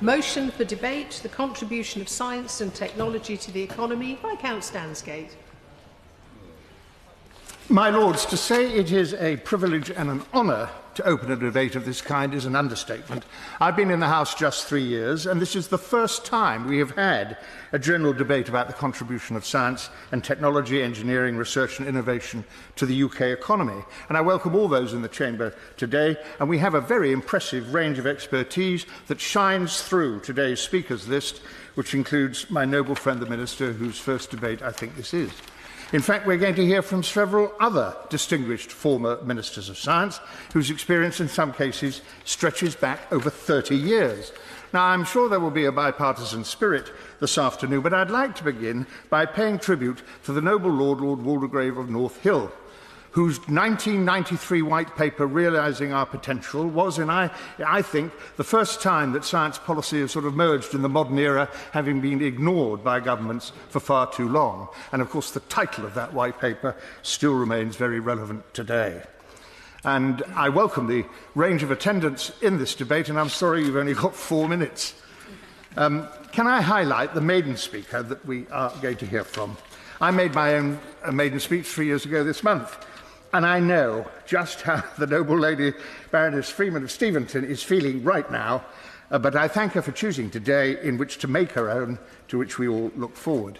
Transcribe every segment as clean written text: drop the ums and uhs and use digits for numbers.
Motion for debate, the contribution of science and technology to the economy. Viscount Stansgate. My Lords, to say it is a privilege and an honour to open a debate of this kind is an understatement. I've been in the House just 3 years, and this is the first time we have had a general debate about the contribution of science and technology, engineering, research and innovation to the UK economy. And I welcome all those in the Chamber today, and we have a very impressive range of expertise that shines through today's speakers list, which includes my noble friend the Minister, whose first debate I think this is. In fact, we're going to hear from several other distinguished former Ministers of Science, whose experience in some cases stretches back over 30 years. Now, I'm sure there will be a bipartisan spirit this afternoon, but I'd like to begin by paying tribute to the noble Lord Waldegrave of North Hill, whose 1993 white paper, Realising Our Potential, was, and I think, the first time that science policy has sort of merged in the modern era, having been ignored by governments for far too long. And of course, the title of that white paper still remains very relevant today. And I welcome the range of attendants in this debate, and I'm sorry you've only got 4 minutes. Can I highlight the maiden speaker that we are going to hear from? I made my own maiden speech 3 years ago this month. And I know just how the noble lady Baroness Freeman of Steventon is feeling right now, but I thank her for choosing today in which to make her own, to which we all look forward.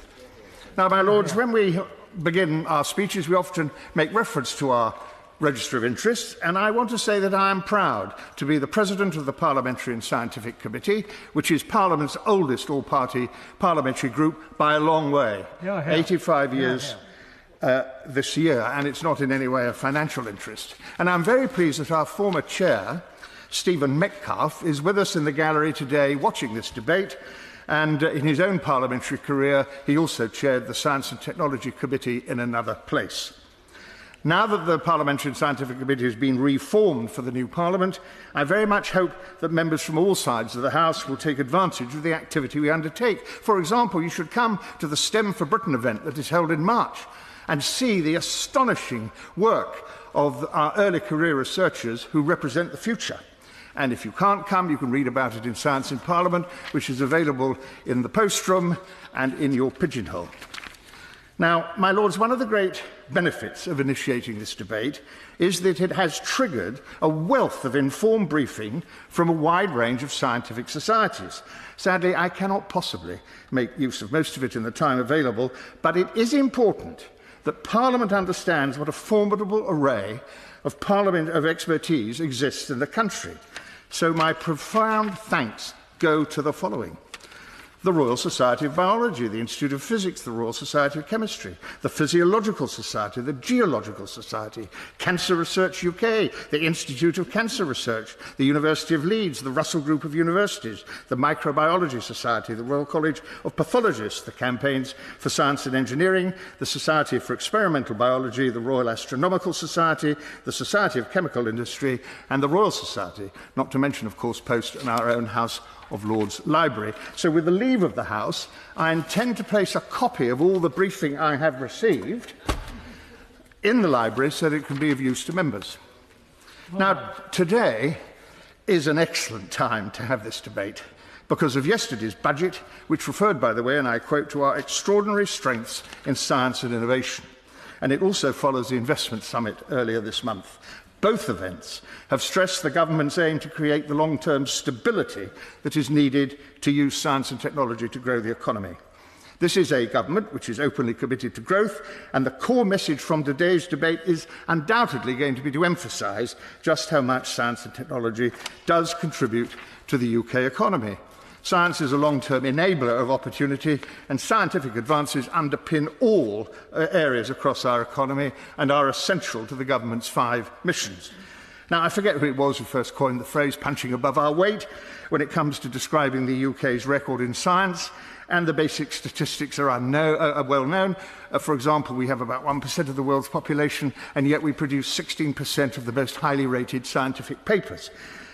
Now, my Lords, when we begin our speeches, we often make reference to our register of interests, and I want to say that I am proud to be the President of the Parliamentary and Scientific Committee, which is Parliament's oldest all-party parliamentary group by a long way, 85 years. This year, and it's not in any way a financial interest. And I'm very pleased that our former chair, Stephen Metcalfe, is with us in the gallery today watching this debate, and in his own parliamentary career he also chaired the Science and Technology Committee in another place. Now that the Parliamentary and Scientific Committee has been reformed for the new Parliament, I very much hope that members from all sides of the House will take advantage of the activity we undertake. For example, you should come to the STEM for Britain event that is held in March and see the astonishing work of our early career researchers who represent the future. And if you can't come, you can read about it in Science in Parliament, which is available in the post room and in your pigeonhole. Now, my Lords, one of the great benefits of initiating this debate is that it has triggered a wealth of informed briefing from a wide range of scientific societies. Sadly, I cannot possibly make use of most of it in the time available, but it is important that Parliament understands what a formidable array of expertise exists in the country. So my profound thanks go to the following: the Royal Society of Biology, the Institute of Physics, the Royal Society of Chemistry, the Physiological Society, the Geological Society, Cancer Research UK, the Institute of Cancer Research, the University of Leeds, the Russell Group of Universities, the Microbiology Society, the Royal College of Pathologists, the Campaigns for Science and Engineering, the Society for Experimental Biology, the Royal Astronomical Society, the Society of Chemical Industry, and the Royal Society, not to mention, of course, Post and our own House of Lords Library. So with the leave of the House, I intend to place a copy of all the briefing I have received in the library so that it can be of use to members. Now, today is an excellent time to have this debate because of yesterday's budget, which referred, by the way, and I quote, to our extraordinary strengths in science and innovation. And it also follows the investment summit earlier this month. Both events have stressed the government's aim to create the long-term stability that is needed to use science and technology to grow the economy. This is a government which is openly committed to growth, and the core message from today's debate is undoubtedly going to be to emphasise just how much science and technology does contribute to the UK economy. Science is a long-term enabler of opportunity, and scientific advances underpin all areas across our economy and are essential to the government's 5 missions. Now, I forget who it was who first coined the phrase punching above our weight when it comes to describing the UK's record in science, and the basic statistics are well known. For example, we have about 1% of the world's population, and yet we produce 16% of the most highly rated scientific papers.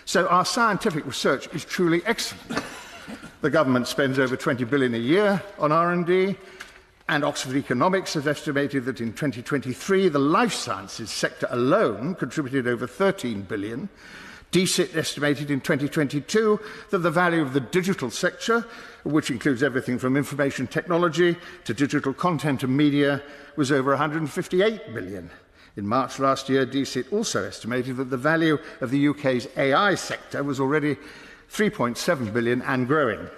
So our scientific research is truly excellent. The government spends over £20 billion a year on R&D, and Oxford Economics has estimated that in 2023 the life sciences sector alone contributed over £13 billion DCIT estimated in 2022 that the value of the digital sector, which includes everything from information technology to digital content and media, was over 158 billion. In March last year, DCIT also estimated that the value of the UK's AI sector was already 3.7 billion and growing.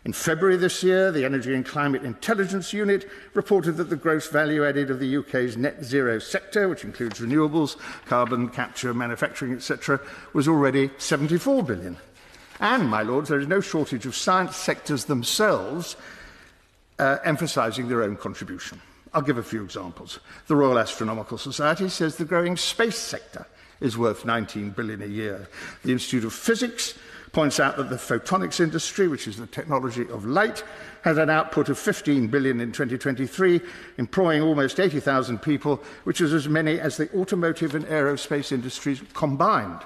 In February this year, the Energy and Climate Intelligence Unit reported that the gross value added of the UK's net zero sector, which includes renewables, carbon capture, manufacturing, etc., was already 74 billion. And, my lords, there is no shortage of science sectors themselves emphasising their own contribution. I'll give a few examples. The Royal Astronomical Society says the growing space sector is worth 19 billion a year. The Institute of Physics points out that the photonics industry, which is the technology of light, had an output of 15 billion in 2023, employing almost 80,000 people, which is as many as the automotive and aerospace industries combined.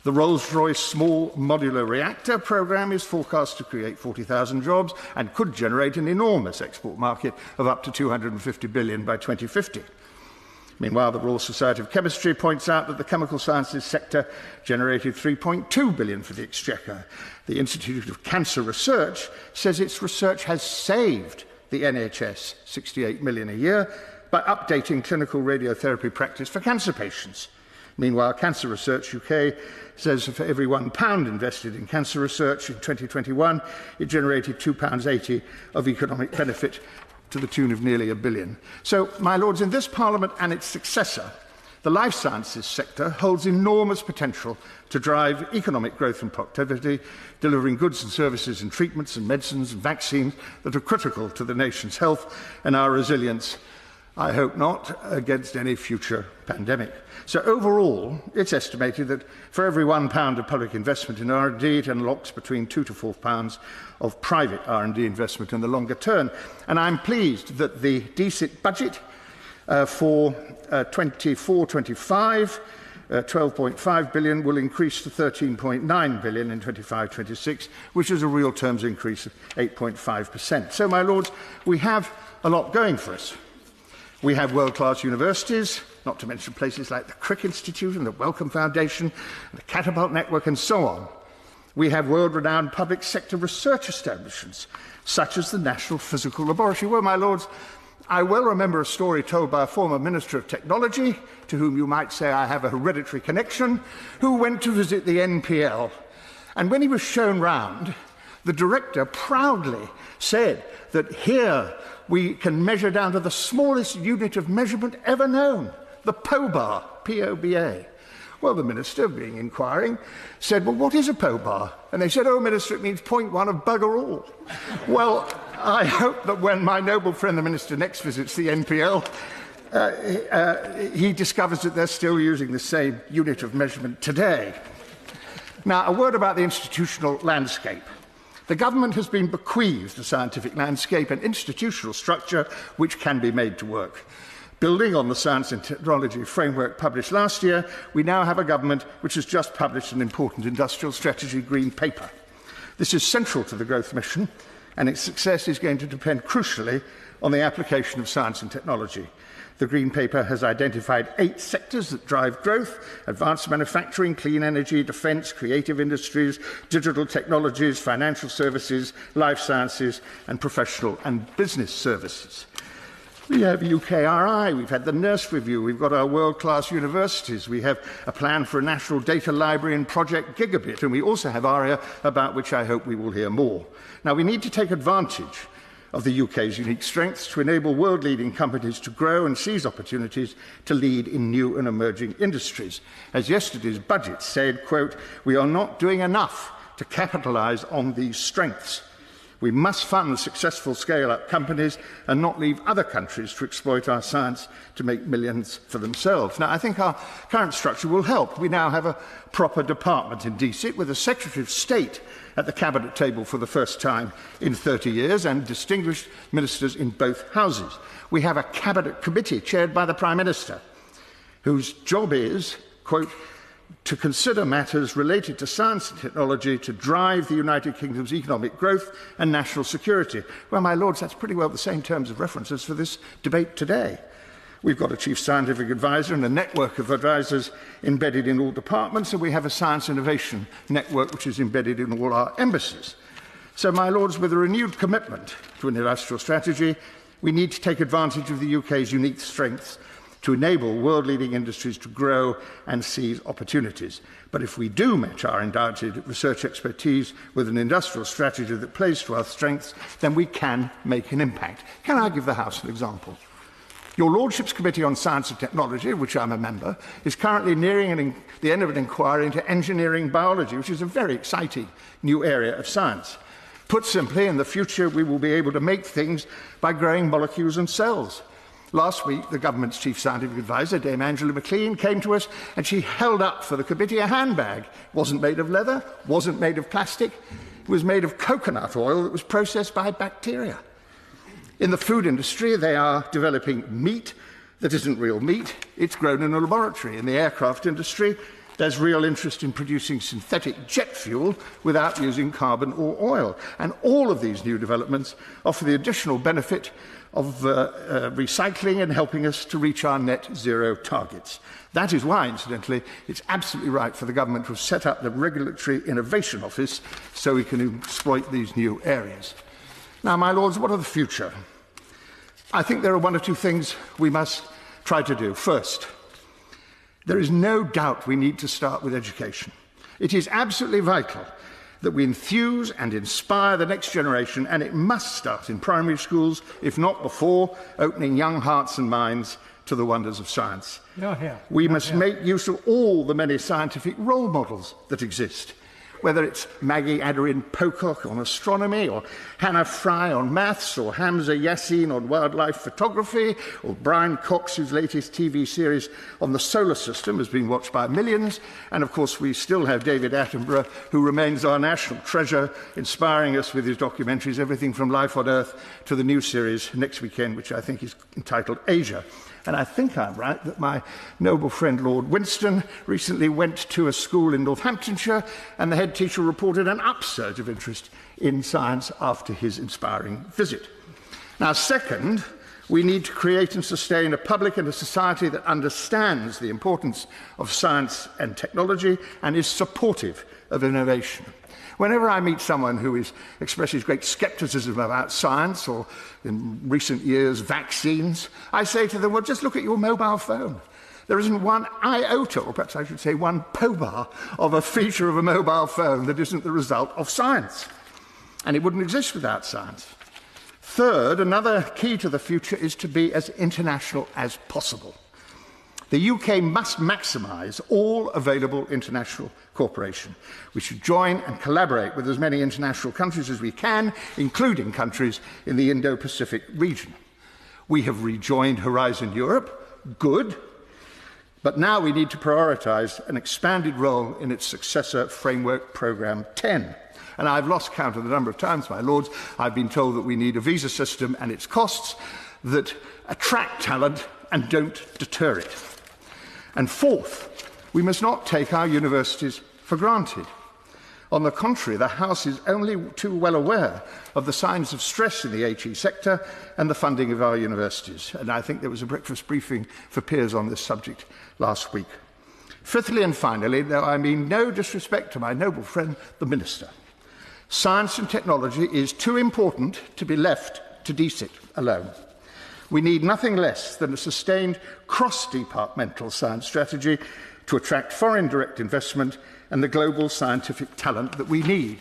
The Rolls-Royce Small Modular Reactor programme is forecast to create 40,000 jobs and could generate an enormous export market of up to 250 billion by 2050. Meanwhile, the Royal Society of Chemistry points out that the chemical sciences sector generated 3.2 billion for the Exchequer. The Institute of Cancer Research says its research has saved the NHS 68 million a year by updating clinical radiotherapy practice for cancer patients. Meanwhile, Cancer Research UK says for every £1 invested in cancer research in 2021, it generated £2.80 of economic benefit to the tune of nearly £1 billion. So, my lords, in this Parliament and its successor, the life sciences sector holds enormous potential to drive economic growth and productivity, delivering goods and services and treatments and medicines and vaccines that are critical to the nation's health and our resilience, I hope not, against any future pandemic. So overall, it's estimated that for every £1 of public investment in R&D, it unlocks between £2 to £4 of private R&D investment in the longer term. And I'm pleased that the DCIT budget for 24-25, 12.5 billion will increase to 13.9 billion in 25-26, which is a real terms increase of 8.5%. So, my lords, we have a lot going for us. We have world-class universities, not to mention places like the Crick Institute and the Wellcome Foundation, and the Catapult Network, and so on. We have world-renowned public sector research establishments, such as the National Physical Laboratory. Well, my lords, I well remember a story told by a former Minister of Technology, to whom you might say I have a hereditary connection, who went to visit the NPL. And when he was shown round, the director proudly said that here we can measure down to the smallest unit of measurement ever known, the POBAR, P-O-B-A. Well, the minister, being inquiring, said, well, what is a POBAR? And they said, oh, Minister, it means 0.1 of bugger all. Well, I hope that when my noble friend, the minister, next visits the NPL, he discovers that they're still using the same unit of measurement today. Now, a word about the institutional landscape. The government has been bequeathed a scientific landscape and institutional structure which can be made to work. Building on the Science and Technology Framework published last year, we now have a government which has just published an important industrial strategy green paper. This is central to the growth mission, and its success is going to depend crucially on the application of science and technology. The Green Paper has identified 8 sectors that drive growth: advanced manufacturing, clean energy, defence, creative industries, digital technologies, financial services, life sciences, and professional and business services. We have UKRI, we've had the Nurse Review, we've got our world-class universities, we have a plan for a national data library and Project Gigabit, and we also have ARIA, about which I hope we will hear more. Now, we need to take advantage of the UK's unique strengths to enable world-leading companies to grow and seize opportunities to lead in new and emerging industries. As yesterday's budget said, quote, we are not doing enough to capitalise on these strengths. We must fund successful scale-up companies and not leave other countries to exploit our science to make millions for themselves. Now, I think our current structure will help. We now have a proper department in DCIT with a Secretary of State at the Cabinet table for the first time in 30 years and distinguished ministers in both houses. We have a Cabinet committee chaired by the Prime Minister, whose job is, quote, to consider matters related to science and technology to drive the United Kingdom's economic growth and national security. Well, my lords, that's pretty well the same terms of reference as for this debate today. We've got a chief scientific advisor and a network of advisors embedded in all departments, and we have a science innovation network which is embedded in all our embassies. So, my lords, with a renewed commitment to an industrial strategy, we need to take advantage of the UK's unique strengths to enable world-leading industries to grow and seize opportunities. But if we do match our undoubted research expertise with an industrial strategy that plays to our strengths, then we can make an impact. Can I give the House an example? Your Lordship's Committee on Science and Technology, of which I'm a member, is currently nearing the end of an inquiry into engineering biology, which is a very exciting new area of science. Put simply, in the future, we will be able to make things by growing molecules and cells. Last week, the government's chief scientific advisor, Dame Angela McLean, came to us and she held up for the committee a handbag. It wasn't made of leather, wasn't made of plastic. It was made of coconut oil that was processed by bacteria. In the food industry, they are developing meat that isn't real meat. It's grown in a laboratory. In the aircraft industry, there's real interest in producing synthetic jet fuel without using carbon or oil. And all of these new developments offer the additional benefit of recycling and helping us to reach our net zero targets. That is why, incidentally, it's absolutely right for the government to have set up the Regulatory Innovation Office so we can exploit these new areas. Now, my lords, what of the future? I think there are one or two things we must try to do. First, there is no doubt we need to start with education. It is absolutely vital that we enthuse and inspire the next generation, and it must start in primary schools, if not before, opening young hearts and minds to the wonders of science. We must make use of all the many scientific role models that exist, whether it's Maggie Adarin Pocock on astronomy, or Hannah Fry on maths, or Hamza Yassin on wildlife photography, or Brian Cox, whose latest TV series on the solar system has been watched by millions. And of course, we still have David Attenborough, who remains our national treasure, inspiring us with his documentaries, everything from Life on Earth to the new series next weekend, which I think is entitled Asia. And I think I'm right that my noble friend Lord Winston recently went to a school in Northamptonshire, and the head teacher reported an upsurge of interest in science after his inspiring visit. Now, second, we need to create and sustain a public and a society that understands the importance of science and technology and is supportive of innovation. Whenever I meet someone who expresses great scepticism about science, or in recent years, vaccines, I say to them, well, just look at your mobile phone. There isn't one iota, or perhaps I should say one pobar, of a feature of a mobile phone that isn't the result of science. And it wouldn't exist without science. Third, another key to the future is to be as international as possible. The UK must maximise all available international cooperation. We should join and collaborate with as many international countries as we can, including countries in the Indo-Pacific region. We have rejoined Horizon Europe, good, but now we need to prioritise an expanded role in its successor framework programme 10. And I've lost count of the number of times, my lords, I've been told that we need a visa system and its costs that attract talent and don't deter it. And fourth, we must not take our universities for granted. On the contrary, the House is only too well aware of the signs of stress in the HE sector and the funding of our universities. And I think there was a breakfast briefing for peers on this subject last week. Fifthly and finally, though I mean no disrespect to my noble friend, the Minister, science and technology is too important to be left to DSIT alone. We need nothing less than a sustained cross-departmental science strategy to attract foreign direct investment and the global scientific talent that we need.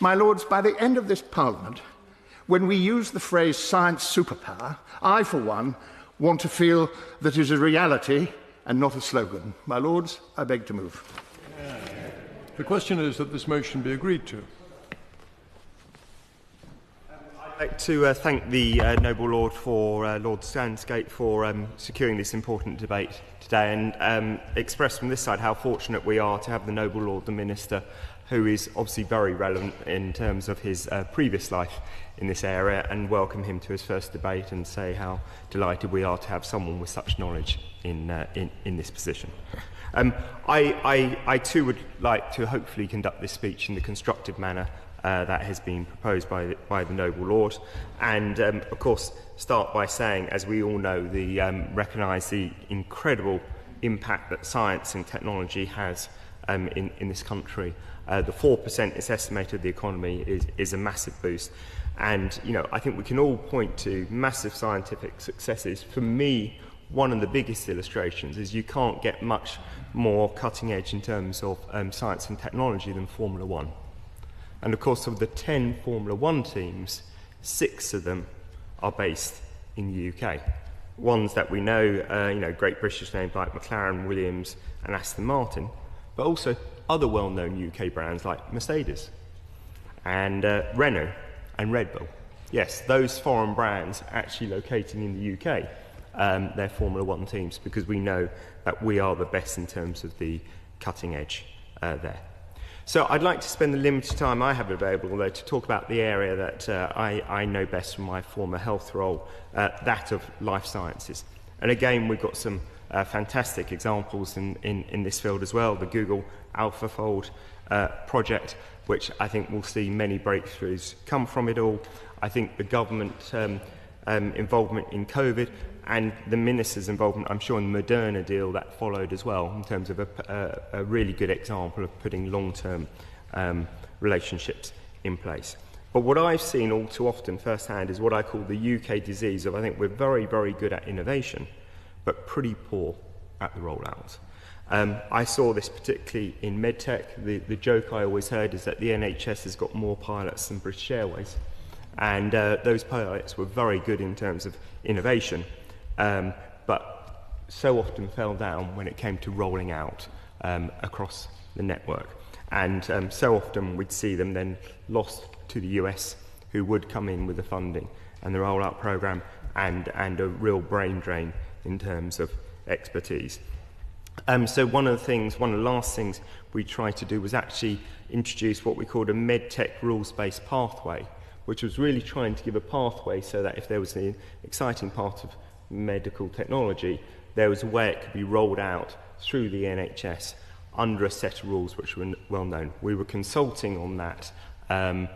My lords, by the end of this Parliament, when we use the phrase science superpower, I, for one, want to feel that it is a reality and not a slogan. My lords, I beg to move. The question is that this motion be agreed to. I'd like to thank the noble Lord for Lord Sansgate for securing this important debate today, and express from this side how fortunate we are to have the noble Lord the Minister, who is obviously very relevant in terms of his previous life in this area, and welcome him to his first debate and say how delighted we are to have someone with such knowledge in this position. I too would like to hopefully conduct this speech in the constructive manner that has been proposed by the Noble Lord, and of course start by saying, as we all know, recognise the incredible impact that science and technology has in this country. The 4% it's estimated the economy is a massive boost, and I think we can all point to massive scientific successes. For me, one of the biggest illustrations is you can't get much more cutting edge in terms of science and technology than Formula One. And of course, of the 10 Formula One teams, 6 of them are based in the UK. Ones that we know, great British names like McLaren, Williams and Aston Martin, but also other well-known UK brands like Mercedes and Renault and Red Bull. Yes, those foreign brands actually located in the UK, they're Formula One teams, because we know that we are the best in terms of the cutting edge there. So I'd like to spend the limited time I have available, though, to talk about the area that I know best from my former health role, that of life sciences. And again, we've got some fantastic examples in this field as well. The Google AlphaFold project, which I think will see many breakthroughs come from it all. I think the government involvement in COVID and the minister's involvement, I'm sure, in the Moderna deal that followed as well, in terms of a really good example of putting long-term relationships in place. But what I've seen all too often firsthand is what I call the UK disease of, I think we're very, very good at innovation, but pretty poor at the rollout. I saw this particularly in medtech. The joke I always heard is that the NHS has got more pilots than British Airways. And those pilots were very good in terms of innovation, but so often fell down when it came to rolling out across the network. And so often we'd see them then lost to the US, who would come in with the funding and the rollout program and a real brain drain in terms of expertise. So one of the last things we tried to do was actually introduce what we called a medtech rules-based pathway, which was really trying to give a pathway so that if there was an exciting part of medical technology, there was a way it could be rolled out through the NHS under a set of rules which were well known. We were consulting on that round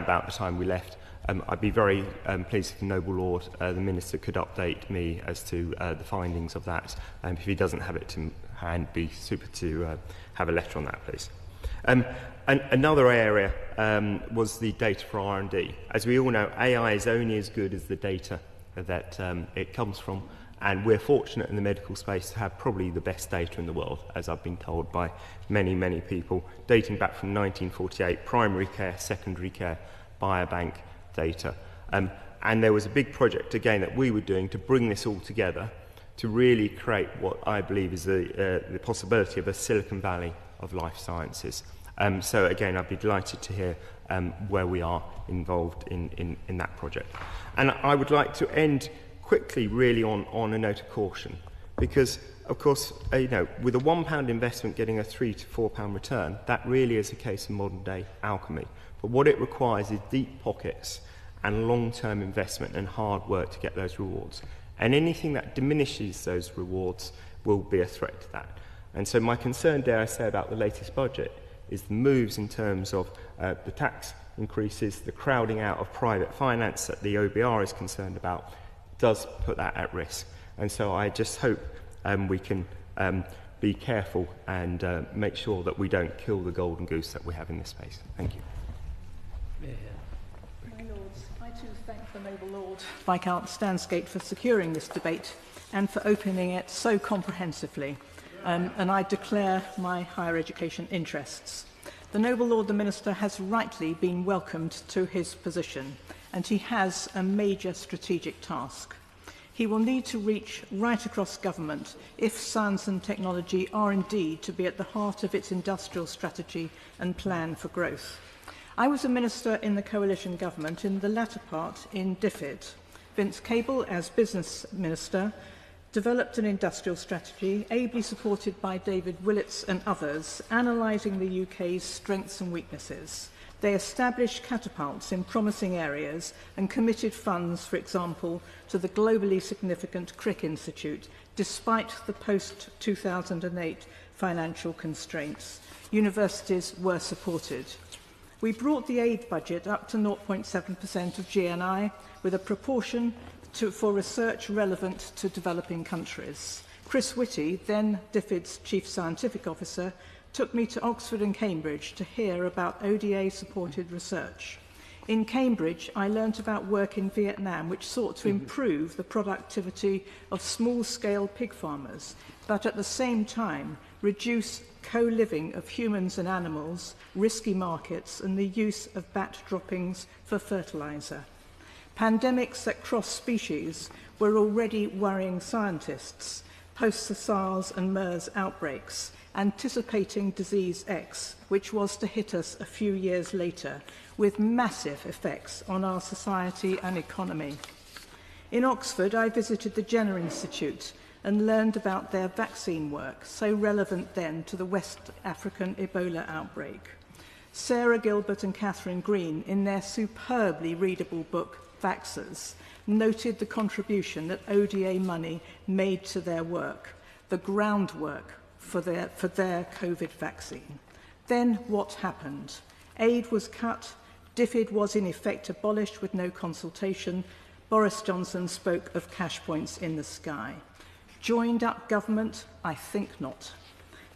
about the time we left. I'd be very pleased if the Noble Lord, the Minister, could update me as to the findings of that. If he doesn't have it to hand, be super to have a letter on that, please. And another area was the data for R&D. As we all know, AI is only as good as the data that it comes from, and we're fortunate in the medical space to have probably the best data in the world, as I've been told by many, many people, dating back from 1948, primary care, secondary care, biobank data. And there was a big project, again, that we were doing to bring this all together to really create what I believe is the possibility of a Silicon Valley of life sciences. So again, I'd be delighted to hear where we are involved in that project. And I would like to end quickly really on a note of caution, because of course, with a £1 investment getting a £3 to £4 return, that really is a case of modern day alchemy. But what it requires is deep pockets and long-term investment and hard work to get those rewards. And anything that diminishes those rewards will be a threat to that. And so my concern, dare I say, about the latest budget is the moves in terms of the tax increases, the crowding out of private finance that the OBR is concerned about, does put that at risk. And so I just hope we can be careful and make sure that we don't kill the golden goose that we have in this space. Thank you. My Lords, I too thank the Noble Lord Viscount Stansgate for securing this debate and for opening it so comprehensively. And I declare my higher education interests. The Noble Lord the Minister has rightly been welcomed to his position, and he has a major strategic task. He will need to reach right across government if science and technology are indeed to be at the heart of its industrial strategy and plan for growth. I was a minister in the coalition government in the latter part in DFID. Vince Cable, as business minister, developed an industrial strategy, ably supported by David Willits and others, analysing the UK's strengths and weaknesses. They established catapults in promising areas and committed funds, for example, to the globally significant Crick Institute, despite the post-2008 financial constraints. Universities were supported. We brought the aid budget up to 0.7% of GNI, with a proportion for research relevant to developing countries. Chris Whitty, then DFID's Chief Scientific Officer, took me to Oxford and Cambridge to hear about ODA-supported research. In Cambridge, I learnt about work in Vietnam which sought to improve the productivity of small-scale pig farmers, but at the same time reduce co-living of humans and animals, risky markets, and the use of bat droppings for fertiliser. Pandemics that cross species were already worrying scientists, post the SARS and MERS outbreaks, anticipating disease X, which was to hit us a few years later, with massive effects on our society and economy. In Oxford, I visited the Jenner Institute and learned about their vaccine work, so relevant then to the West African Ebola outbreak. Sarah Gilbert and Catherine Green, in their superbly readable book, Vaxxers, noted the contribution that ODA money made to their work, the groundwork for their COVID vaccine. Then what happened? Aid was cut, DFID was in effect abolished with no consultation. Boris Johnson spoke of cash points in the sky. Joined up government? I think not.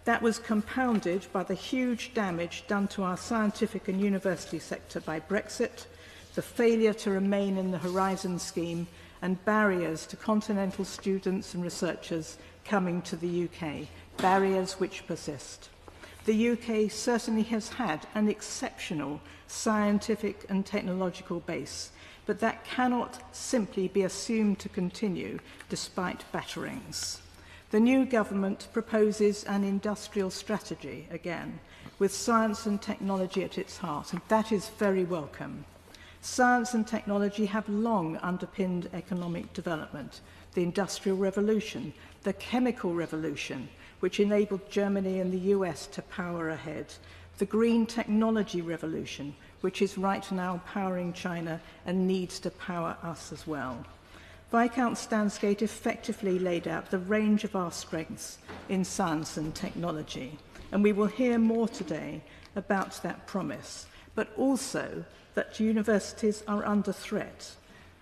That was compounded by the huge damage done to our scientific and university sector by Brexit, the failure to remain in the Horizon scheme, and barriers to continental students and researchers coming to the UK, barriers which persist. The UK certainly has had an exceptional scientific and technological base, but that cannot simply be assumed to continue despite batterings. The new government proposes an industrial strategy again, with science and technology at its heart, and that is very welcome. Science and technology have long underpinned economic development, the Industrial Revolution, the Chemical Revolution, which enabled Germany and the US to power ahead, the Green Technology Revolution, which is right now powering China and needs to power us as well. Viscount Stansgate effectively laid out the range of our strengths in science and technology, and we will hear more today about that promise, but also that universities are under threat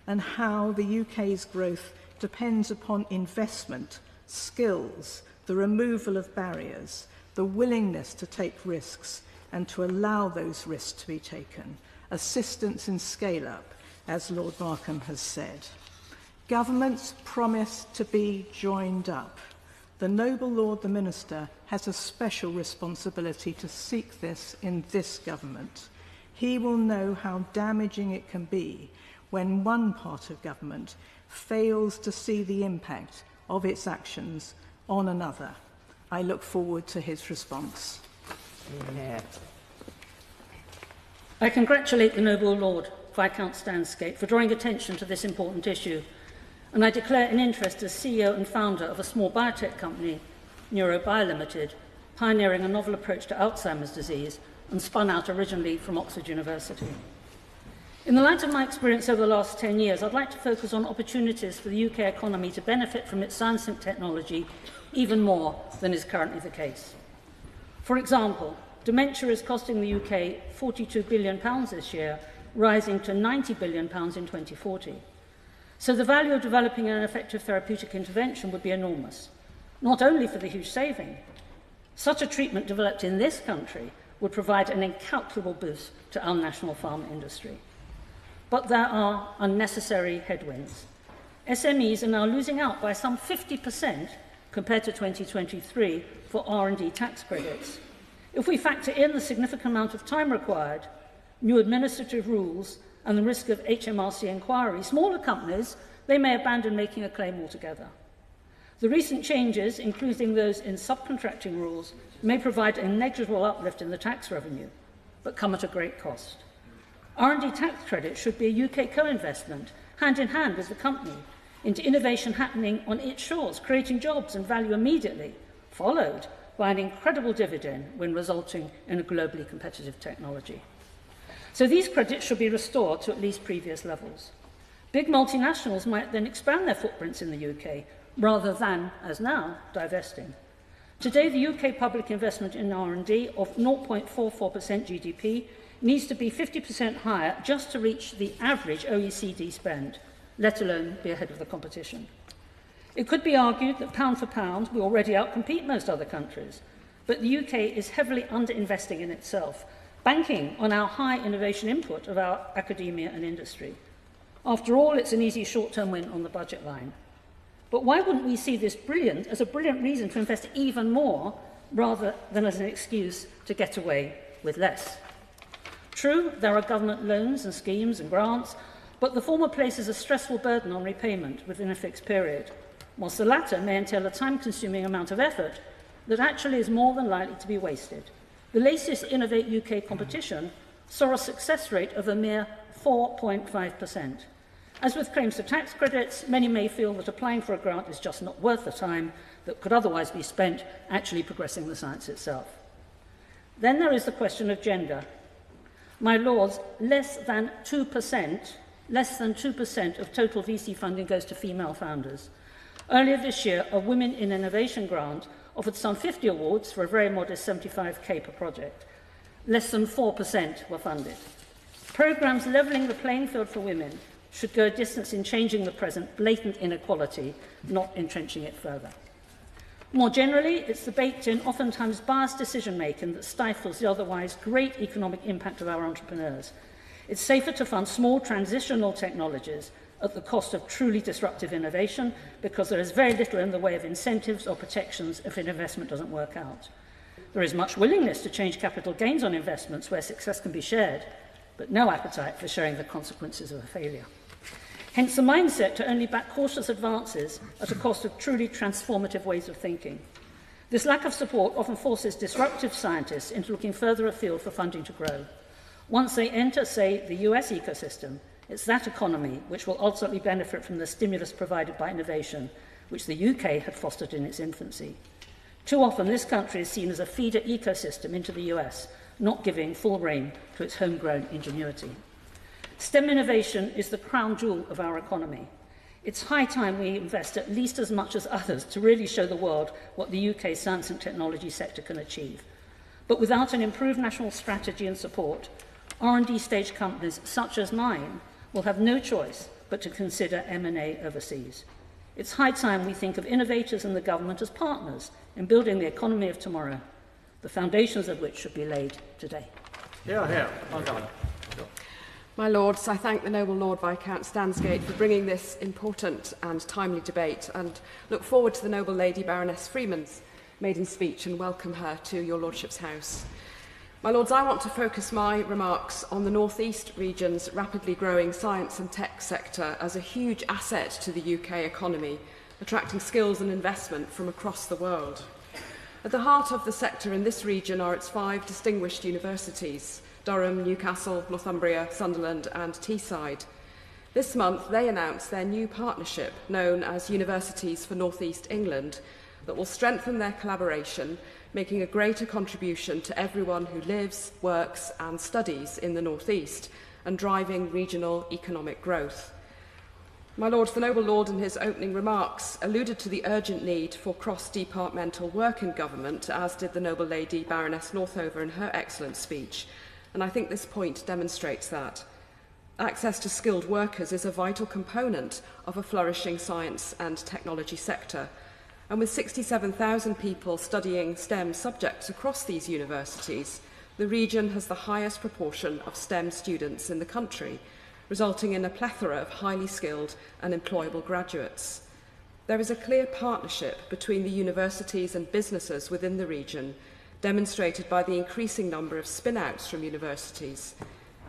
and how the UK's growth depends upon investment, skills, the removal of barriers, the willingness to take risks and to allow those risks to be taken, assistance in scale-up, as Lord Markham has said. Governments promise to be joined up. The noble Lord the Minister has a special responsibility to seek this in this government. He will know how damaging it can be when one part of government fails to see the impact of its actions on another. I look forward to his response. Yeah. I congratulate the noble Lord Viscount Stansgate for drawing attention to this important issue, and I declare an interest as CEO and founder of a small biotech company, NeuroBio Limited, pioneering a novel approach to Alzheimer's disease and spun out originally from Oxford University. In the light of my experience over the last 10 years, I'd like to focus on opportunities for the UK economy to benefit from its science and technology even more than is currently the case. For example, dementia is costing the UK £42 billion this year, rising to £90 billion in 2040. So the value of developing an effective therapeutic intervention would be enormous, not only for the huge saving. Such a treatment developed in this country would provide an incalculable boost to our national pharma industry. But there are unnecessary headwinds. SMEs are now losing out by some 50% compared to 2023 for R&D tax credits. If we factor in the significant amount of time required, new administrative rules, and the risk of HMRC inquiry, smaller companies, they may abandon making a claim altogether. The recent changes, including those in subcontracting rules, may provide a negligible uplift in the tax revenue, but come at a great cost. R&D tax credit should be a UK co-investment, hand in hand with the company, into innovation happening on its shores, creating jobs and value immediately, followed by an incredible dividend when resulting in a globally competitive technology. So these credits should be restored to at least previous levels. Big multinationals might then expand their footprints in the UK, rather than, as now, divesting. Today, the UK public investment in R&D of 0.44% GDP needs to be 50% higher just to reach the average OECD spend, let alone be ahead of the competition. It could be argued that pound for pound we already outcompete most other countries, but the UK is heavily underinvesting in itself, banking on our high innovation input of our academia and industry. After all, it's an easy short-term win on the budget line. But why wouldn't we see this as a brilliant reason to invest even more rather than as an excuse to get away with less? True, there are government loans and schemes and grants, but the former places a stressful burden on repayment within a fixed period, whilst the latter may entail a time-consuming amount of effort that actually is more than likely to be wasted. The latest Innovate UK competition saw a success rate of a mere 4.5%. As with claims to tax credits, many may feel that applying for a grant is just not worth the time that could otherwise be spent actually progressing the science itself. Then there is the question of gender. My lords, less than 2% of total VC funding goes to female founders. Earlier this year, a Women in Innovation grant offered some 50 awards for a very modest 75k per project. Less than 4% were funded. Programmes levelling the playing field for women should go a distance in changing the present blatant inequality, not entrenching it further. More generally, it's the baked-in, oftentimes biased decision-making that stifles the otherwise great economic impact of our entrepreneurs. It's safer to fund small transitional technologies at the cost of truly disruptive innovation because there is very little in the way of incentives or protections if an investment doesn't work out. There is much willingness to change capital gains on investments where success can be shared, but no appetite for sharing the consequences of a failure. Hence the mindset to only back cautious advances at a cost of truly transformative ways of thinking. This lack of support often forces disruptive scientists into looking further afield for funding to grow. Once they enter, say, the US ecosystem, it's that economy which will ultimately benefit from the stimulus provided by innovation, which the UK had fostered in its infancy. Too often, this country is seen as a feeder ecosystem into the US, not giving full rein to its homegrown ingenuity. STEM innovation is the crown jewel of our economy. It's high time we invest at least as much as others to really show the world what the UK science and technology sector can achieve. But without an improved national strategy and support, R&D stage companies such as mine will have no choice but to consider M&A overseas. It's high time we think of innovators and the government as partners in building the economy of tomorrow, the foundations of which should be laid today. Hear, hear. Well done. My Lords, I thank the Noble Lord Viscount Stansgate for bringing this important and timely debate and look forward to the Noble Lady Baroness Freeman's maiden speech and welcome her to your Lordship's house. My Lords, I want to focus my remarks on the North East region's rapidly growing science and tech sector as a huge asset to the UK economy, attracting skills and investment from across the world. At the heart of the sector in this region are its 5 distinguished universities: Durham, Newcastle, Northumbria, Sunderland and Teesside. This month they announced their new partnership known as Universities for North East England that will strengthen their collaboration, making a greater contribution to everyone who lives, works and studies in the North East and driving regional economic growth. My Lord, the Noble Lord in his opening remarks alluded to the urgent need for cross-departmental work in government, as did the Noble Lady Baroness Northover in her excellent speech. And I think this point demonstrates that. Access to skilled workers is a vital component of a flourishing science and technology sector. And with 67,000 people studying STEM subjects across these universities, the region has the highest proportion of STEM students in the country, resulting in a plethora of highly skilled and employable graduates. There is a clear partnership between the universities and businesses within the region, demonstrated by the increasing number of spin-outs from universities.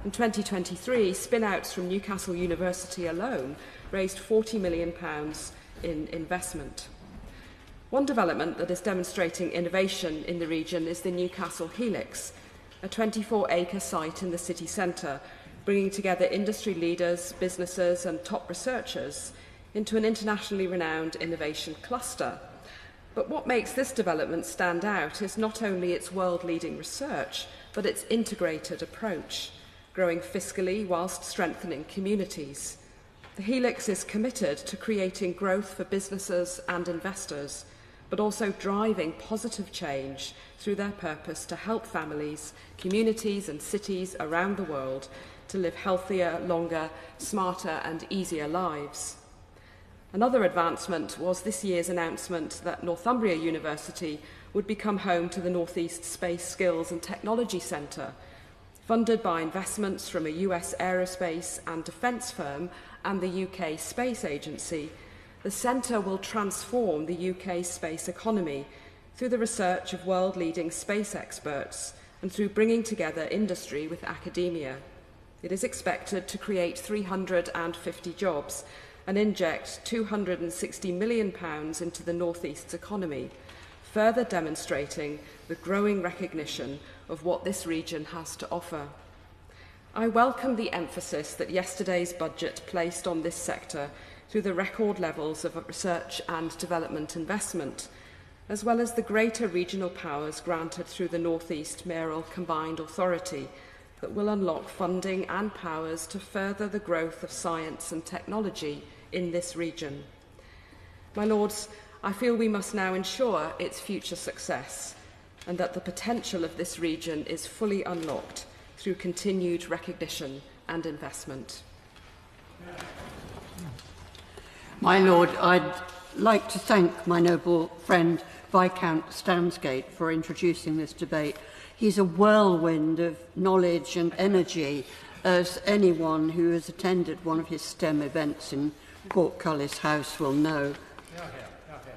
In 2023, spin-outs from Newcastle University alone raised £40 million in investment. One development that is demonstrating innovation in the region is the Newcastle Helix, a 24-acre site in the city centre, bringing together industry leaders, businesses and top researchers into an internationally renowned innovation cluster. But what makes this development stand out is not only its world-leading research, but its integrated approach, growing fiscally whilst strengthening communities. The Helix is committed to creating growth for businesses and investors, but also driving positive change through their purpose to help families, communities and cities around the world to live healthier, longer, smarter and easier lives. Another advancement was this year's announcement that Northumbria University would become home to the North East Space Skills and Technology Centre, funded by investments from a US aerospace and defence firm and the UK Space Agency. The centre will transform the UK space economy through the research of world-leading space experts and through bringing together industry with academia. It is expected to create 350 jobs and inject £260 million into the North East's economy, further demonstrating the growing recognition of what this region has to offer. I welcome the emphasis that yesterday's budget placed on this sector through the record levels of research and development investment, as well as the greater regional powers granted through the North East Mayoral Combined Authority that will unlock funding and powers to further the growth of science and technology in this region. My Lords, I feel we must now ensure its future success and that the potential of this region is fully unlocked through continued recognition and investment. My Lord, I'd like to thank my noble friend Viscount Stansgate for introducing this debate. He's a whirlwind of knowledge and energy, as anyone who has attended one of his STEM events in Portcullis House will know.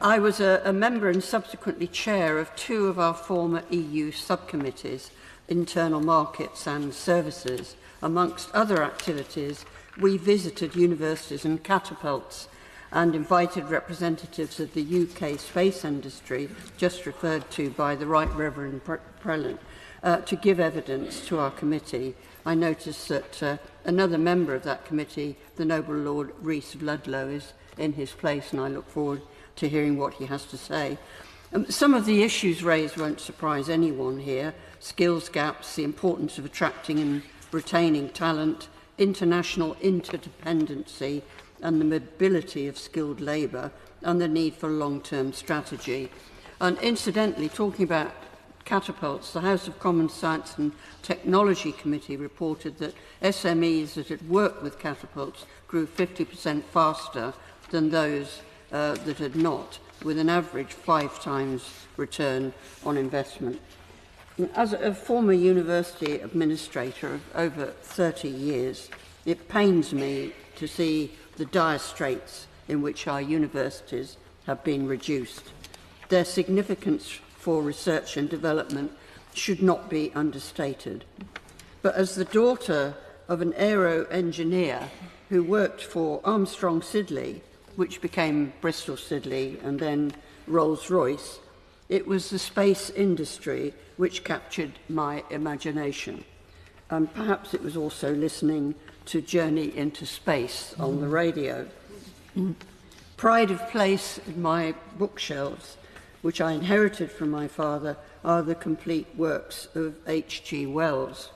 I was a member and subsequently chair of two of our former EU subcommittees, Internal Markets and Services. Amongst other activities, we visited universities and catapults and invited representatives of the UK space industry, just referred to by the Right Reverend Prelate, to give evidence to our committee. I noticed that another member of that committee, the Noble Lord Rhys of Ludlow, is in his place, and I look forward to hearing what he has to say. Some of the issues raised won't surprise anyone here. Skills gaps, the importance of attracting and retaining talent, international interdependency, and the mobility of skilled labour, and the need for long-term strategy. And incidentally, talking about catapults, the House of Commons Science and Technology Committee reported that SMEs that had worked with catapults grew 50% faster than those that had not, with an average 5 times return on investment. As a former university administrator of over 30 years, it pains me to see the dire straits in which our universities have been reduced. Their significance for research and development should not be understated. But as the daughter of an aero engineer who worked for Armstrong Siddeley, which became Bristol Siddeley and then Rolls-Royce, it was the space industry which captured my imagination. And perhaps it was also listening to Journey into Space on the radio. Pride of place in my bookshelves, which I inherited from my father, are the complete works of H.G. Wells.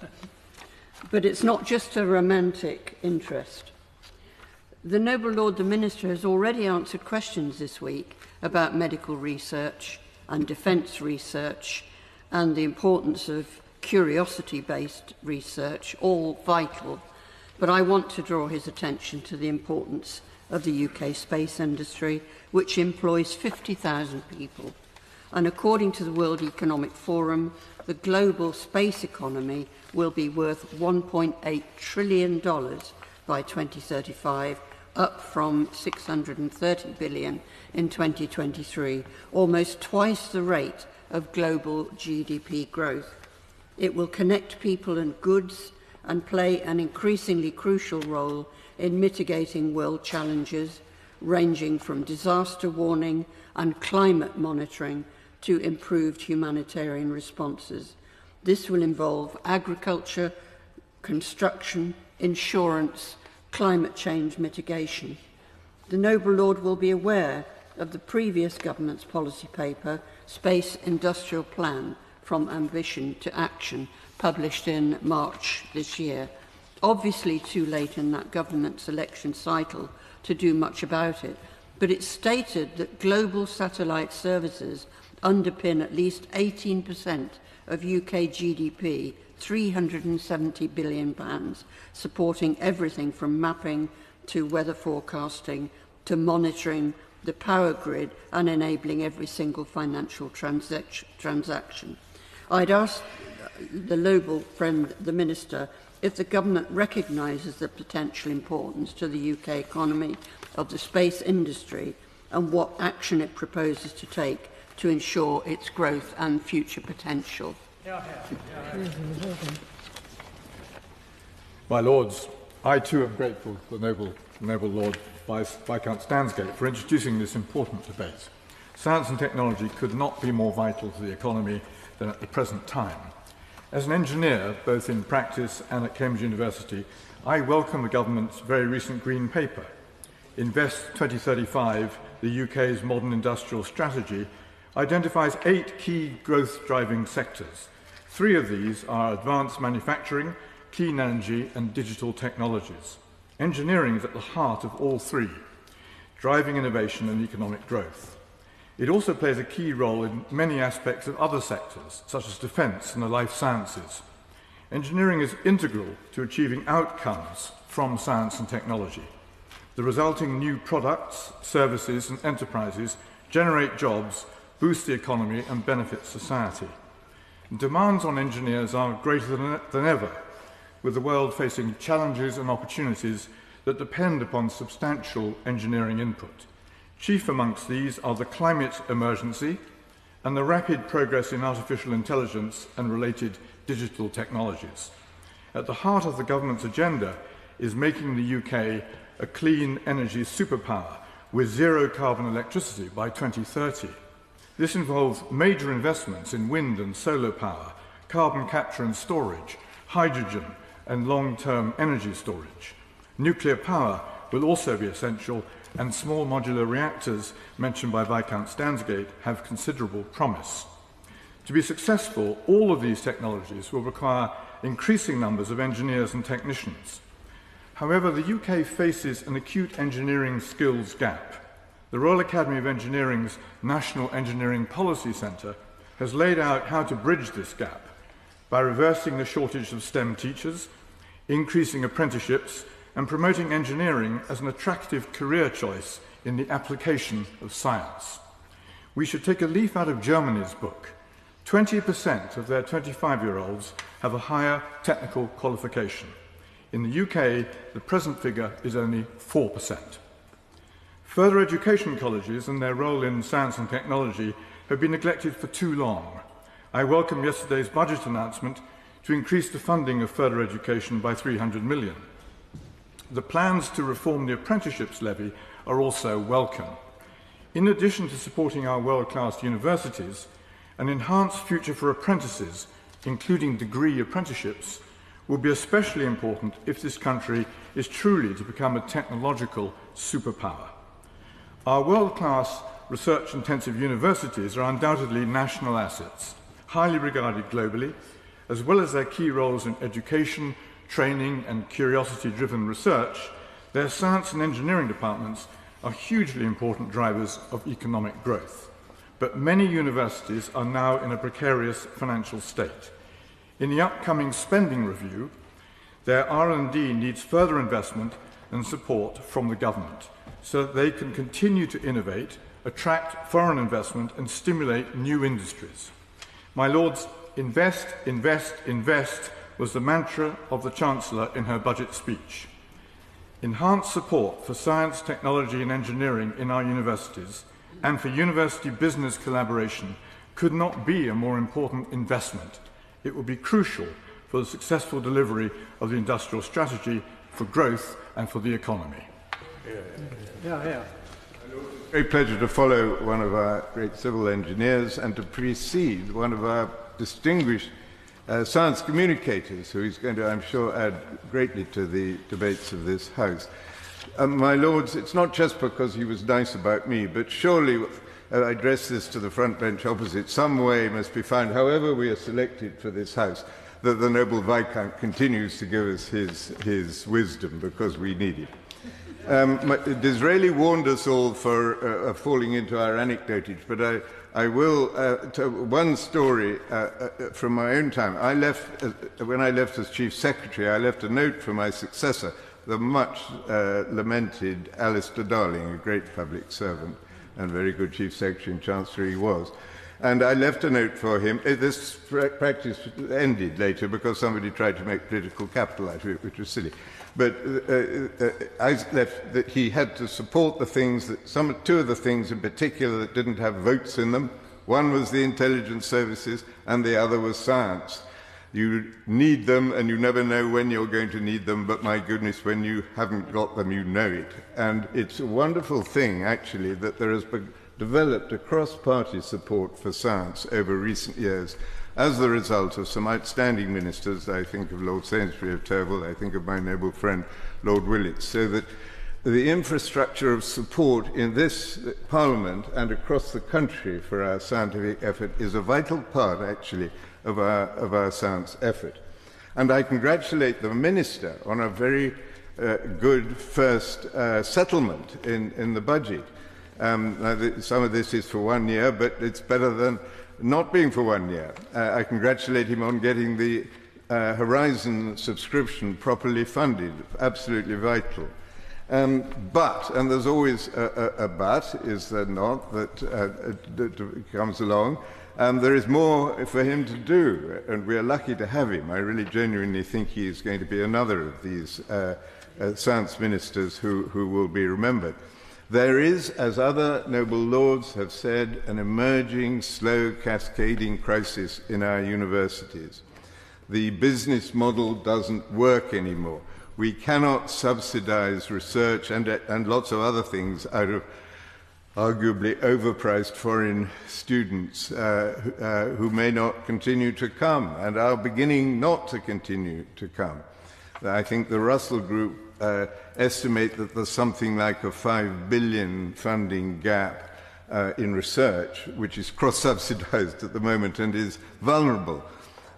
But it's not just a romantic interest. The Noble Lord the Minister has already answered questions this week about medical research and defence research and the importance of curiosity-based research, all vital. But I want to draw his attention to the importance of the UK space industry, which employs 50,000 people. And according to the World Economic Forum, the global space economy will be worth $1.8 trillion by 2035, up from $630 billion in 2023, almost twice the rate of global GDP growth. It will connect people and goods and play an increasingly crucial role in mitigating world challenges, ranging from disaster warning and climate monitoring to improved humanitarian responses. This will involve agriculture, construction, insurance, climate change mitigation. The Noble Lord will be aware of the previous government's policy paper, Space Industrial Plan, From Ambition to Action, published in March this year. Obviously too late in that government's election cycle to do much about it, but it stated that global satellite services underpin at least 18% of UK GDP, £370 billion, supporting everything from mapping to weather forecasting to monitoring the power grid and enabling every single financial transaction. I'd ask the noble friend, the Minister, if the Government recognises the potential importance to the UK economy of the space industry and what action it proposes to take to ensure its growth and future potential. My Lords, I too am grateful to the noble Lord Viscount Stansgate for introducing this important debate. Science and technology could not be more vital to the economy than at the present time. As an engineer, both in practice and at Cambridge University, I welcome the Government's very recent Green Paper. Invest 2035, the UK's modern industrial strategy, identifies 8 key growth-driving sectors. 3 of these are advanced manufacturing, clean energy and digital technologies. Engineering is at the heart of all 3, driving innovation and economic growth. It also plays a key role in many aspects of other sectors, such as defence and the life sciences. Engineering is integral to achieving outcomes from science and technology. The resulting new products, services and enterprises generate jobs, boost the economy and benefit society. And demands on engineers are greater than ever, with the world facing challenges and opportunities that depend upon substantial engineering input. Chief amongst these are the climate emergency and the rapid progress in artificial intelligence and related digital technologies. At the heart of the Government's agenda is making the UK a clean energy superpower with zero carbon electricity by 2030. This involves major investments in wind and solar power, carbon capture and storage, hydrogen and long-term energy storage. Nuclear power will also be essential, and small modular reactors mentioned by Viscount Stansgate have considerable promise. To be successful, all of these technologies will require increasing numbers of engineers and technicians. However, the UK faces an acute engineering skills gap. The Royal Academy of Engineering's National Engineering Policy Centre has laid out how to bridge this gap by reversing the shortage of STEM teachers, increasing apprenticeships, and promoting engineering as an attractive career choice in the application of science. We should take a leaf out of Germany's book. 20% of their 25-year-olds have a higher technical qualification. In the UK, the present figure is only 4%. Further education colleges and their role in science and technology have been neglected for too long. I welcome yesterday's budget announcement to increase the funding of further education by £300 million. The plans to reform the apprenticeships levy are also welcome. In addition to supporting our world-class universities, an enhanced future for apprentices, including degree apprenticeships, will be especially important if this country is truly to become a technological superpower. Our world-class research-intensive universities are undoubtedly national assets, highly regarded globally, as well as their key roles in education, training and curiosity-driven research. Their science and engineering departments are hugely important drivers of economic growth. But many universities are now in a precarious financial state. In the upcoming spending review, their R&D needs further investment and support from the government so that they can continue to innovate, attract foreign investment and stimulate new industries. My Lords, invest, invest, invest was the mantra of the Chancellor in her budget speech. Enhanced support for science, technology and engineering in our universities and for university business collaboration could not be a more important investment. It will be crucial for the successful delivery of the industrial strategy for growth and for the economy. Great pleasure to follow one of our great civil engineers and to precede one of our distinguished science communicators, who is going to, I'm sure, add greatly to the debates of this House. My Lords, it's not just because he was nice about me, but surely, I address this to the front bench opposite, some way must be found, however we are selected for this House, that the noble Viscount continues to give us his wisdom, because we need it. Disraeli warned us all for falling into our anecdotage, but I will tell one story from my own time. When I left as Chief Secretary, I left a note for my successor, the much lamented Alistair Darling, a great public servant and very good Chief Secretary and Chancellor he was. And I left a note for him. This practice ended later because somebody tried to make political capital out of it, which was silly. But I left that he had to support the things that two of the things in particular that didn't have votes in them. One was the intelligence services, and the other was science. You need them, and you never know when you're going to need them. But my goodness, when you haven't got them, you know it. And it's a wonderful thing, actually, that there has been developed a cross-party support for science over recent years as the result of some outstanding ministers. I think of Lord Sainsbury of Turville, I think of my noble friend Lord Willits, so that the infrastructure of support in this Parliament and across the country for our scientific effort is a vital part, actually, of our science effort. And I congratulate the Minister on a very good first settlement in the budget. Some of this is for 1 year, but it's better than not being for 1 year. I congratulate him on getting the Horizon subscription properly funded, absolutely vital. But, and there's always a but, is there not, that comes along, there is more for him to do, and we are lucky to have him. I really genuinely think he is going to be another of these science ministers who will be remembered. There is, as other noble lords have said, an emerging, slow, cascading crisis in our universities. The business model doesn't work anymore. We cannot subsidize research and lots of other things out of arguably overpriced foreign students who may not continue to come and are beginning not to continue to come. I think the Russell Group estimate that there's something like a 5 billion funding gap in research, which is cross-subsidized at the moment and is vulnerable.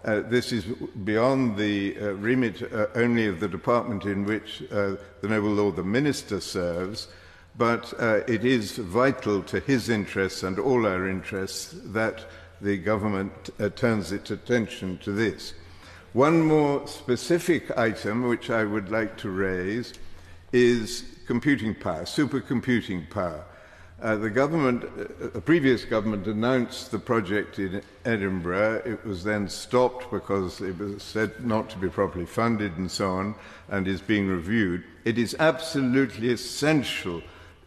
This is beyond the remit only of the department in which the noble lord the minister serves, but it is vital to his interests and all our interests that the government turns its attention to this. One more specific item which I would like to raise is computing power, supercomputing power. The previous government announced the project in Edinburgh. It was then stopped because it was said not to be properly funded and so on, and is being reviewed. It is absolutely essential,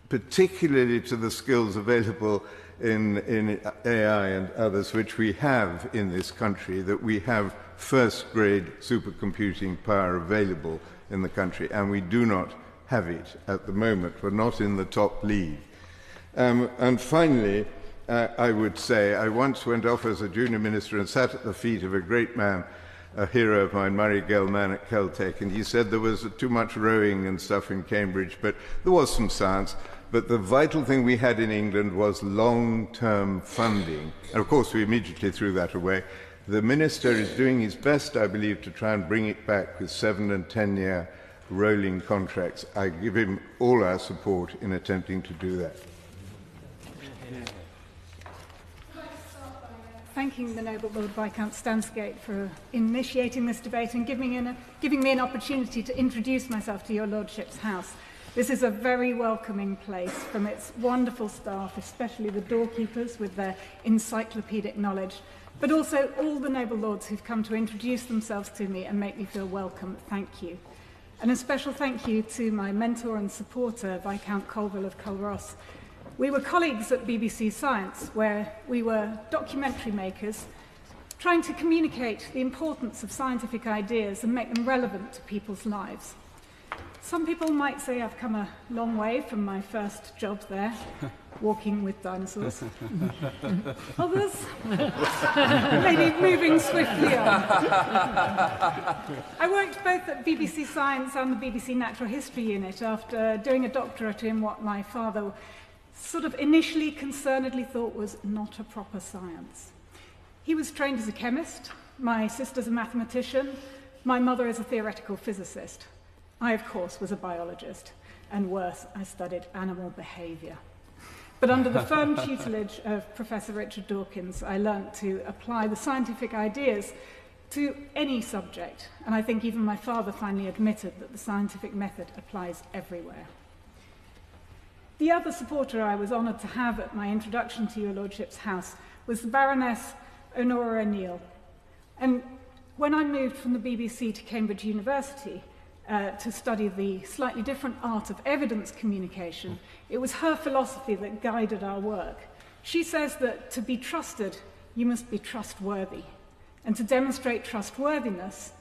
particularly to the skills available in AI and others, which we have in this country, that we have first-grade supercomputing power available in the country, and we do not have it at the moment. We're not in the top league. And finally, I would say, I once went off as a junior minister and sat at the feet of a great man, a hero of mine, Murray Gell-Mann at Caltech, and he said there was too much rowing and stuff in Cambridge, but there was some science. But the vital thing we had in England was long-term funding. And of course, we immediately threw that away. The minister is doing his best, I believe, to try and bring it back with 7- and 10-year rolling contracts. I give him all our support in attempting to do that. Thanking the noble Lord Viscount Stansgate for initiating this debate and giving me an opportunity to introduce myself to your lordship's house. This is a very welcoming place from its wonderful staff, especially the doorkeepers with their encyclopedic knowledge, but also all the noble lords who've come to introduce themselves to me and make me feel welcome. Thank you. And a special thank you to my mentor and supporter, Viscount Colville of Culross. We were colleagues at BBC Science, where we were documentary makers, trying to communicate the importance of scientific ideas and make them relevant to people's lives. Some people might say I've come a long way from my first job there, walking with dinosaurs. Others, maybe moving swiftly on. I worked both at BBC Science and the BBC Natural History Unit after doing a doctorate in what my father sort of initially concernedly thought was not a proper science. He was trained as a chemist, my sister's a mathematician, my mother is a theoretical physicist. I, of course, was a biologist, and worse, I studied animal behaviour. But under the firm tutelage of Professor Richard Dawkins, I learnt to apply the scientific ideas to any subject, and I think even my father finally admitted that the scientific method applies everywhere. The other supporter I was honoured to have at my introduction to your Lordship's house was the Baroness Honora O'Neill. And when I moved from the BBC to Cambridge University to study the slightly different art of evidence communication, it was her philosophy that guided our work. She says that to be trusted, you must be trustworthy. And to demonstrate trustworthiness,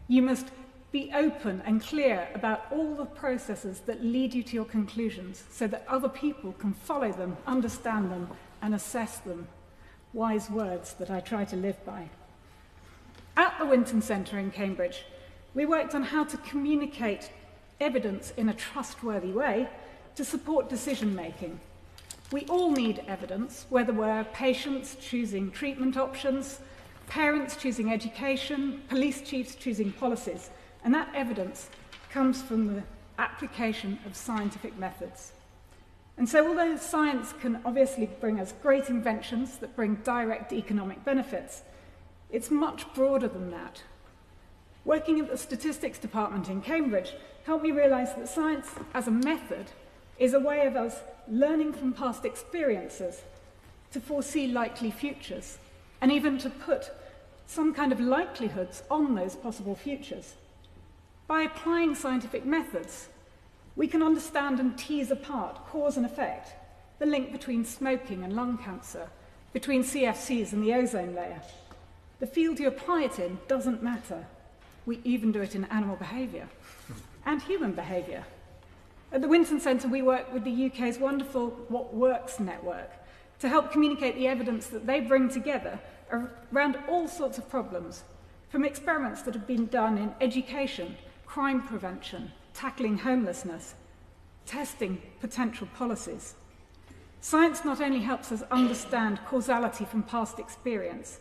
you must be open and clear about all the processes that lead you to your conclusions so that other people can follow them, understand them, and assess them. Wise words that I try to live by. At the Winton Centre in Cambridge, we worked on how to communicate evidence in a trustworthy way to support decision-making. We all need evidence, whether we're patients choosing treatment options, parents choosing education, police chiefs choosing policies, and that evidence comes from the application of scientific methods. And so although science can obviously bring us great inventions that bring direct economic benefits, it's much broader than that. Working at the statistics department in Cambridge helped me realise that science as a method is a way of us learning from past experiences to foresee likely futures, and even to put some kind of likelihoods on those possible futures. By applying scientific methods, we can understand and tease apart cause and effect, the link between smoking and lung cancer, between CFCs and the ozone layer. The field you apply it in doesn't matter. We even do it in animal behaviour and human behaviour. At the Winton Centre, we work with the UK's wonderful What Works network to help communicate the evidence that they bring together around all sorts of problems, from experiments that have been done in education, crime prevention, tackling homelessness, testing potential policies. Science not only helps us understand causality from past experience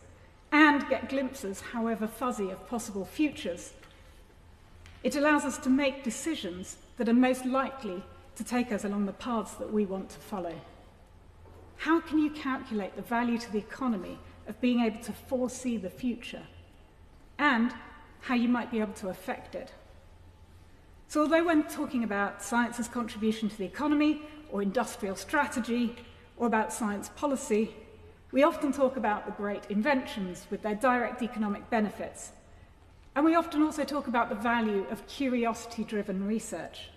and get glimpses, however fuzzy, of possible futures, it allows us to make decisions that are most likely to take us along the paths that we want to follow. How can you calculate the value to the economy of being able to foresee the future, and how you might be able to affect it? So although when talking about science's contribution to the economy, or industrial strategy, or about science policy, we often talk about the great inventions with their direct economic benefits. And we often also talk about the value of curiosity-driven research.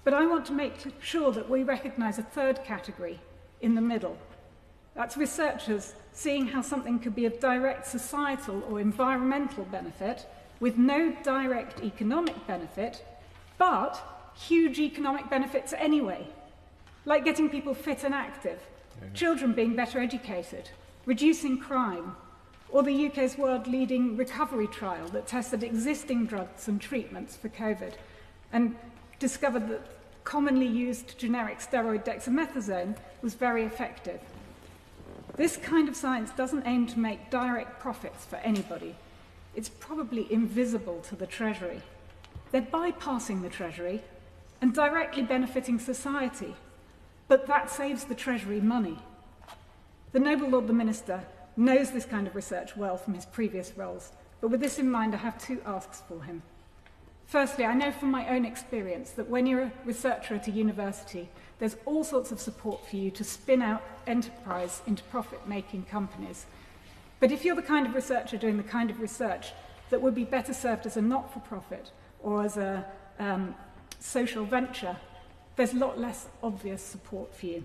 But I want to make sure that we recognise a third category in the middle. That's researchers seeing how something could be of direct societal or environmental benefit with no direct economic benefit, but huge economic benefits anyway, like getting people fit and active, children being better educated, reducing crime, or the UK's world-leading recovery trial that tested existing drugs and treatments for COVID and discovered that commonly used generic steroid dexamethasone was very effective. This kind of science doesn't aim to make direct profits for anybody. It's probably invisible to the Treasury. They're bypassing the Treasury and directly benefiting society, but that saves the Treasury money. The Noble Lord the Minister knows this kind of research well from his previous roles, but with this in mind, I have two asks for him. Firstly, I know from my own experience that when you're a researcher at a university, there's all sorts of support for you to spin out enterprise into profit-making companies. But if you're the kind of researcher doing the kind of research that would be better served as a not-for-profit or as a social venture, there's a lot less obvious support for you.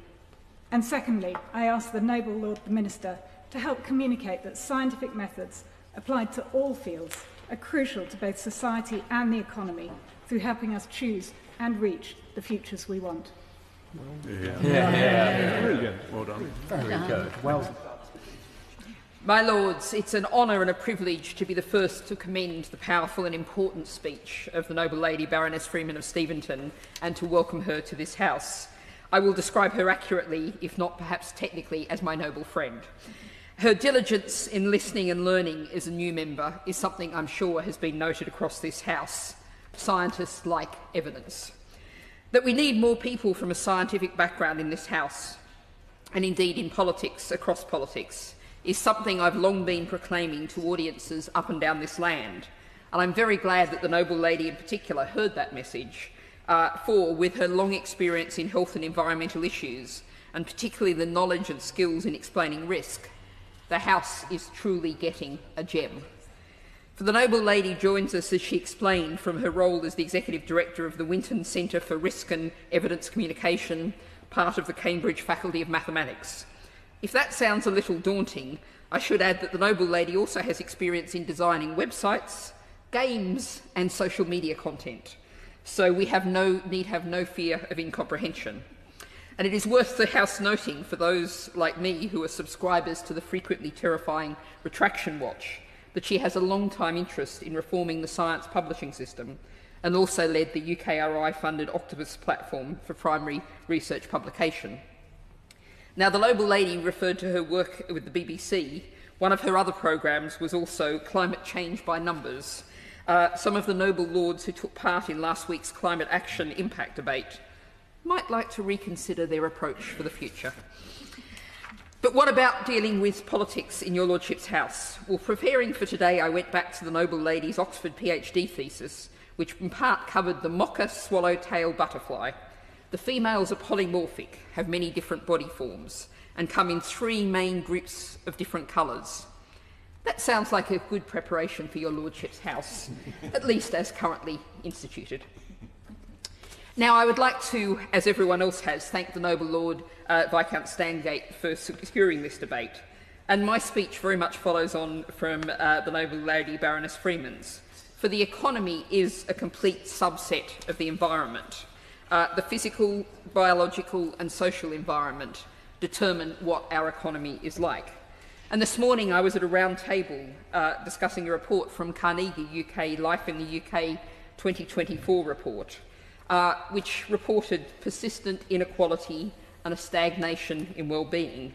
And secondly, I ask the Noble Lord the Minister to help communicate that scientific methods applied to all fields are crucial to both society and the economy through helping us choose and reach the futures we want. Brilliant. Well done. Very good. Well done. My Lords, it's an honour and a privilege to be the first to commend the powerful and important speech of the Noble Lady Baroness Freeman of Steventon and to welcome her to this House. I will describe her accurately, if not perhaps technically, as my noble friend. Her diligence in listening and learning as a new member is something I'm sure has been noted across this House. Scientists like evidence. That we need more people from a scientific background in this House, and indeed in politics, across politics, is something I've long been proclaiming to audiences up and down this land. And I'm very glad that the Noble Lady in particular heard that message, for with her long experience in health and environmental issues, and particularly the knowledge and skills in explaining risk, the House is truly getting a gem. For the Noble Lady joins us, as she explained, from her role as the Executive Director of the Winton Centre for Risk and Evidence Communication, part of the Cambridge Faculty of Mathematics. If that sounds a little daunting, I should add that the Noble Lady also has experience in designing websites, games and social media content. So we need have no fear of incomprehension. And it is worth the House noting, for those like me who are subscribers to the frequently terrifying Retraction Watch, that she has a long-time interest in reforming the science publishing system and also led the UKRI-funded Octopus platform for primary research publication. Now, the Noble Lady referred to her work with the BBC. One of her other programmes was also Climate Change by Numbers. Some of the Noble Lords who took part in last week's Climate Action Impact debate might like to reconsider their approach for the future. But what about dealing with politics in your Lordship's House? Well, preparing for today, I went back to the Noble Lady's Oxford PhD thesis, which in part covered the mocha swallowtail butterfly. The females are polymorphic, have many different body forms, and come in 3 main groups of different colours. That sounds like a good preparation for your Lordship's House, at least as currently instituted. Now, I would like to, as everyone else has, thank the Noble Lord Viscount Stangate for securing this debate. And my speech very much follows on from the Noble Lady Baroness Freeman's. For the economy is a complete subset of the environment. The physical, biological and social environment determine what our economy is like. And this morning I was at a round table discussing a report from Carnegie UK, Life in the UK 2024 report, which reported persistent inequality and a stagnation in well-being.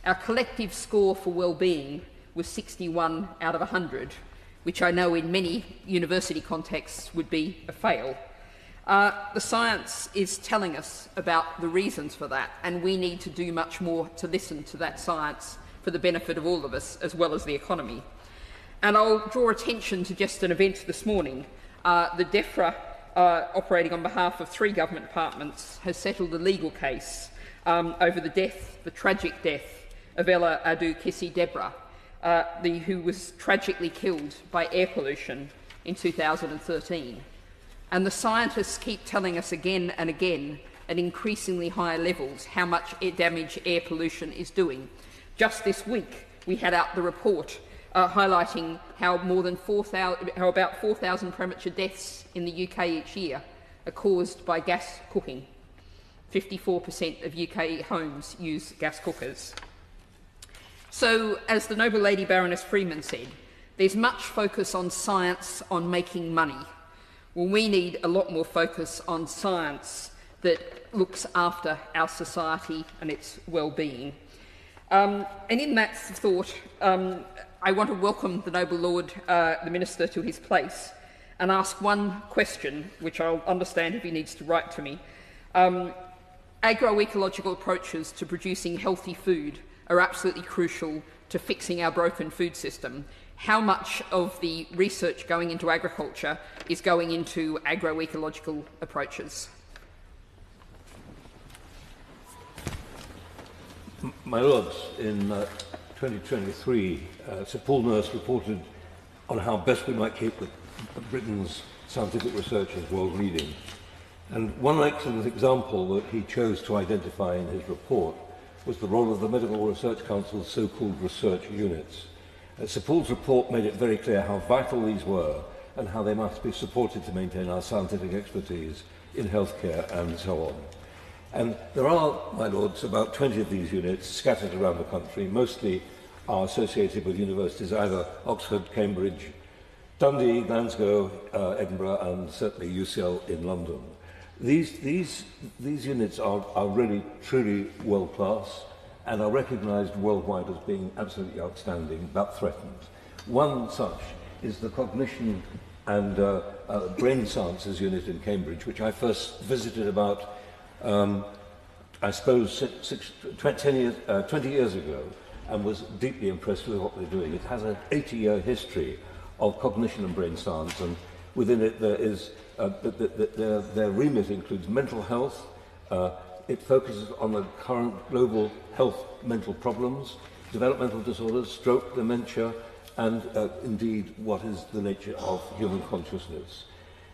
Our collective score for well-being was 61 out of 100, which I know in many university contexts would be a fail. The science is telling us about the reasons for that, and we need to do much more to listen to that science for the benefit of all of us, as well as the economy. And I'll draw attention to just an event this morning. The DEFRA, operating on behalf of 3 government departments, has settled a legal case over the tragic death of Ella Adu Kissi Deborah, who was tragically killed by air pollution in 2013. And the scientists keep telling us again and again, at increasingly higher levels, how much damage air pollution is doing. Just this week, we had out the report highlighting how about 4,000 premature deaths in the UK each year are caused by gas cooking. 54% of UK homes use gas cookers. So, as the Noble Lady Baroness Freeman said, there's much focus on science on making money. Well, we need a lot more focus on science that looks after our society and its well-being. And in that thought, I want to welcome the Noble Lord, the Minister, to his place and ask one question, which I'll understand if he needs to write to me. Agroecological approaches to producing healthy food are absolutely crucial to fixing our broken food system. How much of the research going into agriculture is going into agroecological approaches? My Lords, in 2023, Sir Paul Nurse reported on how best we might keep Britain's scientific researchers world-leading. And one excellent example that he chose to identify in his report was the role of the Medical Research Council's so-called research units. Sir Paul's report made it very clear how vital these were and how they must be supported to maintain our scientific expertise in healthcare and so on. And there are, my Lords, about 20 of these units scattered around the country. Mostly are associated with universities, either Oxford, Cambridge, Dundee, Glasgow, Edinburgh, and certainly UCL in London. These units are really, truly world-class and are recognised worldwide as being absolutely outstanding, but threatened. One such is the Cognition and Brain Sciences unit in Cambridge, which I first visited about, I suppose, 20 years ago, and was deeply impressed with what they're doing. It has an 80-year history of cognition and brain science, and within it there is, their remit includes mental health. It focuses on the current global health mental problems, developmental disorders, stroke, dementia, and indeed what is the nature of human consciousness.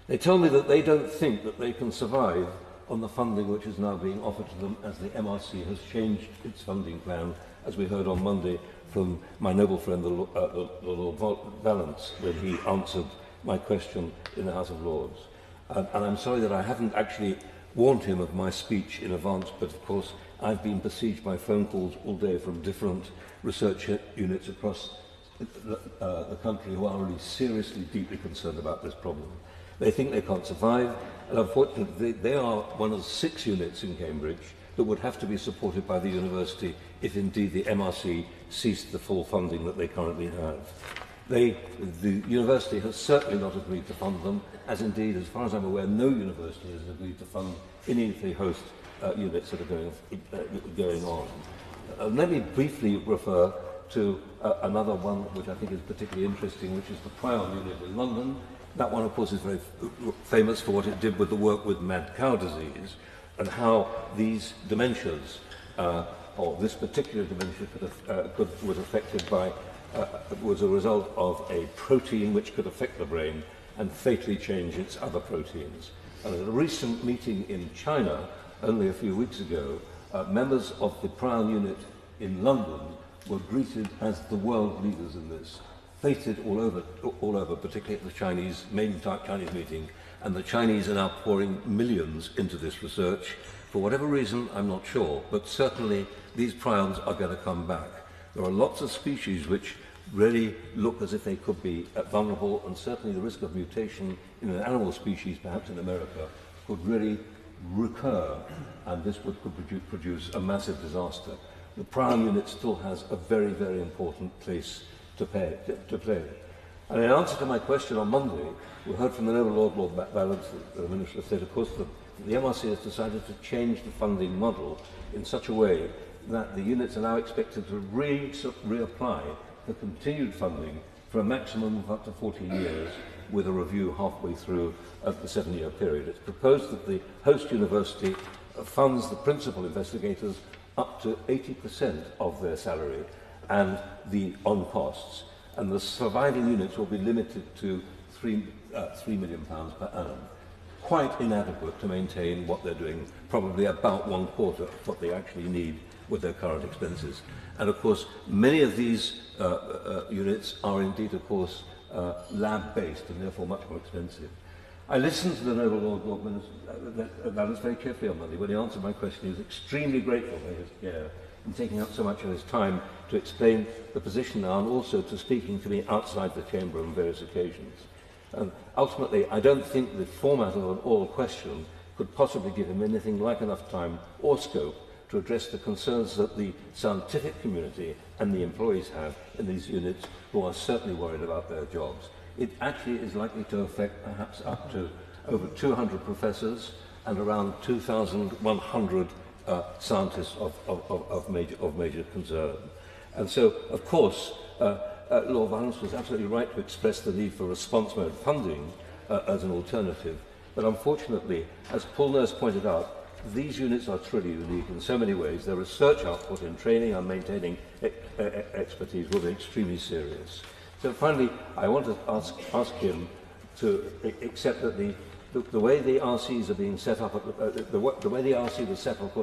They tell me that they don't think that they can survive on the funding which is now being offered to them, as the MRC has changed its funding plan, as we heard on Monday from my noble friend, the Lord Valence, when he answered my question in the House of Lords. And I'm sorry that I haven't actually warned him of my speech in advance, but of course I've been besieged by phone calls all day from different research units across the country who are really seriously, deeply concerned about this problem. They think they can't survive, and unfortunately they are one of 6 units in Cambridge that would have to be supported by the university if indeed the MRC ceased the full funding that they currently have. The university has certainly not agreed to fund them, as indeed, as far as I'm aware, no university has agreed to fund any of the host units that are going on. Let me briefly refer to another one which I think is particularly interesting, which is the Prion unit in London. That one, of course, is very famous for what it did with the work with mad cow disease, and how these dementias, or this particular dementia, was affected by, was a result of a protein which could affect the brain and fatally change its other proteins. And at a recent meeting in China, only a few weeks ago, members of the Prion unit in London were greeted as the world leaders in this, feted all over, particularly at the main Chinese meeting, and the Chinese are now pouring millions into this research. For whatever reason, I'm not sure, but certainly these prions are going to come back. There are lots of species which really look as if they could be vulnerable, and certainly the risk of mutation in an animal species, perhaps in America, could really recur, and this could produce a massive disaster. The prion unit still has a very, very important place to play. And in answer to my question on Monday, we heard from the Noble Lord Valence, the Minister of State, of course, that the MRC has decided to change the funding model in such a way that the units are now expected to reapply for continued funding for a maximum of up to 14 years, with a review halfway through of the 7-year period. It's proposed that the host university funds the principal investigators up to 80% of their salary and the on-costs, and the surviving units will be limited to £3 million per annum. Quite inadequate to maintain what they're doing, probably about 1/4 of what they actually need with their current expenses. And of course, many of these units are indeed, of course, lab-based and therefore much more expensive. I listened to the Noble Lord Minister Valence very carefully on Monday. When he answered my question, he was extremely grateful for his care in taking up so much of his time to explain the position now, and also to speaking to me outside the chamber on various occasions. Ultimately, I don't think the format of an oral question could possibly give him anything like enough time or scope to address the concerns that the scientific community and the employees have in these units, who are certainly worried about their jobs. It actually is likely to affect perhaps up to over 200 professors and around 2,100 scientists of major concern. And so, of course, Lord Valence was absolutely right to express the need for response mode funding as an alternative. But unfortunately, as Paul Nurse pointed out, these units are truly unique in so many ways. Their research output in training and maintaining expertise will be extremely serious. So finally, I want to ask him to accept that the way the RCs are being set up, the way the RC was set up,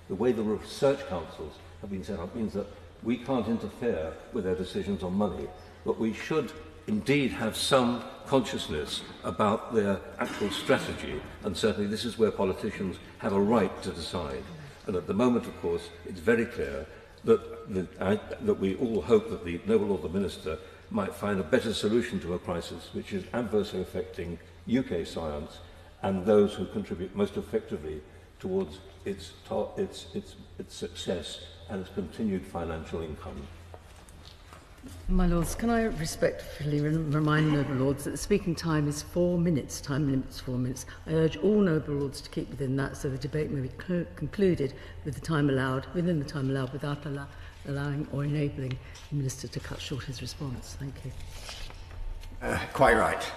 the way the research councils have been set up, means that we can't interfere with their decisions on money, but we should indeed have some consciousness about their actual strategy, and certainly this is where politicians have a right to decide. And at the moment, of course, it's very clear that we all hope that the Noble Lord the Minister might find a better solution to a crisis which is adversely affecting UK science and those who contribute most effectively towards its success and its continued financial income. My Lords, can I respectfully remind noble Lords that the speaking time is 4 minutes, time limit's 4 minutes. I urge all noble Lords to keep within that so the debate may be concluded with the time allowed, within the time allowed, without allowing or enabling the Minister to cut short his response. Thank you. Quite right.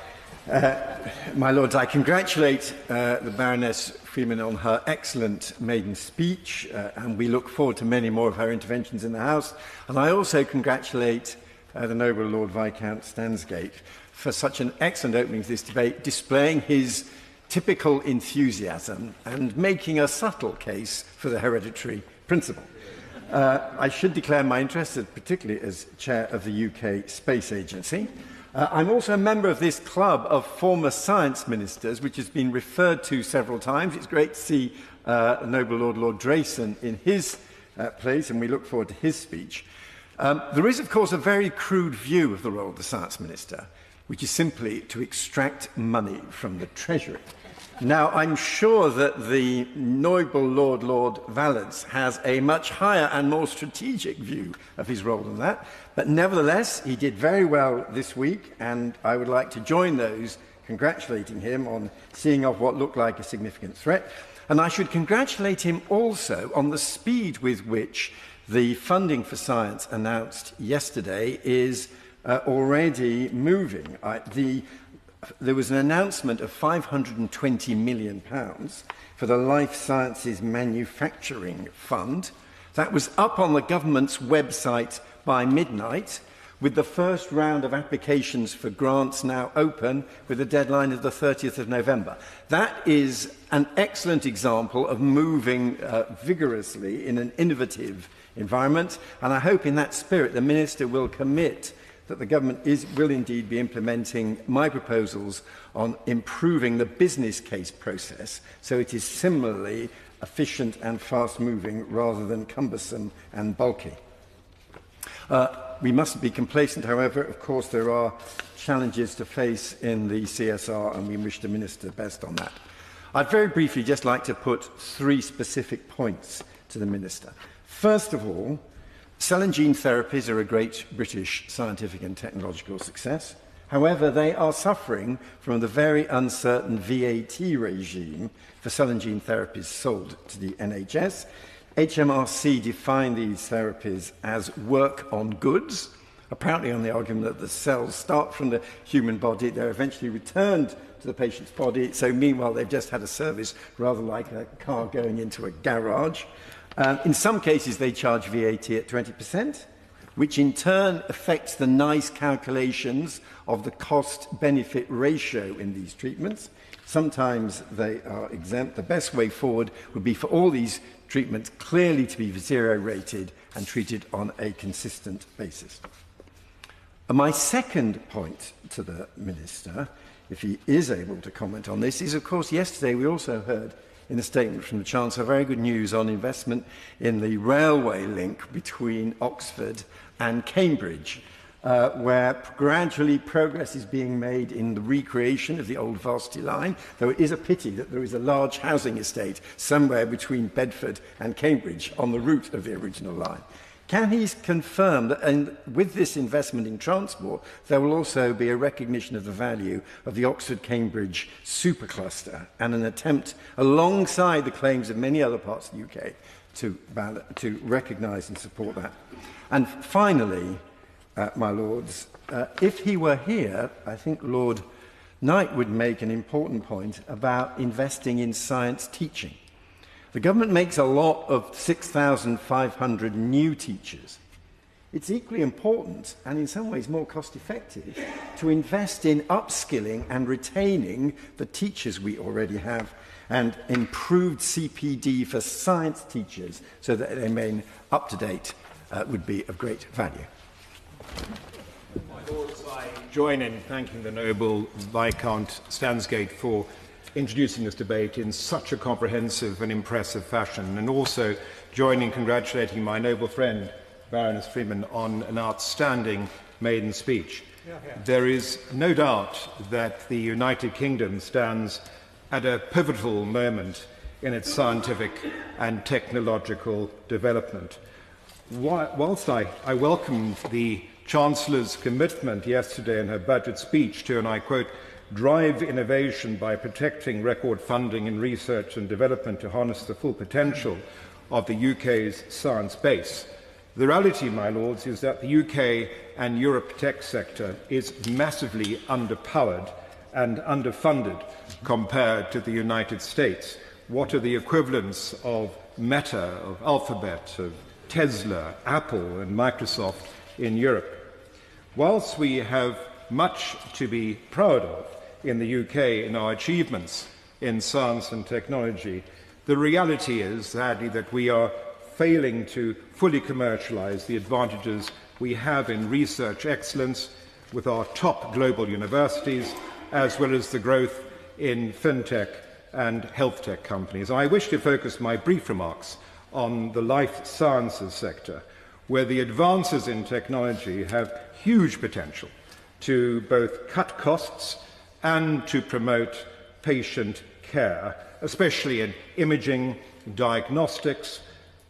My Lords, I congratulate the Baroness Freeman on her excellent maiden speech, and we look forward to many more of her interventions in the House. And I also congratulate the noble Lord Viscount Stansgate for such an excellent opening to this debate, displaying his typical enthusiasm and making a subtle case for the hereditary principle. I should declare my interest, particularly as chair of the UK Space Agency. I'm also a member of this club of former science ministers, which has been referred to several times. It's great to see noble Lord Drayson in his place, and we look forward to his speech. There is, of course, a very crude view of the role of the science minister, which is simply to extract money from the Treasury. Now, I'm sure that the noble Lord Valence has a much higher and more strategic view of his role than that, but nevertheless, he did very well this week, and I would like to join those congratulating him on seeing off what looked like a significant threat. And I should congratulate him also on the speed with which the funding for science announced yesterday is already moving. There was an announcement of £520 million for the Life Sciences Manufacturing Fund. That was up on the government's website by midnight, with the first round of applications for grants now open, with a deadline of the 30th of November. That is an excellent example of moving vigorously in an innovative environment, and I hope in that spirit the Minister will commit that the government will indeed be implementing my proposals on improving the business case process so it is similarly efficient and fast-moving rather than cumbersome and bulky. We mustn't be complacent, however. Of course, there are challenges to face in the CSR, and we wish to minister best on that. I'd very briefly just like to put 3 specific points to the Minister. First of all, cell and gene therapies are a great British scientific and technological success. However, they are suffering from the very uncertain VAT regime for cell and gene therapies sold to the NHS. HMRC define these therapies as work on goods, apparently on the argument that the cells start from the human body, they're eventually returned to the patient's body, so meanwhile they've just had a service rather like a car going into a garage. In some cases, they charge VAT at 20%, which in turn affects the nice calculations of the cost-benefit ratio in these treatments. Sometimes they are exempt. The best way forward would be for all these treatments clearly to be zero-rated and treated on a consistent basis. My second point to the Minister, if he is able to comment on this, is, of course, yesterday we also heard in a statement from the Chancellor very good news on investment in the railway link between Oxford and Cambridge, where gradually progress is being made in the recreation of the old Varsity line, though it is a pity that there is a large housing estate somewhere between Bedford and Cambridge on the route of the original line. Can he confirm that with this investment in transport, there will also be a recognition of the value of the Oxford-Cambridge supercluster and an attempt, alongside the claims of many other parts of the UK, to recognise and support that? And finally, my Lords, if he were here, I think Lord Knight would make an important point about investing in science teaching. The government makes a lot of 6,500 new teachers. It's equally important, and in some ways more cost-effective, to invest in upskilling and retaining the teachers we already have, and improved CPD for science teachers so that they remain up-to-date would be of great value. My Lords, I join in thanking the noble Viscount Stansgate for introducing this debate in such a comprehensive and impressive fashion, and also join in congratulating my noble friend, Baroness Freeman, on an outstanding maiden speech. There is no doubt that the United Kingdom stands at a pivotal moment in its scientific and technological development. Whilst I welcome the Chancellor's commitment yesterday in her budget speech to, and I quote, drive innovation by protecting record funding in research and development to harness the full potential of the UK's science base. The reality, my lords, is that the UK and Europe tech sector is massively underpowered and underfunded compared to the United States. What are the equivalents of Meta, of Alphabet, of Tesla, Apple and Microsoft in Europe? Whilst we have much to be proud of in the UK in our achievements in science and technology, the reality is, sadly, that we are failing to fully commercialise the advantages we have in research excellence with our top global universities, as well as the growth in fintech and health tech companies. I wish to focus my brief remarks on the life sciences sector, where the advances in technology have huge potential to both cut costs and to promote patient care, especially in imaging, diagnostics,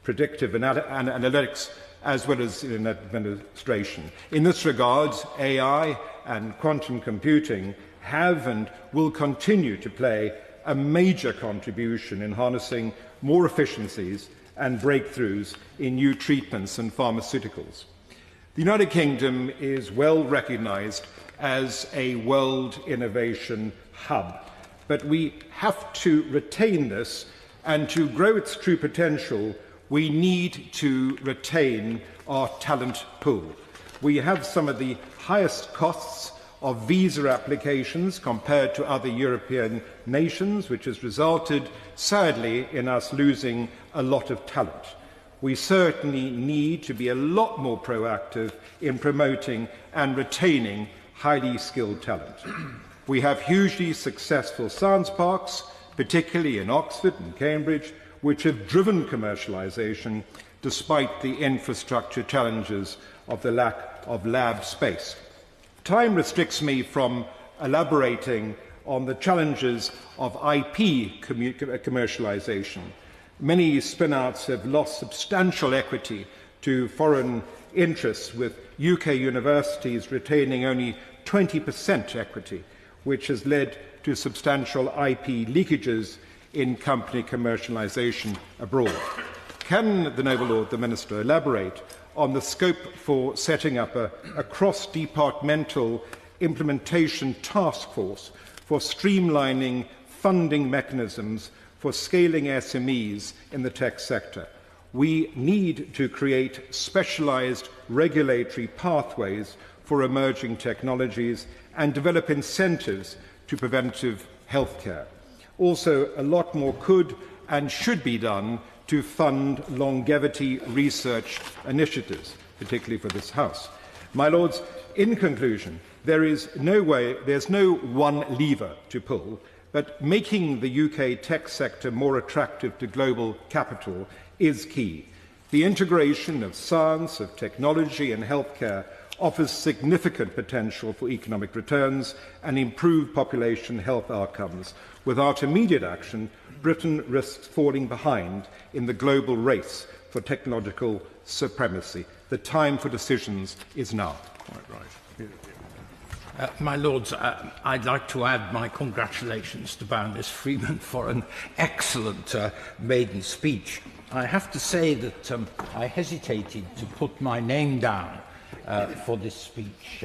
predictive analytics, as well as in administration. In this regard, AI and quantum computing have and will continue to play a major contribution in harnessing more efficiencies and breakthroughs in new treatments and pharmaceuticals. The United Kingdom is well recognised as a world innovation hub, but we have to retain this, and to grow its true potential, we need to retain our talent pool. We have some of the highest costs of visa applications compared to other European nations, which has resulted, sadly, in us losing a lot of talent. We certainly need to be a lot more proactive in promoting and retaining highly skilled talent. We have hugely successful science parks, particularly in Oxford and Cambridge, which have driven commercialisation despite the infrastructure challenges of the lack of lab space. Time restricts me from elaborating on the challenges of IP commercialisation. Many spin-outs have lost substantial equity to foreign interests, with UK universities retaining only 20% equity, which has led to substantial IP leakages in company commercialisation abroad. Can the Noble Lord the Minister elaborate on the scope for setting up a cross-departmental implementation task force for streamlining funding mechanisms for scaling SMEs in the tech sector? We need to create specialised regulatory pathways for emerging technologies and develop incentives to preventive healthcare. Also, a lot more could and should be done to fund longevity research initiatives, particularly for this House. My Lords, in conclusion, there's no one lever to pull, but making the UK tech sector more attractive to global capital is key. The integration of science, of technology and healthcare offers significant potential for economic returns and improved population health outcomes. Without immediate action, Britain risks falling behind in the global race for technological supremacy. The time for decisions is now. Quite right. My Lords, I'd like to add my congratulations to Baroness Freeman for an excellent maiden speech. I have to say that I hesitated to put my name down for this speech.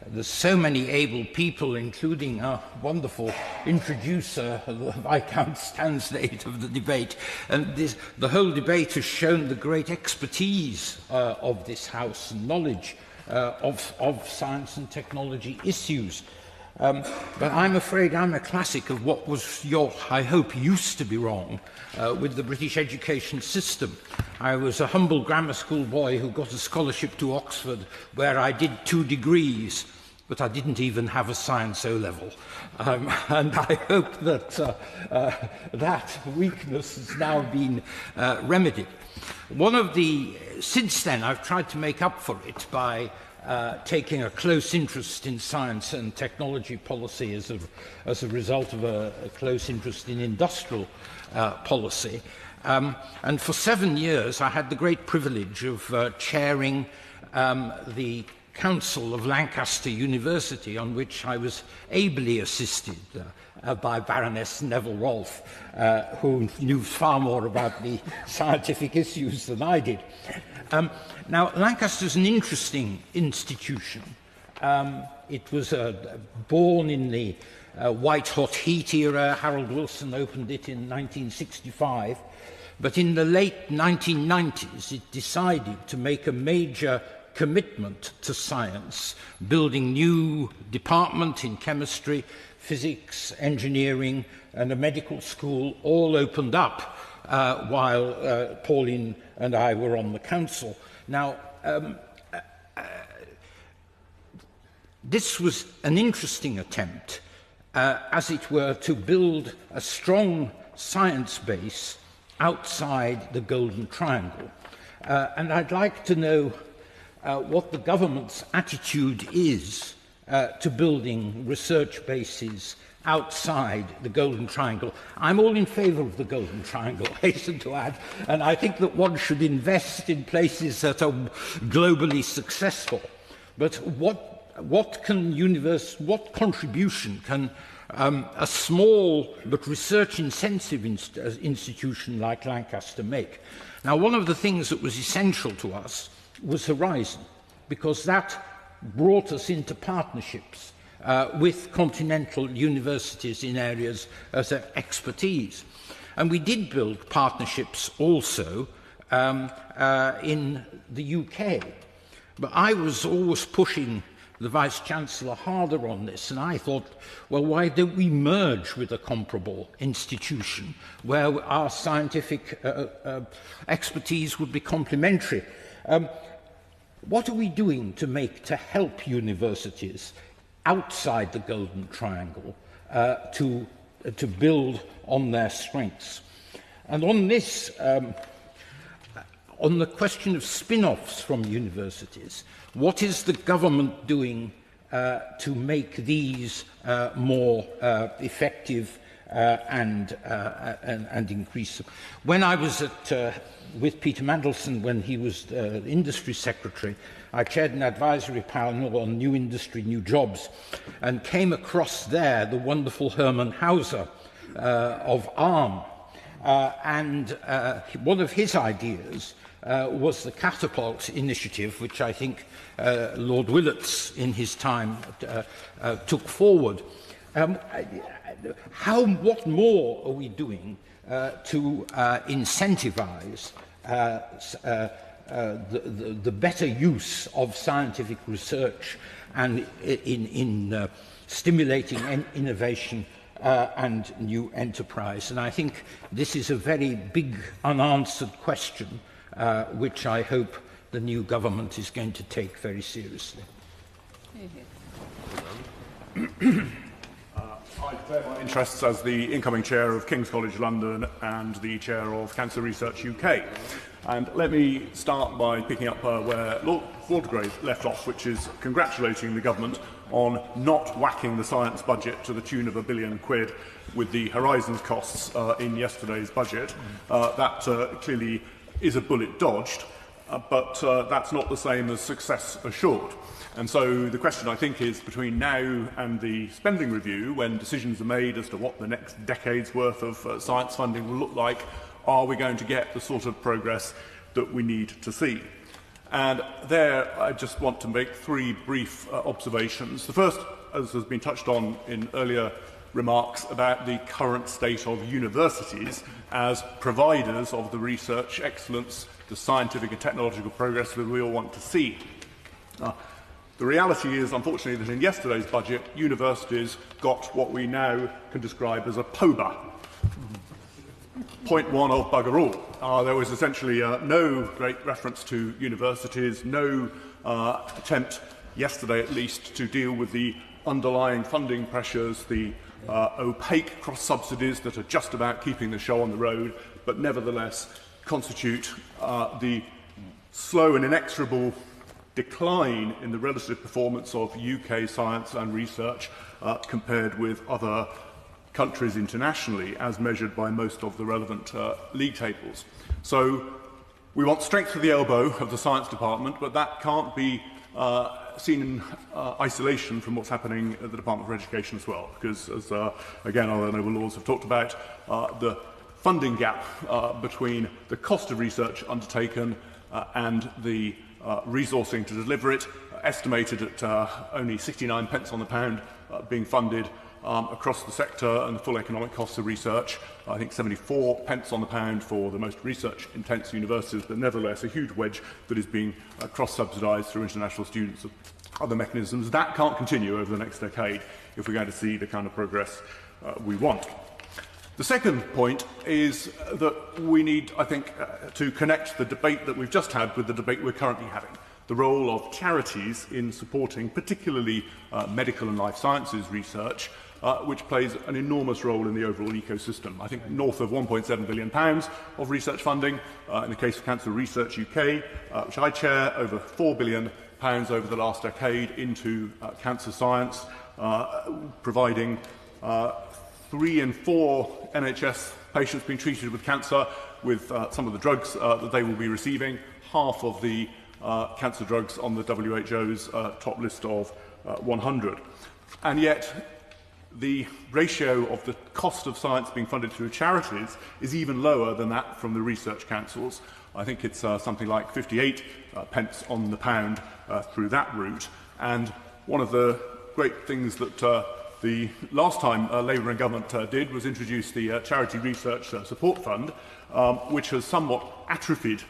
There's so many able people, including our wonderful introducer, the Viscount Stanslade of the debate. And the whole debate has shown the great expertise of this House and knowledge of science and technology issues. But I'm afraid I'm a classic of what was I hope, used to be wrong with the British education system. I was a humble grammar school boy who got a scholarship to Oxford, where I did 2 degrees, but I didn't even have a science O-level. And I hope that that weakness has now been remedied. Since then, I've tried to make up for it by taking a close interest in science and technology policy as a result of a close interest in industrial policy. And for 7 years, I had the great privilege of chairing the Council of Lancaster University, on which I was ably assisted by Baroness Neville Rolfe, who knew far more about the scientific issues than I did. Now, Lancaster's an interesting institution. It was born in the white-hot heat era. Harold Wilson opened it in 1965. But in the late 1990s, it decided to make a major commitment to science, building new department in chemistry, physics, engineering, and a medical school, all opened up while Pauline and I were on the council. Now, this was an interesting attempt, as it were, to build a strong science base outside the Golden Triangle. And I'd like to know what the government's attitude is to building research bases outside the Golden Triangle. I'm all in favour of the Golden Triangle, hasten to add, and I think that one should invest in places that are globally successful. But what contribution can a small but research-intensive institution like Lancaster make? Now, one of the things that was essential to us was Horizon, because that brought us into partnerships with continental universities in areas of expertise. And we did build partnerships also in the UK. But I was always pushing the Vice-Chancellor harder on this, and I thought, well, why don't we merge with a comparable institution where our scientific expertise would be complementary? What are we doing to help universities outside the Golden Triangle to build on their strengths? And on this, on the question of spin-offs from universities, what is the government doing to make these more effective and increase them? When I was with Peter Mandelson, when he was Industry Secretary, I chaired an advisory panel on new industry, new jobs, and came across there the wonderful Hermann Hauser of ARM. And one of his ideas was the Catapult Initiative, which I think Lord Willets in his time took forward. What more are we doing to incentivise the better use of scientific research and in stimulating innovation and new enterprise? And I think this is a very big unanswered question, which I hope the new government is going to take very seriously. I declare my interests as the incoming chair of King's College London and the chair of Cancer Research UK. And let me start by picking up where Lord Waldegrave left off, which is congratulating the government on not whacking the science budget to the tune of £1 billion with the Horizons costs in yesterday's budget. That clearly is a bullet dodged, but that's not the same as success assured. And so the question, I think, is between now and the spending review, when decisions are made as to what the next decade's worth of science funding will look like, are we going to get the sort of progress that we need to see? And there I just want to make three brief observations. The first, as has been touched on in earlier remarks, about the current state of universities as providers of the research excellence, the scientific and technological progress that we all want to see. The reality is, unfortunately, that in yesterday's budget, universities got what we now can describe as a POBA. Point one of bugger all. There was essentially no great reference to universities, no attempt, yesterday at least, to deal with the underlying funding pressures, the opaque cross-subsidies that are just about keeping the show on the road, but nevertheless constitute the slow and inexorable decline in the relative performance of UK science and research compared with other countries internationally, as measured by most of the relevant league tables. So we want strength to the elbow of the science department, but that can't be seen in isolation from what's happening at the Department for Education as well, because, as again other noble lords have talked about, the funding gap between the cost of research undertaken and the resourcing to deliver it, estimated at only 69 pence on the pound being funded across the sector, and the full economic costs of research, I think 74 pence on the pound for the most research-intense universities, but nevertheless a huge wedge that is being cross-subsidised through international students and other mechanisms. That can't continue over the next decade if we're going to see the kind of progress we want. The second point is that we need, I think, to connect the debate that we've just had with the debate we're currently having. The role of charities in supporting particularly medical and life sciences research, which plays an enormous role in the overall ecosystem. I think north of £1.7 billion of research funding, in the case of Cancer Research UK, which I chair, over £4 billion over the last decade into cancer science, providing 3 in 4 NHS patients being treated with cancer with some of the drugs that they will be receiving, half of the cancer drugs on the WHO's top list of 100. And yet, the ratio of the cost of science being funded through charities is even lower than that from the research councils. I think it's something like 58 pence on the pound through that route. And one of the great things that the last time Labour and government did was introduce the Charity Research Support Fund, which has somewhat atrophied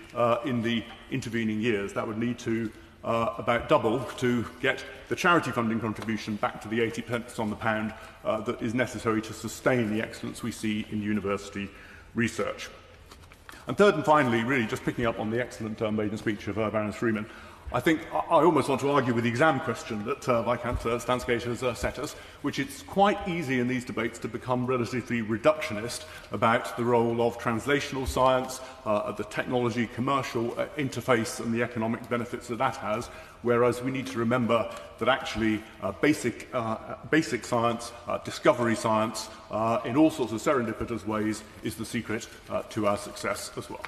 in the intervening years. That would need to about double to get the charity funding contribution back to the 80 pence on the pound that is necessary to sustain the excellence we see in university research. And third and finally, really just picking up on the excellent maiden speech of Baroness Freeman, I think I almost want to argue with the exam question that Viscount Stansgate has set us, which it's quite easy in these debates to become relatively reductionist about the role of translational science, the technology commercial interface and the economic benefits that that has, whereas we need to remember that actually basic science, discovery science, in all sorts of serendipitous ways is the secret to our success as well.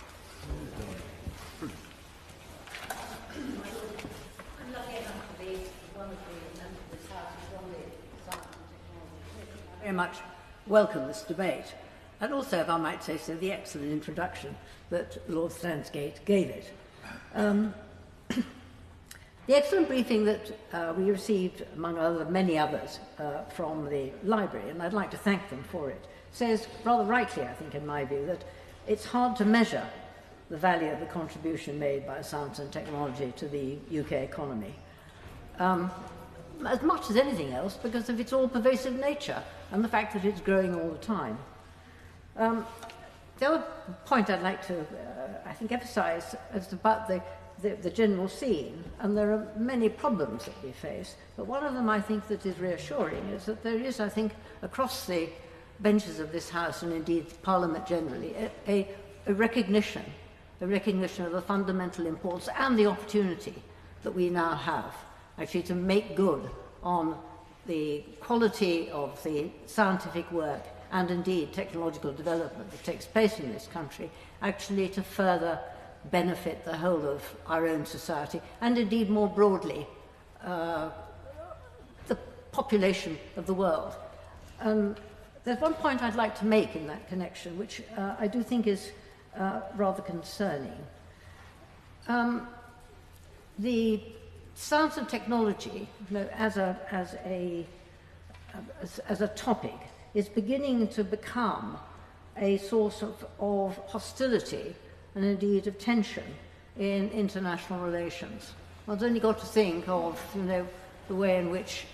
Very much welcome this debate, and also, if I might say so, the excellent introduction that Lord Stansgate gave it. The excellent briefing that we received, among many others, from the library, and I'd like to thank them for it, says rather rightly, I think, in my view, that it's hard to measure the value of the contribution made by science and technology to the UK economy. As much as anything else, because of its all-pervasive nature and the fact that it's growing all the time. The other point I'd like to, I think, emphasise is about the general scene, and there are many problems that we face, but one of them I think that is reassuring is that there is, I think, across the benches of this House and indeed Parliament generally, a recognition of the fundamental importance and the opportunity that we now have actually to make good on the quality of the scientific work and indeed technological development that takes place in this country, actually to further benefit the whole of our own society and indeed more broadly the population of the world. There's one point I'd like to make in that connection, which I do think is rather concerning. The science and technology, as a topic, is beginning to become a source of hostility and indeed of tension in international relations. One's only got to think of the way in which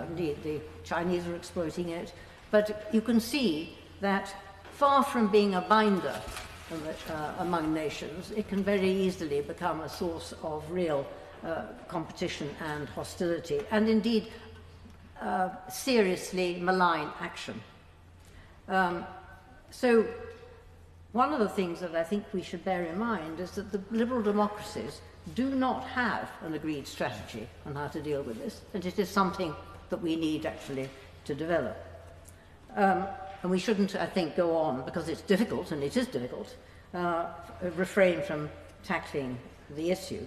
indeed the Chinese are exploiting it, but you can see that far from being a binder among nations, it can very easily become a source of real competition and hostility, and indeed seriously malign action. So one of the things that I think we should bear in mind is that the liberal democracies do not have an agreed strategy on how to deal with this, and it is something that we need actually to develop. And we shouldn't, I think, go on, because it's difficult, and it is difficult, refrain from tackling the issue.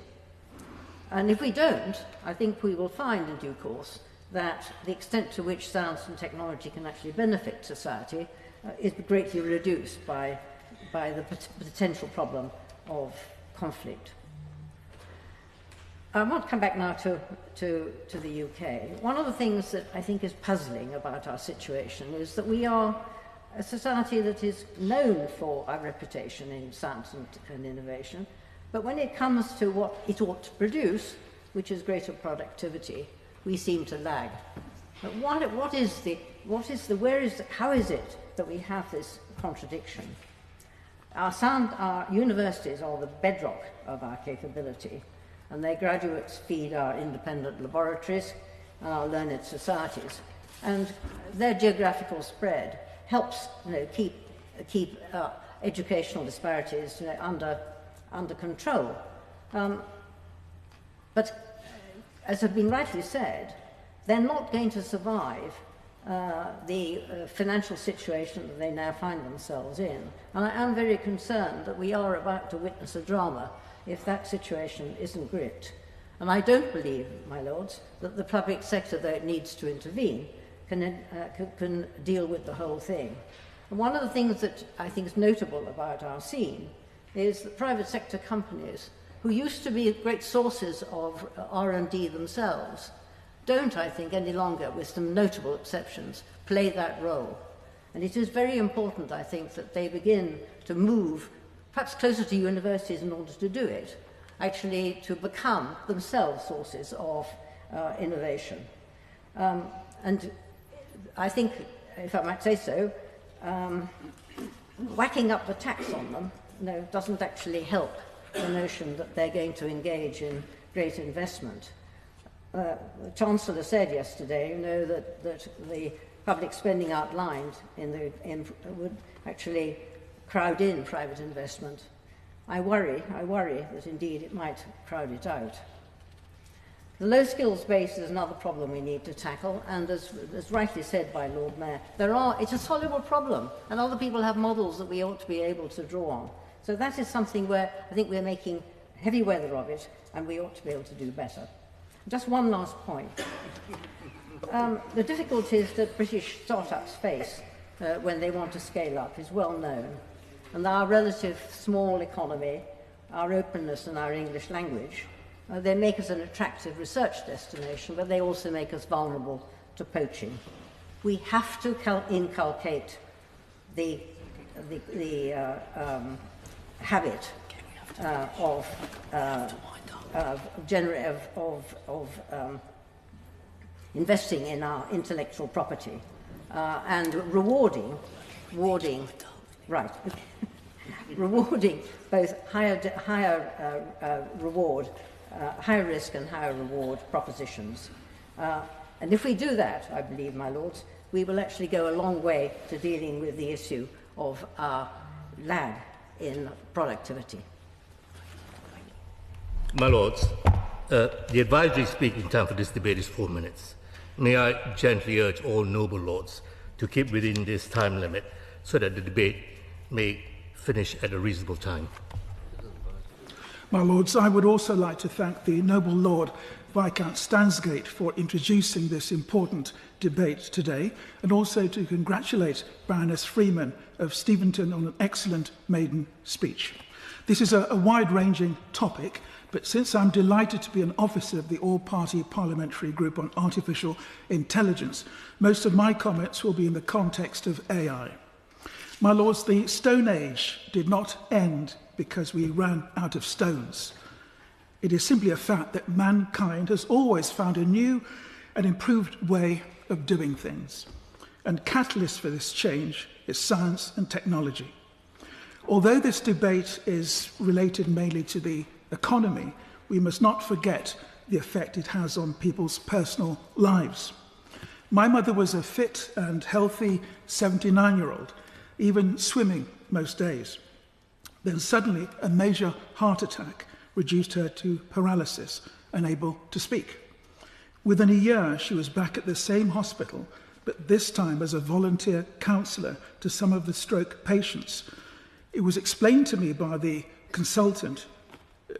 And if we don't, I think we will find in due course that the extent to which science and technology can actually benefit society is greatly reduced by the potential problem of conflict. I want to come back now to the UK. One of the things that I think is puzzling about our situation is that we are a society that is known for our reputation in science and innovation, but when it comes to what it ought to produce, which is greater productivity, we seem to lag. But how is it that we have this contradiction? Our universities are the bedrock of our capability, and their graduates feed our independent laboratories and our learned societies. And their geographical spread helps keep educational disparities under control. But as has been rightly said, they're not going to survive the financial situation that they now find themselves in. And I am very concerned that we are about to witness a drama if that situation isn't gripped. And I don't believe, my lords, that the public sector, though it needs to intervene, can deal with the whole thing. And one of the things that I think is notable about our scene is that private sector companies, who used to be great sources of R&D themselves, don't, I think, any longer, with some notable exceptions, play that role. And it is very important, I think, that they begin to move perhaps closer to universities in order to do it, actually to become themselves sources of innovation. And I think, if I might say so, whacking up the tax on them doesn't actually help the notion that they're going to engage in great investment. The Chancellor said yesterday, that the public spending outlined would actually crowd in private investment. I worry that indeed it might crowd it out. The low skills base is another problem we need to tackle, and as rightly said by Lord Mayor, it's a soluble problem, and other people have models that we ought to be able to draw on. So that is something where I think we're making heavy weather of it, and we ought to be able to do better. Just one last point. The difficulties that British startups face when they want to scale up is well known. And our relative small economy, our openness and our English language, they make us an attractive research destination, but they also make us vulnerable to poaching. We have to inculcate the habit of investing in our intellectual property and rewarding both higher risk and higher reward propositions. And if we do that, I believe, my lords, we will actually go a long way to dealing with the issue of our lag in productivity. My lords, the advisory speaking time for this debate is 4 minutes. May I gently urge all noble lords to keep within this time limit so that the debate may finish at a reasonable time. My lords, I would also like to thank the noble Lord Viscount Stansgate for introducing this important debate today, and also to congratulate Baroness Freeman of Steventon on an excellent maiden speech. This is a wide-ranging topic, but since I'm delighted to be an officer of the All-Party Parliamentary Group on Artificial Intelligence, most of my comments will be in the context of AI. My lords, the Stone Age did not end because we ran out of stones. It is simply a fact that mankind has always found a new and improved way of doing things. And catalyst for this change is science and technology. Although this debate is related mainly to the economy, we must not forget the effect it has on people's personal lives. My mother was a fit and healthy 79-year-old, even swimming most days. Then suddenly a major heart attack reduced her to paralysis, unable to speak. Within a year, she was back at the same hospital, but this time as a volunteer counsellor to some of the stroke patients. It was explained to me by the consultant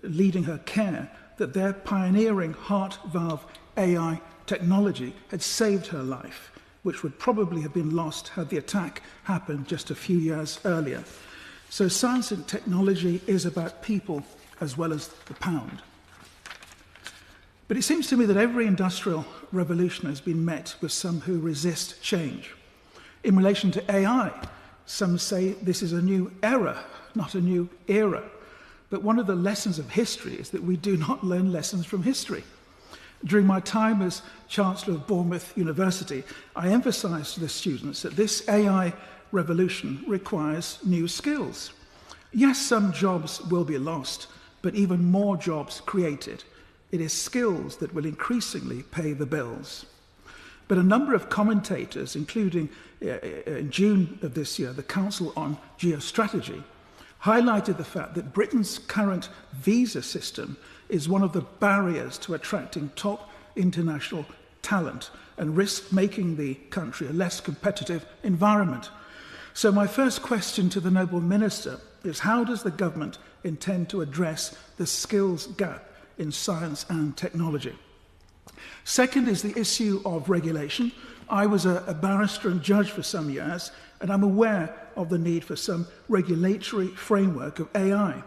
leading her care that their pioneering heart valve AI technology had saved her life, which would probably have been lost had the attack happened just a few years earlier. So science and technology is about people as well as the pound. But it seems to me that every industrial revolution has been met with some who resist change. In relation to AI, some say this is a new era, not a new era. But one of the lessons of history is that we do not learn lessons from history. During my time as Chancellor of Bournemouth University, I emphasised to the students that this AI revolution requires new skills. Yes, some jobs will be lost, but even more jobs created. It is skills that will increasingly pay the bills. But a number of commentators, including in June of this year, the Council on Geostrategy, highlighted the fact that Britain's current visa system is one of the barriers to attracting top international talent and risks making the country a less competitive environment. So my first question to the Noble Minister is, how does the government intend to address the skills gap in science and technology? Second is the issue of regulation. I was a barrister and judge for some years, and I'm aware of the need for some regulatory framework of AI.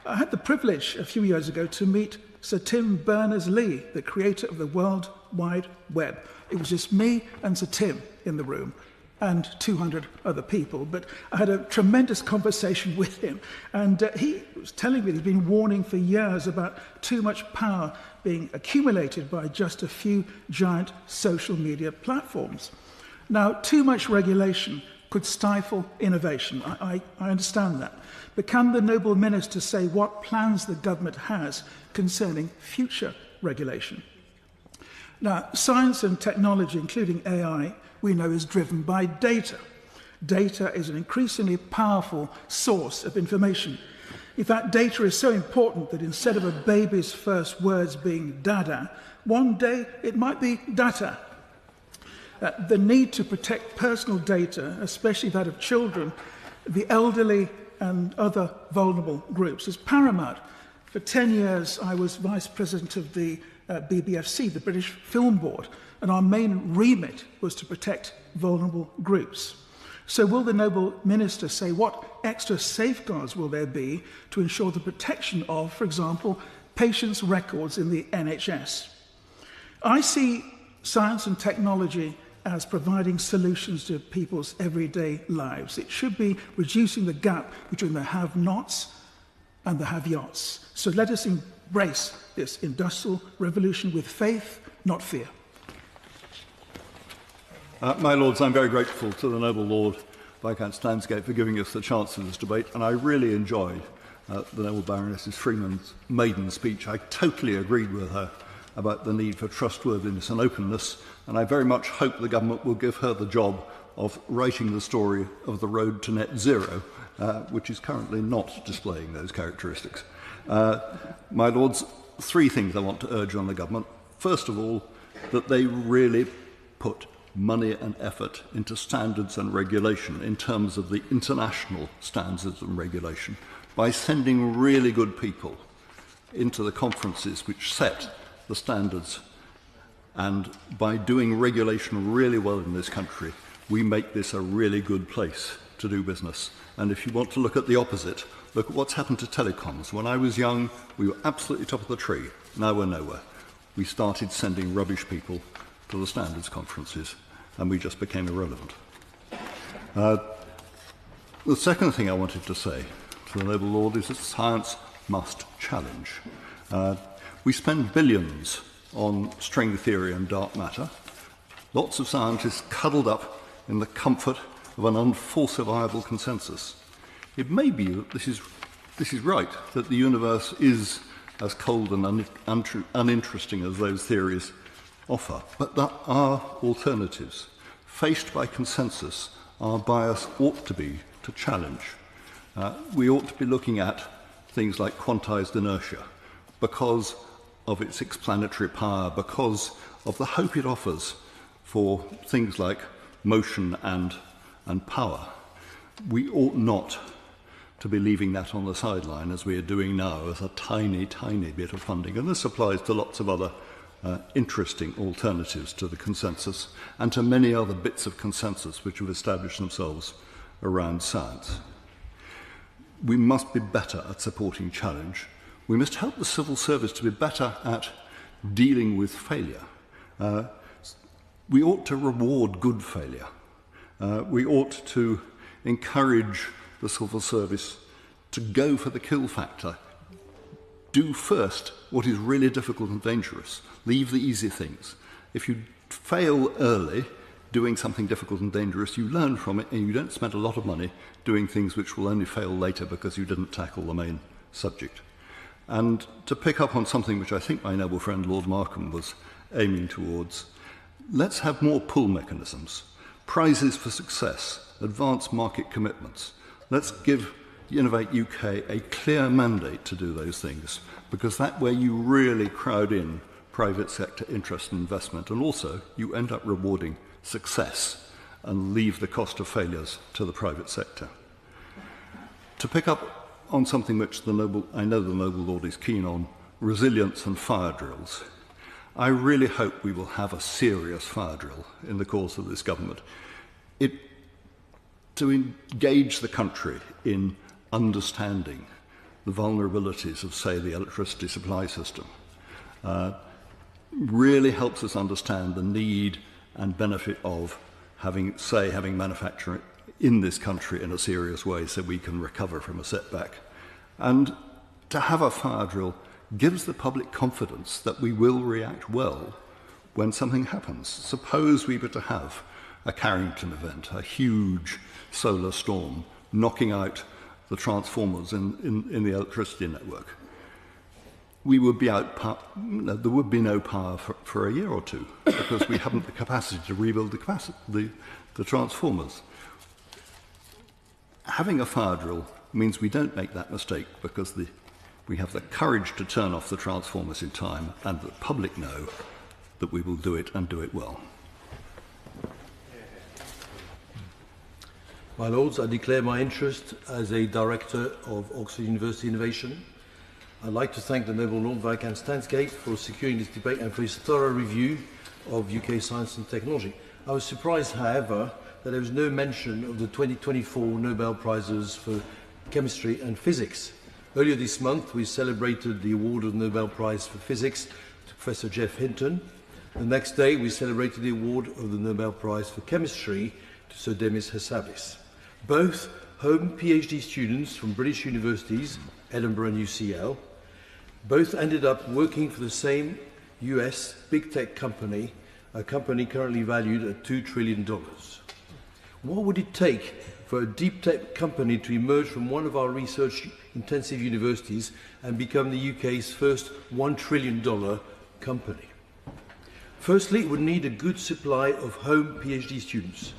I had the privilege a few years ago to meet Sir Tim Berners-Lee, the creator of the World Wide Web. It was just me and Sir Tim in the room, and 200 other people. But I had a tremendous conversation with him, and he was telling me he'd been warning for years about too much power being accumulated by just a few giant social media platforms. Now, too much regulation could stifle innovation. I understand that. But can the Noble Minister say what plans the government has concerning future regulation? Now, science and technology, including AI, we know is driven by data. Data is an increasingly powerful source of information. In fact, data is so important that instead of a baby's first words being dada, one day it might be data. The need to protect personal data, especially that of children, the elderly and other vulnerable groups, is paramount. For 10 years, I was Vice President of the BBFC, the British Film Board, and our main remit was to protect vulnerable groups. So will the Noble Minister say what extra safeguards will there be to ensure the protection of, for example, patients' records in the NHS? I see science and technology as providing solutions to people's everyday lives. It should be reducing the gap between the have-nots and the have-yots. So let us embrace this industrial revolution with faith, not fear. My Lords, I'm very grateful to the Noble Lord Viscount Stansgate for giving us the chance in this debate, and I really enjoyed the Noble Baroness Freeman's maiden speech. I totally agreed with her about the need for trustworthiness and openness, and I very much hope the government will give her the job of writing the story of the road to net zero, which is currently not displaying those characteristics. My Lords, three things I want to urge on the government. First of all, that they really put money and effort into standards and regulation in terms of the international standards and regulation by sending really good people into the conferences which set the standards, and by doing regulation really well in this country, we make this a really good place to do business. And if you want to look at the opposite, look at what's happened to telecoms. When I was young, we were absolutely top of the tree. Now we're nowhere. We started sending rubbish people to the standards conferences, and we just became irrelevant. The second thing I wanted to say to the Noble Lord is that science must challenge. We spend billions on string theory and dark matter. Lots of scientists cuddled up in the comfort of an unfalsifiable consensus. It may be that this is right, that the universe is as cold and uninteresting as those theories offer, but there are alternatives. Faced by consensus, our bias ought to be to challenge. We ought to be looking at things like quantized inertia because of its explanatory power, because of the hope it offers for things like motion and power. We ought not to be leaving that on the sideline as we are doing now as a tiny, tiny bit of funding. And this applies to lots of other interesting alternatives to the consensus and to many other bits of consensus which have established themselves around science. We must be better at supporting challenge. We must help the civil service to be better at dealing with failure. We ought to reward good failure. We ought to encourage the civil service to go for the kill factor. Do first what is really difficult and dangerous. Leave the easy things. If you fail early doing something difficult and dangerous, you learn from it and you don't spend a lot of money doing things which will only fail later because you didn't tackle the main subject. And to pick up on something which I think my noble friend Lord Markham was aiming towards, let's have more pull mechanisms, prizes for success, advanced market commitments. Let's give Innovate UK a clear mandate to do those things, because that way you really crowd in private sector interest and investment, and also you end up rewarding success and leave the cost of failures to the private sector. To pick up on something which I know the Noble Lord is keen on, resilience and fire drills. I really hope we will have a serious fire drill in the course of this government. To engage the country in understanding the vulnerabilities of, say, the electricity supply system really helps us understand the need and benefit of having manufacturing in this country in a serious way so we can recover from a setback. And to have a fire drill gives the public confidence that we will react well when something happens. Suppose we were to have a Carrington event, a huge solar storm knocking out the transformers in the electricity network. We would be out, there would be no power for a year or two because we haven't the capacity to rebuild the transformers. Having a fire drill means we don't make that mistake because we have the courage to turn off the transformers in time, and the public know that we will do it and do it well. My Lords, I declare my interest as a Director of Oxford University Innovation. I'd like to thank the Noble Lord Viscount Stansgate for securing this debate and for his thorough review of UK science and technology. I was surprised, however, that there was no mention of the 2024 Nobel Prizes for Chemistry and Physics. Earlier this month, we celebrated the award of the Nobel Prize for Physics to Professor Geoff Hinton. The next day, we celebrated the award of the Nobel Prize for Chemistry to Sir Demis Hassabis. Both home PhD students from British universities, Edinburgh and UCL, both ended up working for the same US big tech company, a company currently valued at $2 trillion. What would it take for a deep tech company to emerge from one of our research-intensive universities and become the UK's first $1 trillion company? Firstly, it would need a good supply of home PhD students.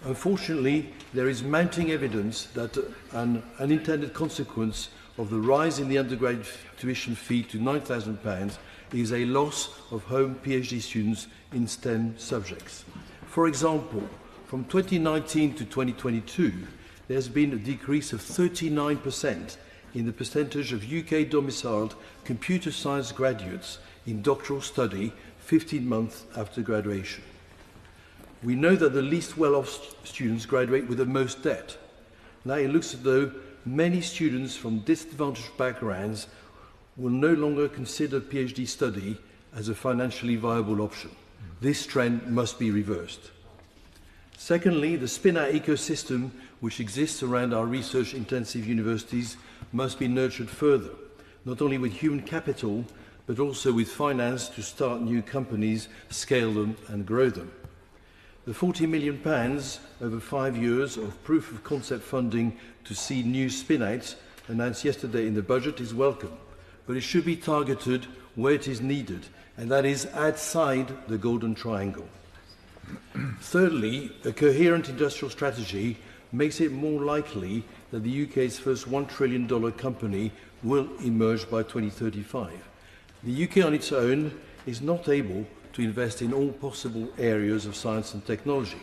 Unfortunately, there is mounting evidence that an unintended consequence of the rise in the undergraduate tuition fee to £9,000 is a loss of home PhD students in STEM subjects. For example, from 2019 to 2022, there has been a decrease of 39% in the percentage of UK-domiciled computer science graduates in doctoral study 15 months after graduation. We know that the least well-off students graduate with the most debt. Now it looks as though many students from disadvantaged backgrounds will no longer consider PhD study as a financially viable option. This trend must be reversed. Secondly, the spin-out ecosystem which exists around our research-intensive universities must be nurtured further, not only with human capital, but also with finance to start new companies, scale them and grow them. The £40 million over 5 years of proof of concept funding to seed new spin-outs announced yesterday in the budget is welcome, but it should be targeted where it is needed, and that is outside the Golden Triangle. Thirdly, a coherent industrial strategy makes it more likely that the UK's first $1 trillion company will emerge by 2035. The UK on its own is not able to invest in all possible areas of science and technology.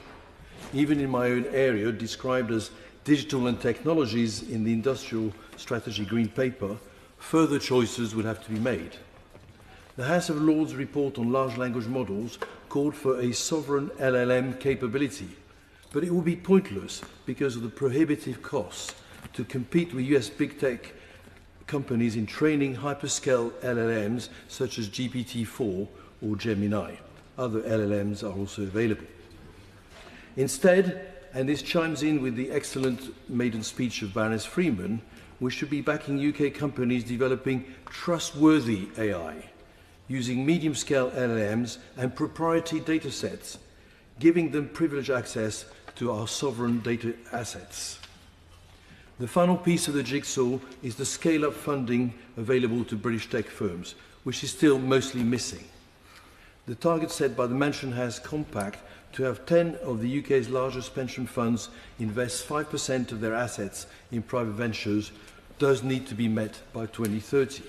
Even in my own area, described as digital and technologies in the Industrial Strategy Green Paper, further choices would have to be made. The House of Lords report on large language models called for a sovereign LLM capability, but it would be pointless because of the prohibitive costs to compete with US big tech companies in training hyperscale LLMs such as GPT-4 or Gemini. Other LLMs are also available. Instead, and this chimes in with the excellent maiden speech of Baroness Freeman, we should be backing UK companies developing trustworthy AI, using medium-scale LLMs and proprietary data sets, giving them privileged access to our sovereign data assets. The final piece of the jigsaw is the scale-up funding available to British tech firms, which is still mostly missing. The target set by the Mansion House Compact to have 10 of the UK's largest pension funds invest 5% of their assets in private ventures does need to be met by 2030.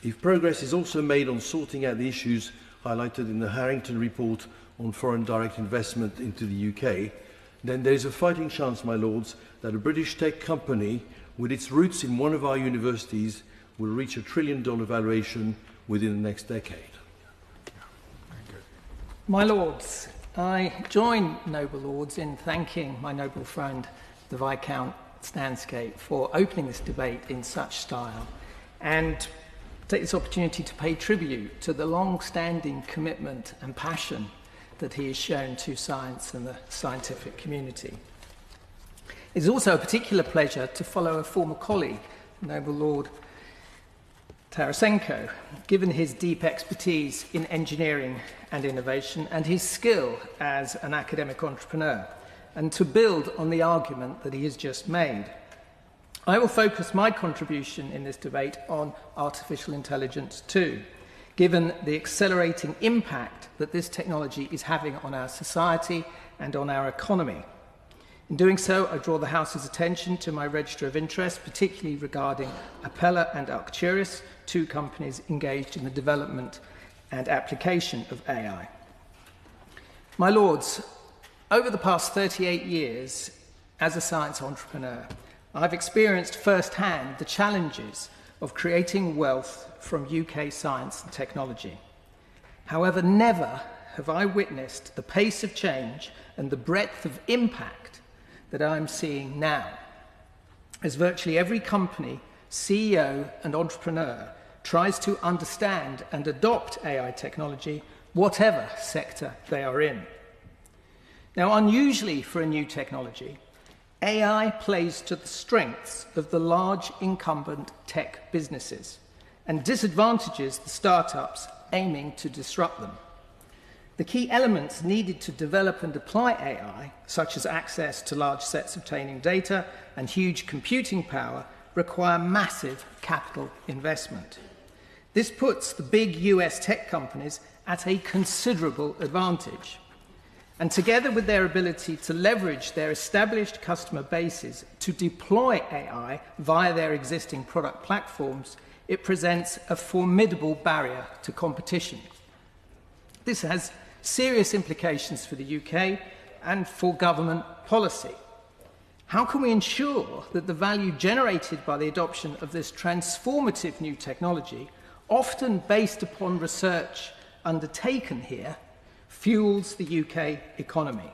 If progress is also made on sorting out the issues highlighted in the Harrington report on foreign direct investment into the UK, then there is a fighting chance, my lords, that a British tech company with its roots in one of our universities will reach $1 trillion valuation within the next decade. My lords, I join noble lords in thanking my noble friend, the Viscount Stansgate, for opening this debate in such style, and take this opportunity to pay tribute to the long-standing commitment and passion that he has shown to science and the scientific community. It is also a particular pleasure to follow a former colleague, Noble Lord Tarasenko, given his deep expertise in engineering and innovation and his skill as an academic entrepreneur, and to build on the argument that he has just made. I will focus my contribution in this debate on artificial intelligence too, given the accelerating impact that this technology is having on our society and on our economy. In doing so, I draw the House's attention to my register of interest, particularly regarding Appella and Arcturus, two companies engaged in the development and application of AI. My lords, over the past 38 years as a science entrepreneur, I've experienced firsthand the challenges of creating wealth from UK science and technology. However, never have I witnessed the pace of change and the breadth of impact that I'm seeing now, as virtually every company, CEO and entrepreneur tries to understand and adopt AI technology, whatever sector they are in. Now, unusually for a new technology, AI plays to the strengths of the large incumbent tech businesses and disadvantages the startups aiming to disrupt them. The key elements needed to develop and apply AI, such as access to large sets of training data and huge computing power, require massive capital investment. This puts the big US tech companies at a considerable advantage. And together with their ability to leverage their established customer bases to deploy AI via their existing product platforms, it presents a formidable barrier to competition. This has serious implications for the UK and for government policy. How can we ensure that the value generated by the adoption of this transformative new technology, often based upon research undertaken here, fuels the UK economy?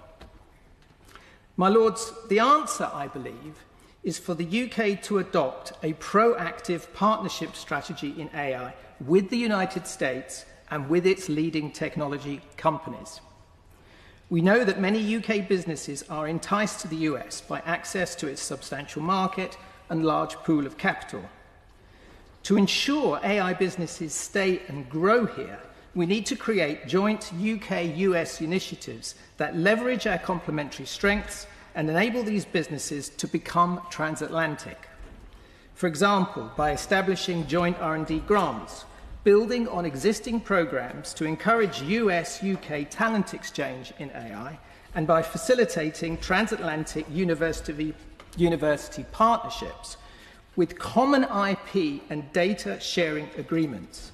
My lords, the answer, I believe, is for the UK to adopt a proactive partnership strategy in AI with the United States and with its leading technology companies. We know that many UK businesses are enticed to the US by access to its substantial market and large pool of capital. To ensure AI businesses stay and grow here, we need to create joint UK-US initiatives that leverage our complementary strengths and enable these businesses to become transatlantic. For example, by establishing joint R&D grants, building on existing programs to encourage US-UK talent exchange in AI, and by facilitating transatlantic university partnerships with common IP and data sharing agreements,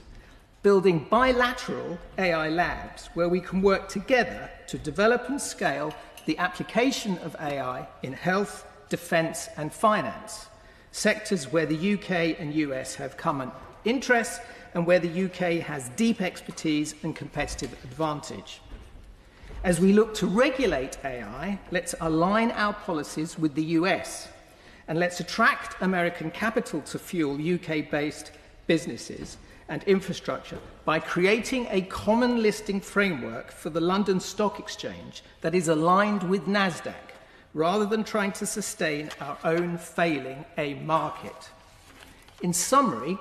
building bilateral AI labs where we can work together to develop and scale the application of AI in health, defence and finance, sectors where the UK and US have common interests and where the UK has deep expertise and competitive advantage. As we look to regulate AI, let's align our policies with the US, and let's attract American capital to fuel UK-based businesses and infrastructure by creating a common listing framework for the London Stock Exchange that is aligned with NASDAQ, rather than trying to sustain our own failing AIM market. In summary,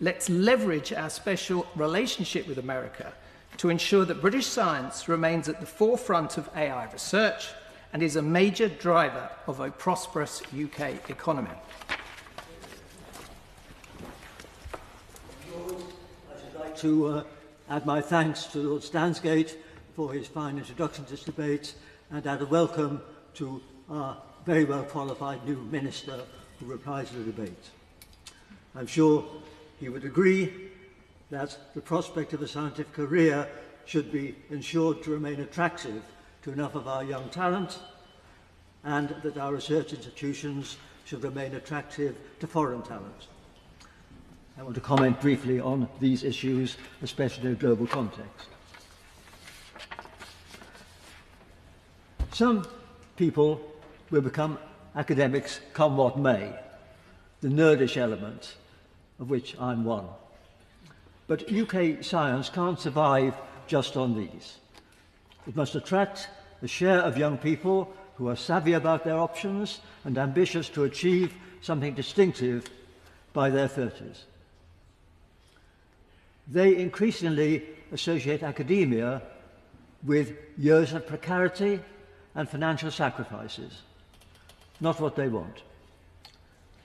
let's leverage our special relationship with America to ensure that British science remains at the forefront of AI research and is a major driver of a prosperous UK economy. I should like to add my thanks to Lord Stansgate for his fine introduction to this debate and add a welcome to our very well qualified new Minister who replies to the debate. I'm sure he would agree that the prospect of a scientific career should be ensured to remain attractive to enough of our young talent, and that our research institutions should remain attractive to foreign talent. I want to comment briefly on these issues, especially in a global context. Some people will become academics come what may, the nerdish element of which I'm one. But UK science can't survive just on these. It must attract a share of young people who are savvy about their options and ambitious to achieve something distinctive by their 30s. They increasingly associate academia with years of precarity and financial sacrifices, not what they want.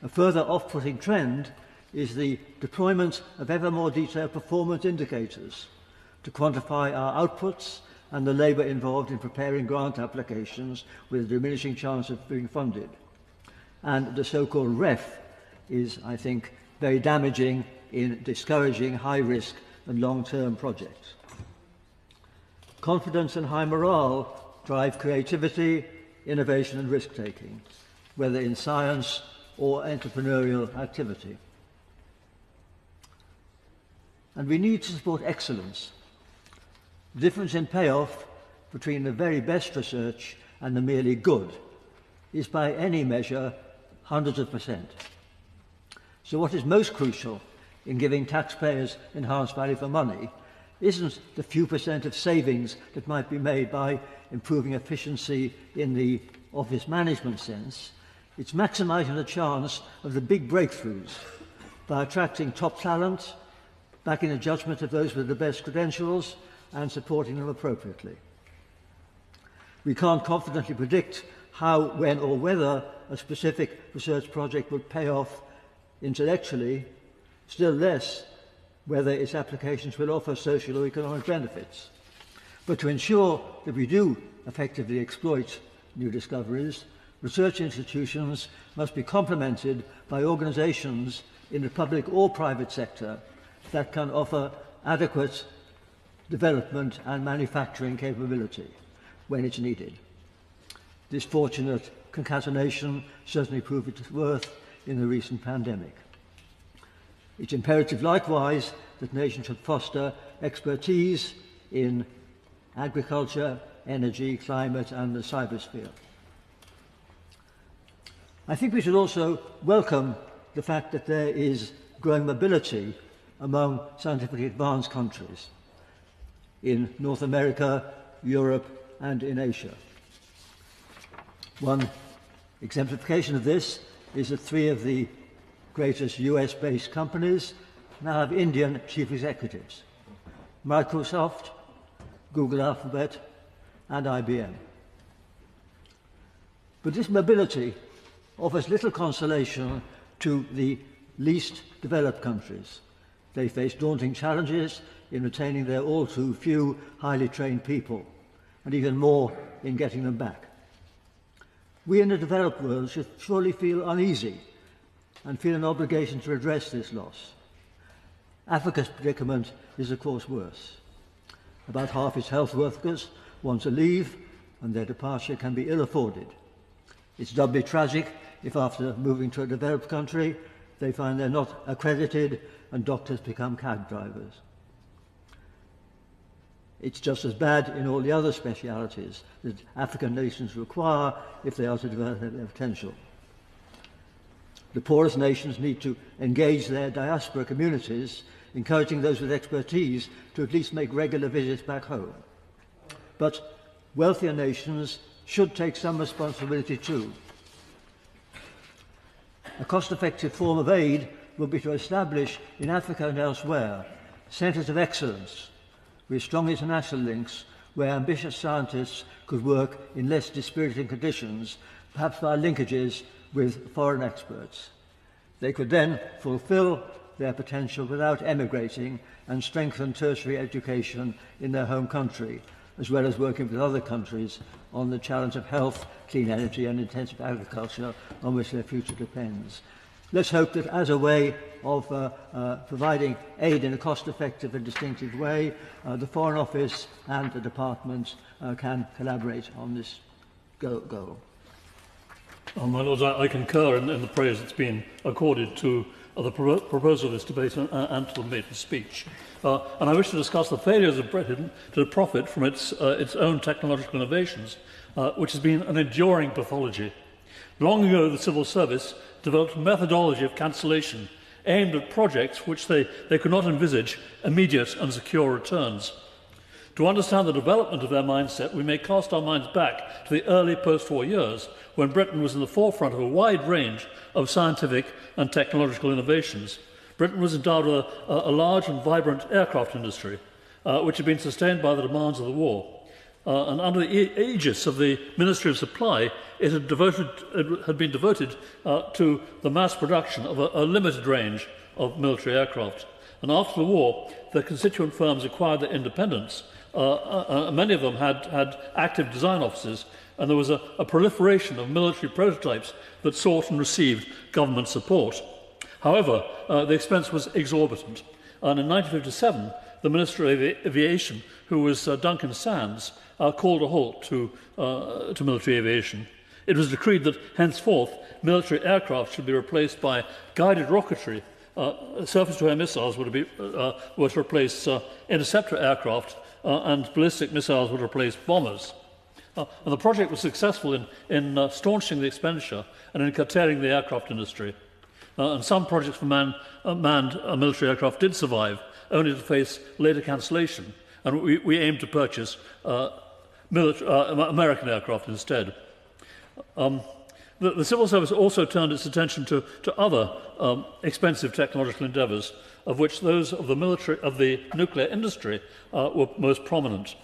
A further off-putting trend is the deployment of ever more detailed performance indicators to quantify our outputs and the labour involved in preparing grant applications with a diminishing chance of being funded. And the so-called REF is, I think, very damaging in discouraging high-risk and long-term projects. Confidence and high morale drive creativity, innovation and risk-taking, whether in science or entrepreneurial activity. And we need to support excellence. The difference in payoff between the very best research and the merely good is by any measure hundreds of %. So what is most crucial in giving taxpayers enhanced value for money isn't the few % of savings that might be made by improving efficiency in the office management sense. It's maximising the chance of the big breakthroughs by attracting top talent, backing the judgment of those with the best credentials, and supporting them appropriately. We can't confidently predict how, when, or whether a specific research project will pay off intellectually, still less whether its applications will offer social or economic benefits. But to ensure that we do effectively exploit new discoveries, research institutions must be complemented by organisations in the public or private sector that can offer adequate development and manufacturing capability when it's needed. This fortunate concatenation certainly proved its worth in the recent pandemic. It's imperative, likewise, that nations should foster expertise in agriculture, energy, climate and the cybersphere. I think we should also welcome the fact that there is growing mobility among scientifically advanced countries in North America, Europe and in Asia. One exemplification of this is that 3 of the greatest US-based companies now have Indian chief executives: Microsoft, Google Alphabet and IBM. But this mobility offers little consolation to the least developed countries. They face daunting challenges in retaining their all too few highly trained people, and even more in getting them back. We in the developed world should surely feel uneasy and feel an obligation to redress this loss. Africa's predicament is of course worse. About half its health workers want to leave, and their departure can be ill-afforded. It's doubly tragic if after moving to a developed country they find they're not accredited and doctors become cab drivers. It's just as bad in all the other specialities that African nations require if they are to develop their potential. The poorest nations need to engage their diaspora communities, encouraging those with expertise to at least make regular visits back home. But wealthier nations should take some responsibility too. A cost-effective form of aid would be to establish in Africa and elsewhere centres of excellence with strong international links where ambitious scientists could work in less dispiriting conditions, perhaps by linkages with foreign experts. They could then fulfil their potential without emigrating and strengthen tertiary education in their home country, as well as working with other countries on the challenge of health, clean energy and intensive agriculture on which their future depends. Let's hope that as a way of providing aid in a cost-effective and distinctive way, the Foreign Office and the Department can collaborate on this goal. My Lords, I concur in the praise that's been accorded to the proposal of this debate and to the maiden speech. And I wish to discuss the failures of Britain to profit from its own technological innovations, which has been an enduring pathology. Long ago, the civil service developed a methodology of cancellation aimed at projects which they could not envisage immediate and secure returns. To understand the development of their mindset, we may cast our minds back to the early post-war years, when Britain was in the forefront of a wide range of scientific and technological innovations. Britain was endowed with a large and vibrant aircraft industry, which had been sustained by the demands of the war. And under the aegis of the Ministry of Supply, it had been devoted to the mass production of a limited range of military aircraft. And after the war, the constituent firms acquired their independence. Many of them had active design offices, and there was a proliferation of military prototypes that sought and received government support. However, the expense was exorbitant, and in 1957, the Minister of Aviation, who was Duncan Sands, called a halt to military aviation. It was decreed that henceforth military aircraft should be replaced by guided rocketry. Surface-to-air missiles were to replace interceptor aircraft, and ballistic missiles would replace bombers. And the project was successful in staunching the expenditure and in curtailing the aircraft industry. And some projects for manned military aircraft did survive, only to face later cancellation. And we aimed to purchase American aircraft instead. The civil service also turned its attention to other expensive technological endeavours, of which those of the nuclear industry were most prominent.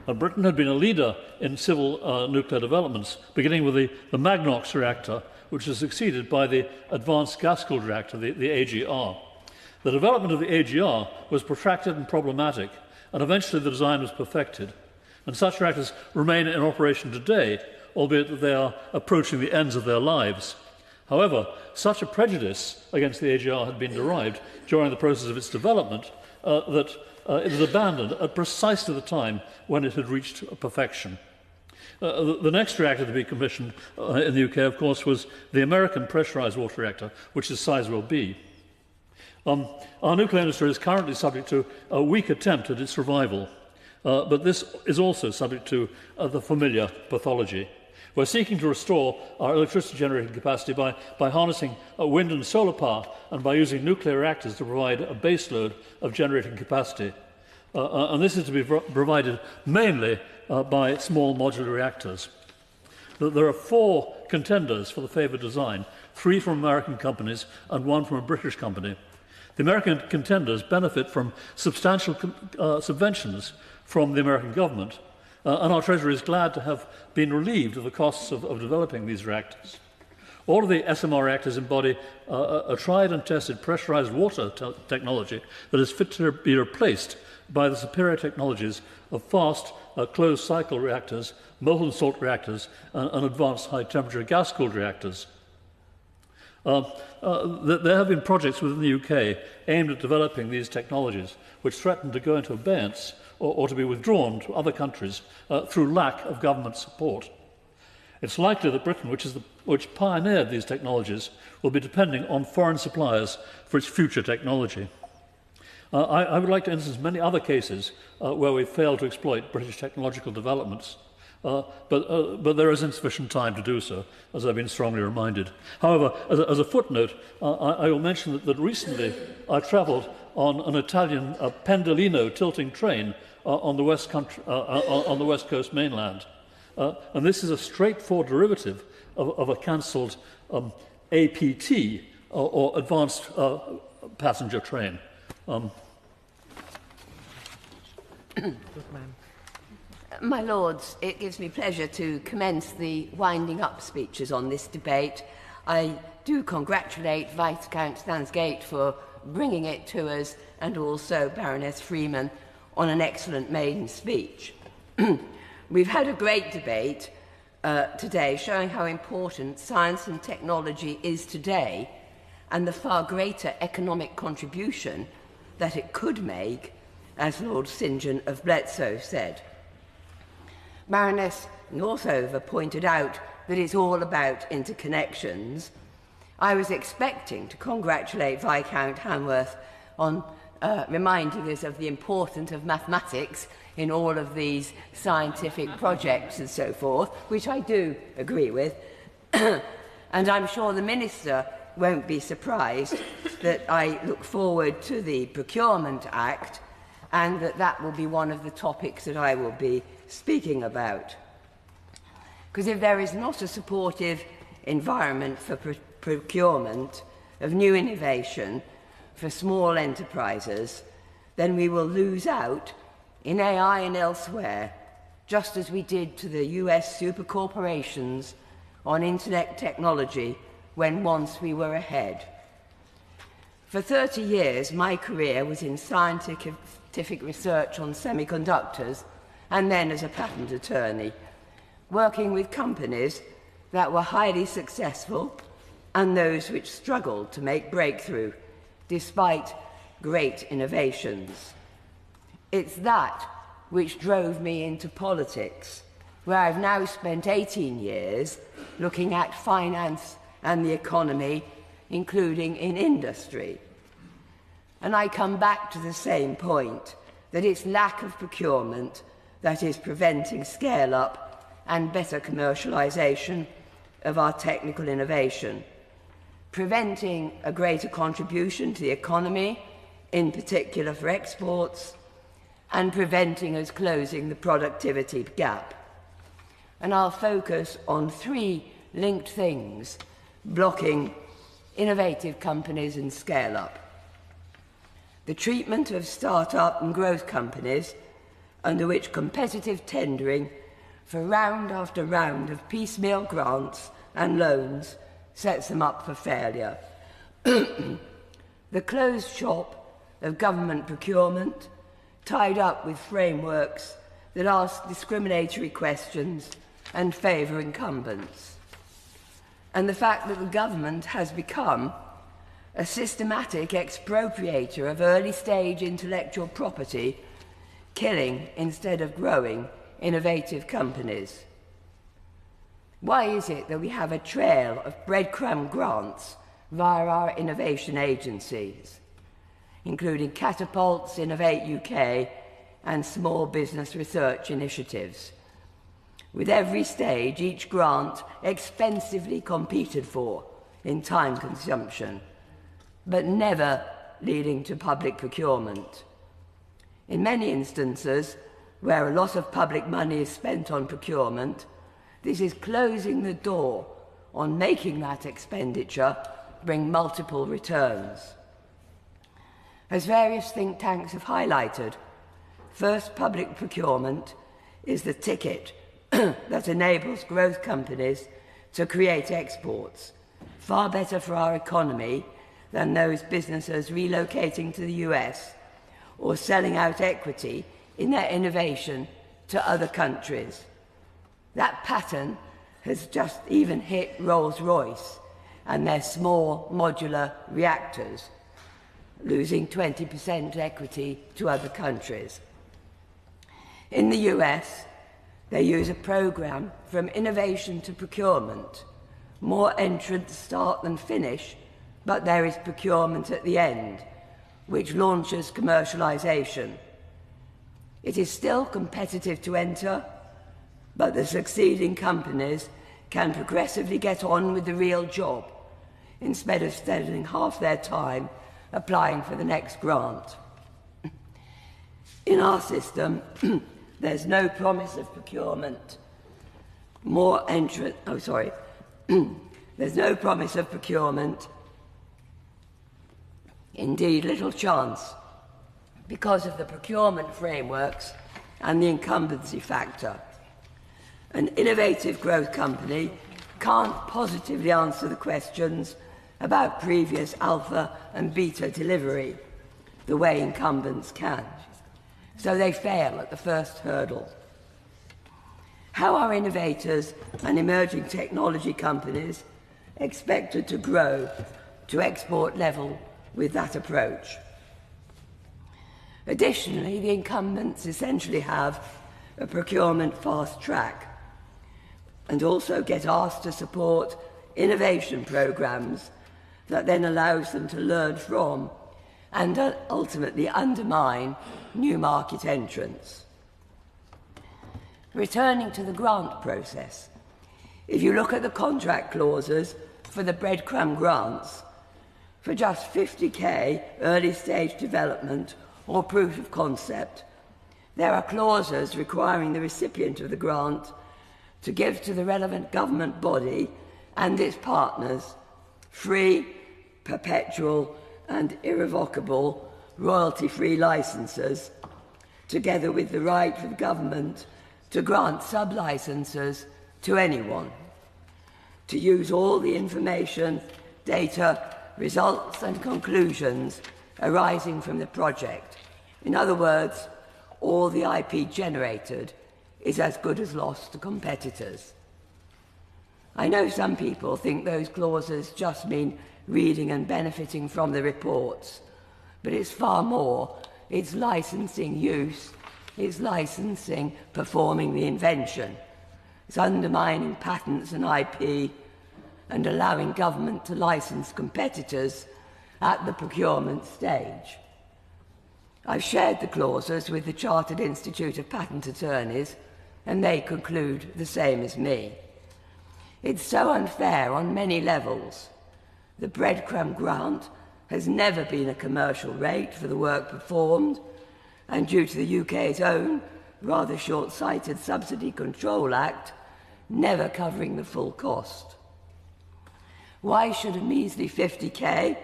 Britain had been a leader in civil nuclear developments, beginning with the Magnox reactor, which was succeeded by the Advanced Gas-Cooled Reactor, the AGR. The development of the AGR was protracted and problematic, and eventually the design was perfected. And such reactors remain in operation today, albeit that they are approaching the ends of their lives. However, such a prejudice against the AGR had been derived during the process of its development that it was abandoned at precisely the time when it had reached perfection. The next reactor to be commissioned in the UK, of course, was the American pressurised water reactor, which is Sizewell B. Our nuclear industry is currently subject to a weak attempt at its revival, but this is also subject to the familiar pathology. We're seeking to restore our electricity generating capacity by harnessing wind and solar power and by using nuclear reactors to provide a base load of generating capacity. And this is to be provided mainly by small modular reactors. There are 4 contenders for the favoured design, 3 from American companies and 1 from a British company. The American contenders benefit from substantial subventions from the American government, and our Treasury is glad to have been relieved of the costs of developing these reactors. All of the SMR reactors embody a tried and tested pressurised water technology that is fit to be replaced by the superior technologies of fast closed-cycle reactors, molten salt reactors, and advanced high-temperature gas-cooled reactors. There have been projects within the UK aimed at developing these technologies, which threaten to go into abeyance or to be withdrawn to other countries through lack of government support. It's likely that Britain, which is which pioneered these technologies, will be depending on foreign suppliers for its future technology. I would like to instance many other cases where we failed to exploit British technological developments, but there is insufficient time to do so, as I've been strongly reminded. However, as a footnote, I will mention that recently I travelled on an Italian Pendolino tilting train on the West Coast mainland. And this is a straightforward derivative of a cancelled APT, or Advanced Passenger Train. My Lords, it gives me pleasure to commence the winding up speeches on this debate. I do congratulate Viscount Stansgate for bringing it to us, and also Baroness Freeman on an excellent maiden speech. We've had a great debate today showing how important science and technology is today, and the far greater economic contribution that it could make, as Lord St. John of Bletsoe said. Baroness Northover pointed out that it's all about interconnections. I was expecting to congratulate Viscount Hanworth on reminding us of the importance of mathematics in all of these scientific projects and so forth, which I do agree with. And I'm sure the Minister won't be surprised that I look forward to the Procurement Act, and that will be one of the topics that I will be speaking about. Because if there is not a supportive environment for procurement of new innovation for small enterprises, then we will lose out in AI and elsewhere, just as we did to the US supercorporations on internet technology when once we were ahead. For 30 years, my career was in scientific research on semiconductors, and then as a patent attorney, working with companies that were highly successful and those which struggled to make breakthrough despite great innovations. It's that which drove me into politics, where I've now spent 18 years looking at finance and the economy, including in industry. And I come back to the same point, that it's lack of procurement that is preventing scale-up and better commercialisation of our technical innovation, preventing a greater contribution to the economy, in particular for exports, and preventing us closing the productivity gap. And I'll focus on three linked things blocking innovative companies and scale-up. The treatment of start-up and growth companies, under which competitive tendering for round after round of piecemeal grants and loans sets them up for failure. The closed shop of government procurement, tied up with frameworks that ask discriminatory questions and favour incumbents. And the fact that the government has become a systematic expropriator of early-stage intellectual property, killing instead of growing innovative companies. Why is it that we have a trail of breadcrumb grants via our innovation agencies, including Catapults, Innovate UK, and small business research initiatives? With every stage, each grant expensively competed for in time consumption, but never leading to public procurement. In many instances, where a lot of public money is spent on procurement, this is closing the door on making that expenditure bring multiple returns. As various think tanks have highlighted, first public procurement is the ticket that enables growth companies to create exports, far better for our economy than those businesses relocating to the US or selling out equity in their innovation to other countries. That pattern has just even hit Rolls-Royce and their small modular reactors, losing 20% equity to other countries. In the US, they use a program from innovation to procurement, More entrants start than finish, but there is procurement at the end, which launches commercialisation. It is still competitive to enter, but the succeeding companies can progressively get on with the real job instead of spending half their time applying for the next grant. In our system, there's no promise of procurement. There's no promise of procurement. Indeed, little chance, because of the procurement frameworks and the incumbency factor. An innovative growth company can't positively answer the questions about previous alpha and beta delivery the way incumbents can. So they fail at the first hurdle. How are innovators and emerging technology companies expected to grow to export level with that approach? Additionally, the incumbents essentially have a procurement fast track and also get asked to support innovation programs that then allows them to learn from and ultimately undermine new market entrants. Returning to the grant process, if you look at the contract clauses for the breadcrumb grants, for just 50k early stage development or proof of concept, there are clauses requiring the recipient of the grant to give to the relevant government body and its partners free, perpetual and irrevocable royalty-free licenses, together with the right for the government to grant sub-licenses to anyone, to use all the information, data, results and conclusions arising from the project. In other words, all the IP generated is as good as lost to competitors. I know some people think those clauses just mean reading and benefiting from the reports, but it's far more. It's licensing use, it's licensing performing the invention, it's undermining patents and IP and allowing government to license competitors at the procurement stage. I've shared the clauses with the Chartered Institute of Patent Attorneys, and they conclude the same as me. It's so unfair on many levels. The breadcrumb grant has never been a commercial rate for the work performed, and due to the UK's own rather short-sighted Subsidy Control Act, never covering the full cost. Why should a measly 50k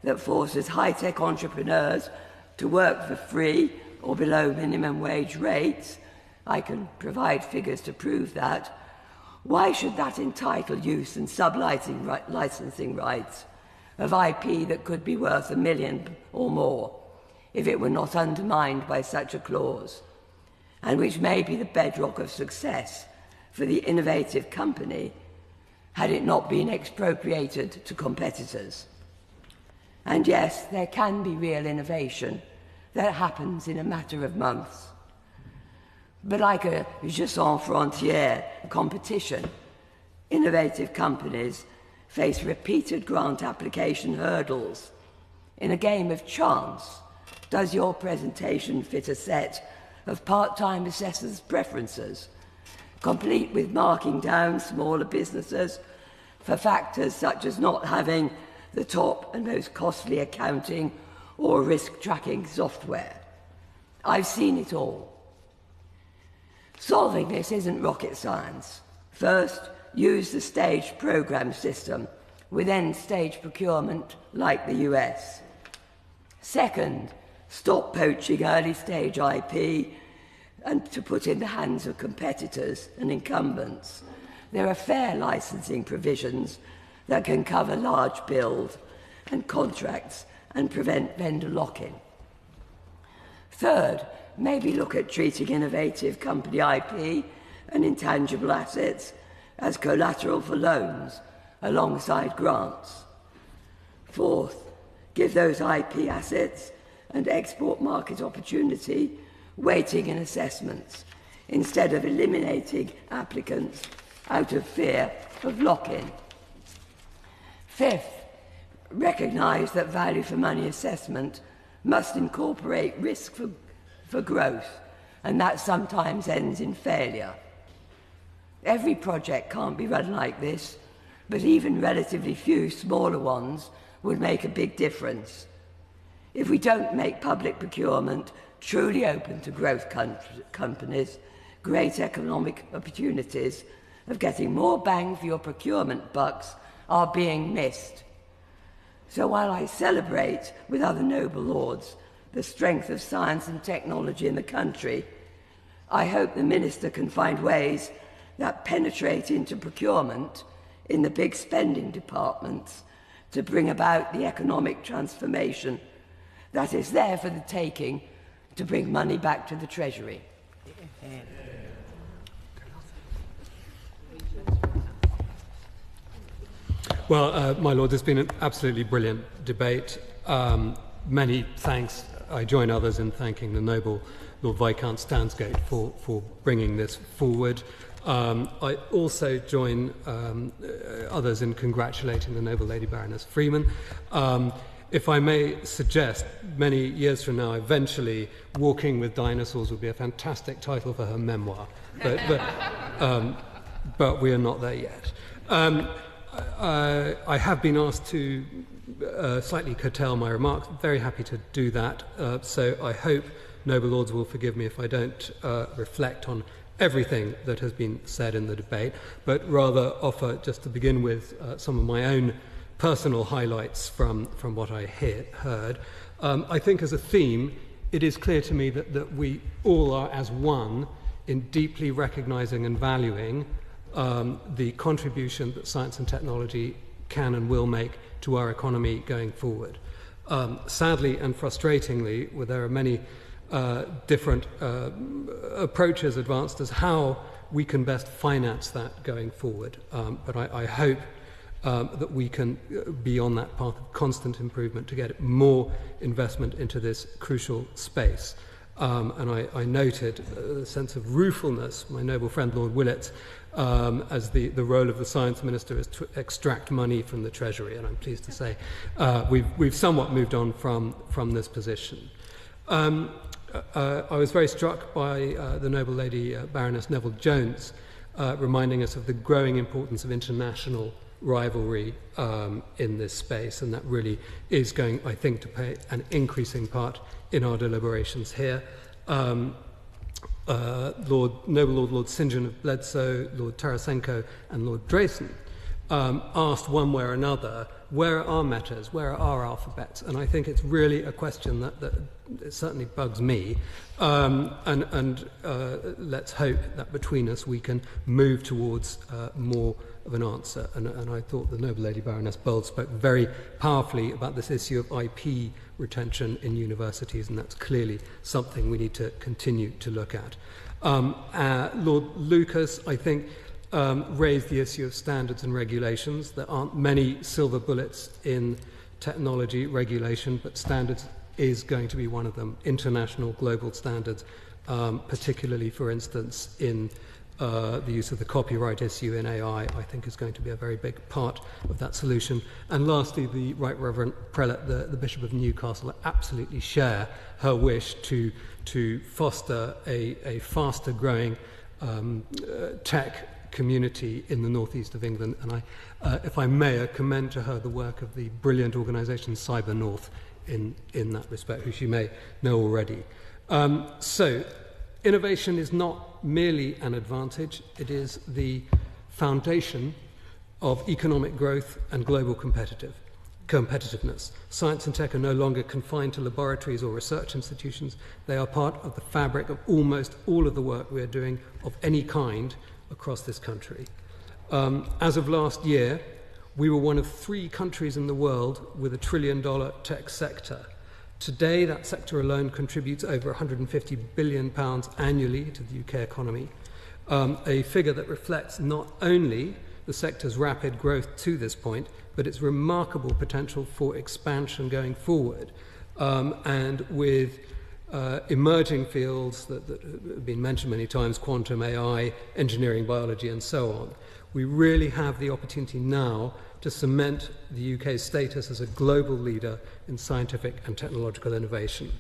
that forces high-tech entrepreneurs to work for free or below minimum wage rates, I can provide figures to prove that, why should that entitle use and sub-licensing rights of IP that could be worth $1 million or more if it were not undermined by such a clause, and which may be the bedrock of success for the innovative company had it not been expropriated to competitors? And yes, there can be real innovation that happens in a matter of months. But like a jeu sans frontières competition, innovative companies face repeated grant application hurdles. In a game of chance, does your presentation fit a set of part-time assessors' preferences, complete with marking down smaller businesses for factors such as not having the top and most costly accounting or risk-tracking software? I've seen it all. Solving this isn't rocket science. First, use the staged program system with end-stage procurement like the US. Second, stop poaching early-stage IP and to put in the hands of competitors and incumbents. There are fair licensing provisions that can cover large build and contracts and prevent vendor lock-in. Third, maybe look at treating innovative company IP and intangible assets as collateral for loans alongside grants. Fourth, give those IP assets and export market opportunity weighting in assessments instead of eliminating applicants out of fear of lock-in. Fifth, recognise that value for money assessment must incorporate risk for growth, and that sometimes ends in failure. Every project can't be run like this, but even relatively few smaller ones would make a big difference. If we don't make public procurement truly open to growth companies, great economic opportunities of getting more bang for your procurement bucks are being missed. So while I celebrate with other noble lords the strength of science and technology in the country, I hope the Minister can find ways that penetrate into procurement in the big spending departments to bring about the economic transformation that is there for the taking to bring money back to the Treasury. Well, my Lord, there's been an absolutely brilliant debate. Many thanks. I join others in thanking the noble Lord Viscount Stansgate for bringing this forward. I also join others in congratulating the noble Lady Baroness Freeman. If I may suggest, many years from now, eventually, Walking with Dinosaurs would be a fantastic title for her memoir. But we are not there yet. I have been asked to slightly curtail my remarks. Very happy to do that. So I hope noble lords will forgive me if I don't reflect on everything that has been said in the debate, but rather offer, just to begin with, some of my own personal highlights from what I heard. I think as a theme, it is clear to me that we all are as one in deeply recognizing and valuing the contribution that science and technology can and will make to our economy going forward. Sadly and frustratingly, there are many different approaches advanced as how we can best finance that going forward. But I hope that we can be on that path of constant improvement to get more investment into this crucial space. And I noted the sense of ruefulness, my noble friend Lord Willett, as the role of the Science Minister is to extract money from the Treasury, and I'm pleased to say we've somewhat moved on from this position. I was very struck by the noble Lady Baroness Neville-Jones reminding us of the growing importance of international rivalry in this space, and that really is going, I think, to play an increasing part in our deliberations here. Noble Lord St. John of Bledsoe, Lord Tarasenko and Lord Drayson asked one way or another, where are our metas, where are our alphabets? And I think it's really a question that it certainly bugs me. And let's hope that between us we can move towards more of an answer. And I thought the noble Lady Baroness Bold spoke very powerfully about this issue of IP retention in universities, and that's clearly something we need to continue to look at. Lord Lucas, I think, raised the issue of standards and regulations. There aren't many silver bullets in technology regulation, but standards is going to be one of them. International, global standards, particularly, for instance, in the use of the copyright issue in AI, I think is going to be a very big part of that solution. And lastly, the Right Reverend Prelate, the Bishop of Newcastle, absolutely share her wish to foster a faster growing tech community in the northeast of England. And if I may, I commend to her the work of the brilliant organisation Cyber North in that respect, which you may know already. So innovation is not merely an advantage, it is the foundation of economic growth and global competitiveness. Science and tech are no longer confined to laboratories or research institutions. They are part of the fabric of almost all of the work we are doing of any kind across this country. As of last year, we were one of 3 countries in the world with $1 trillion tech sector. Today, that sector alone contributes over £150 billion annually to the UK economy, a figure that reflects not only the sector's rapid growth to this point, but its remarkable potential for expansion going forward. And with emerging fields that have been mentioned many times, quantum, AI, engineering, biology, and so on, We really have the opportunity now to cement the UK's status as a global leader in scientific and technological innovation.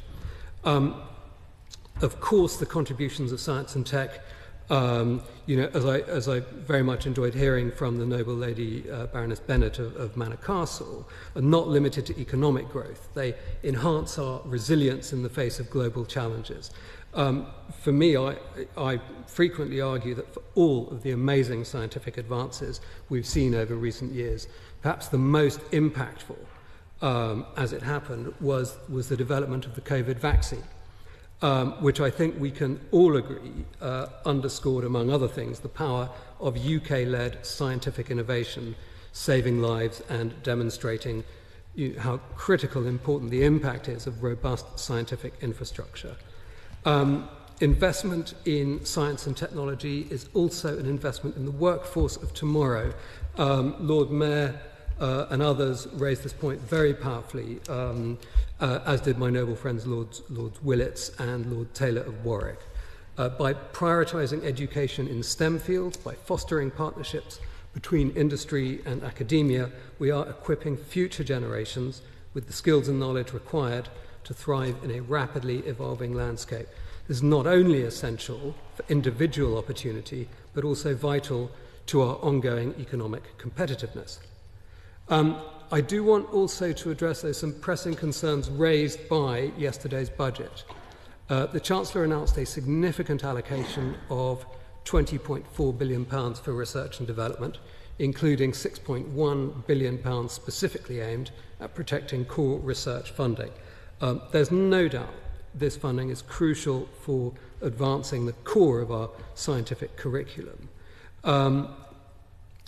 Of course, the contributions of science and tech, as I very much enjoyed hearing from the Noble Lady Baroness Bennett of Manor Castle, are not limited to economic growth. They enhance our resilience in the face of global challenges. For me, I frequently argue that for all of the amazing scientific advances we've seen over recent years, perhaps the most impactful, as it happened, was the development of the COVID vaccine. Which I think we can all agree underscored, among other things, the power of UK-led scientific innovation, saving lives and demonstrating how critical and important the impact is of robust scientific infrastructure. Investment in science and technology is also an investment in the workforce of tomorrow. Lord Mayor and others raised this point very powerfully, as did my noble friends Lords Willits and Lord Taylor of Warwick. By prioritising education in STEM fields, by fostering partnerships between industry and academia, we are equipping future generations with the skills and knowledge required to thrive in a rapidly evolving landscape. This is not only essential for individual opportunity, but also vital to our ongoing economic competitiveness. I do want also to address some pressing concerns raised by yesterday's budget. The Chancellor announced a significant allocation of £20.4 billion for research and development, including £6.1 billion specifically aimed at protecting core research funding. There's no doubt this funding is crucial for advancing the core of our scientific curriculum.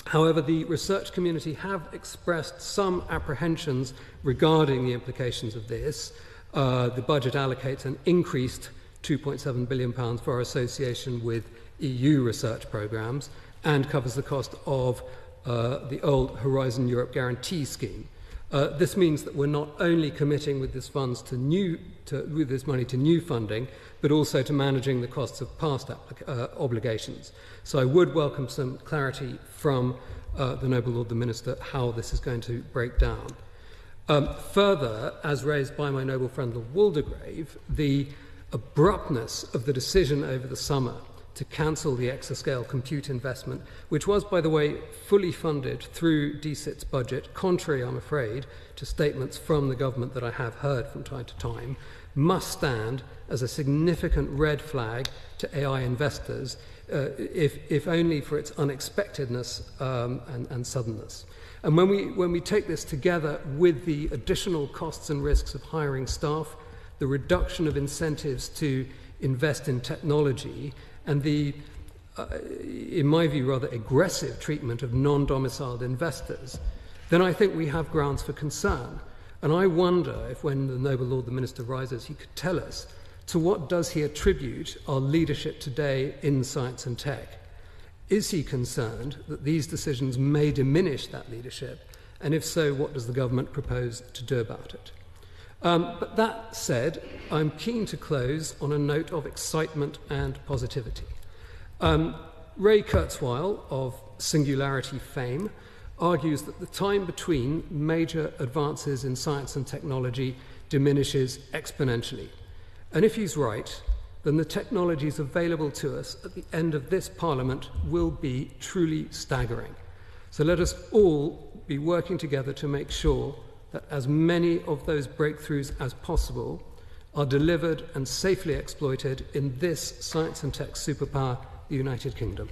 However, the research community have expressed some apprehensions regarding the implications of this. The budget allocates an increased £2.7 billion for our association with EU research programmes and covers the cost of the old Horizon Europe Guarantee Scheme. This means that we're not only committing with this money to new funding, but also to managing the costs of past obligations. So I would welcome some clarity from the Noble Lord the Minister how this is going to break down. Further, as raised by my noble friend Lord Waldegrave, the abruptness of the decision over the summer to cancel the exascale compute investment, which was, by the way, fully funded through DCIT's budget, contrary, I'm afraid, to statements from the government that I have heard from time to time, must stand as a significant red flag to AI investors, if only for its unexpectedness and suddenness. And when we take this together with the additional costs and risks of hiring staff, the reduction of incentives to invest in technology, and the, in my view, rather aggressive treatment of non-domiciled investors, then I think we have grounds for concern. And I wonder if when the Noble Lord the Minister rises, he could tell us to what does he attribute our leadership today in science and tech. Is he concerned that these decisions may diminish that leadership? And if so, what does the government propose to do about it? But that said, I'm keen to close on a note of excitement and positivity. Ray Kurzweil of Singularity fame argues that the time between major advances in science and technology diminishes exponentially. And if he's right, then the technologies available to us at the end of this Parliament will be truly staggering. So let us all be working together to make sure that as many of those breakthroughs as possible are delivered and safely exploited in this science and tech superpower, the United Kingdom.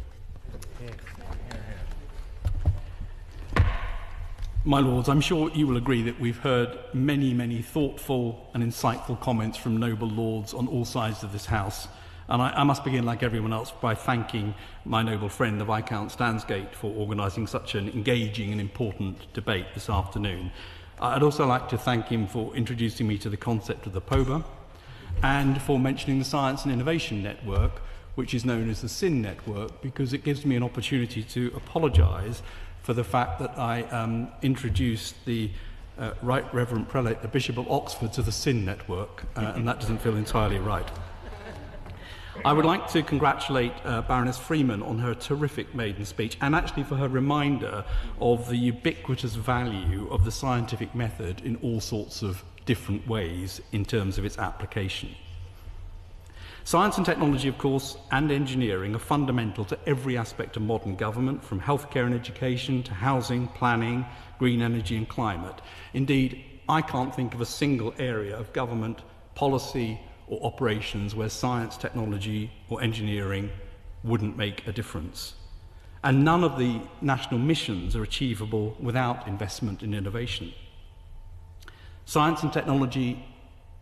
My Lords, I'm sure you will agree that we've heard many, many thoughtful and insightful comments from noble lords on all sides of this House. And I must begin, like everyone else, by thanking my noble friend, the Viscount Stansgate, for organising such an engaging and important debate this afternoon. I'd also like to thank him for introducing me to the concept of the POBA and for mentioning the Science and Innovation Network, which is known as the SIN Network, because it gives me an opportunity to apologise for the fact that I introduced the Right Reverend Prelate, the Bishop of Oxford, to the SIN Network, and that doesn't feel entirely right. I would like to congratulate Baroness Freeman on her terrific maiden speech and actually for her reminder of the ubiquitous value of the scientific method in all sorts of different ways in terms of its application. Science and technology, of course, and engineering are fundamental to every aspect of modern government, from healthcare and education to housing, planning, green energy and climate. Indeed, I can't think of a single area of government policy or operations where science, technology or engineering wouldn't make a difference. And none of the national missions are achievable without investment in innovation. Science and technology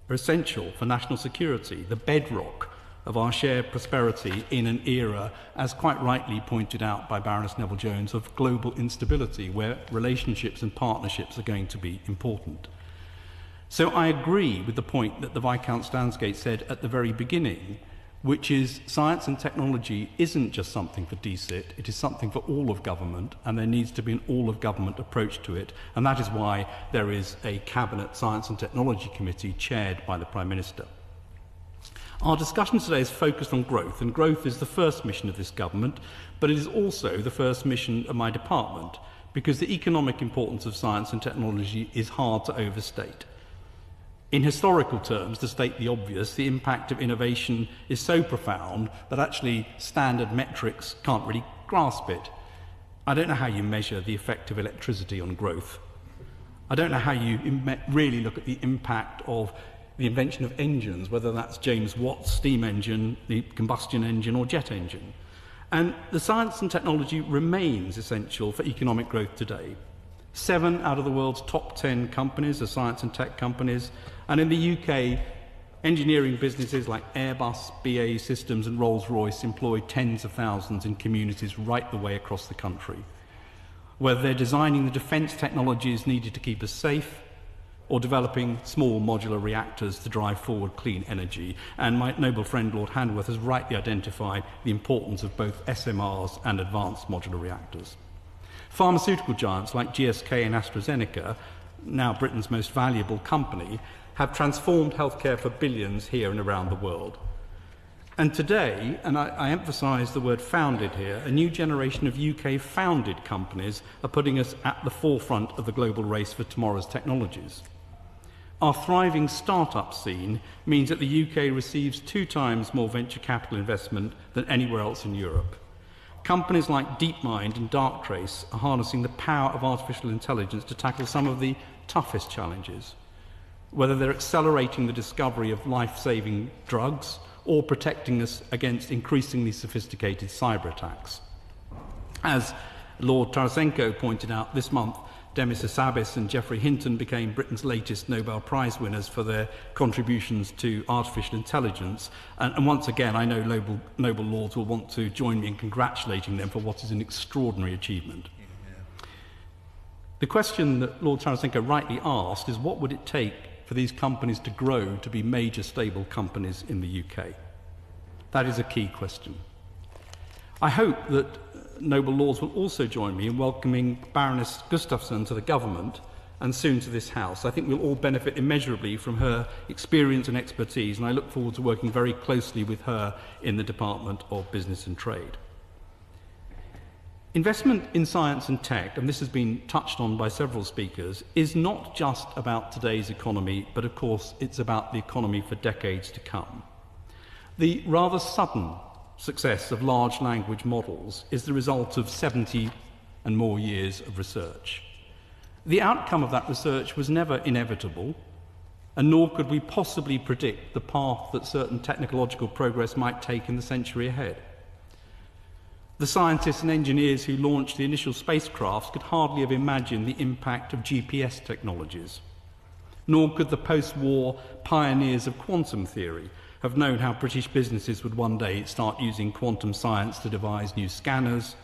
are essential for national security, the bedrock of our shared prosperity in an era, as quite rightly pointed out by Baroness Neville-Jones, of global instability, where relationships and partnerships are going to be important. So I agree with the point that the Viscount Stansgate said at the very beginning, which is science and technology isn't just something for DSIT, it is something for all of government, and there needs to be an all-of-government approach to it, and that is why there is a Cabinet Science and Technology Committee chaired by the Prime Minister. Our discussion today is focused on growth, and growth is the first mission of this government, but it is also the first mission of my department, because the economic importance of science and technology is hard to overstate. In historical terms, to state the obvious, the impact of innovation is so profound that actually standard metrics can't really grasp it. I don't know how you measure the effect of electricity on growth. I don't know how you really look at the impact of the invention of engines, whether that's James Watt's steam engine, the combustion engine or jet engine. And the science and technology remains essential for economic growth today. 7 out of the world's top 10 companies are science and tech companies, and in the UK, engineering businesses like Airbus, BAE Systems and Rolls-Royce employ tens of thousands in communities right the way across the country. Whether they're designing the defence technologies needed to keep us safe, or developing small modular reactors to drive forward clean energy. And my noble friend Lord Handworth has rightly identified the importance of both SMRs and advanced modular reactors. Pharmaceutical giants like GSK and AstraZeneca, now Britain's most valuable company, have transformed healthcare for billions here and around the world. And today, and I emphasise the word founded here, a new generation of UK-founded companies are putting us at the forefront of the global race for tomorrow's technologies. Our thriving start-up scene means that the UK receives 2 times more venture capital investment than anywhere else in Europe. Companies like DeepMind and Darktrace are harnessing the power of artificial intelligence to tackle some of the toughest challenges, whether they're accelerating the discovery of life-saving drugs or protecting us against increasingly sophisticated cyber attacks. As Lord Tarasenko pointed out this month, Demis Hassabis and Geoffrey Hinton became Britain's latest Nobel Prize winners for their contributions to artificial intelligence. And once again, I know Nobel Lords will want to join me in congratulating them for what is an extraordinary achievement. The question that Lord Tarasenko rightly asked is, what would it take for these companies to grow to be major stable companies in the UK? That is a key question. I hope that Noble Lords will also join me in welcoming Baroness Gustafsson to the government and soon to this House. I think we'll all benefit immeasurably from her experience and expertise, and I look forward to working very closely with her in the Department of Business and Trade. Investment in science and tech, and this has been touched on by several speakers, is not just about today's economy, but of course it's about the economy for decades to come. The rather sudden success of large language models is the result of 70 and more years of research. The outcome of that research was never inevitable, and nor could we possibly predict the path that certain technological progress might take in the century ahead. The scientists and engineers who launched the initial spacecrafts could hardly have imagined the impact of GPS technologies, nor could the post-war pioneers of quantum theory have known how British businesses would one day start using quantum science to devise new scanners,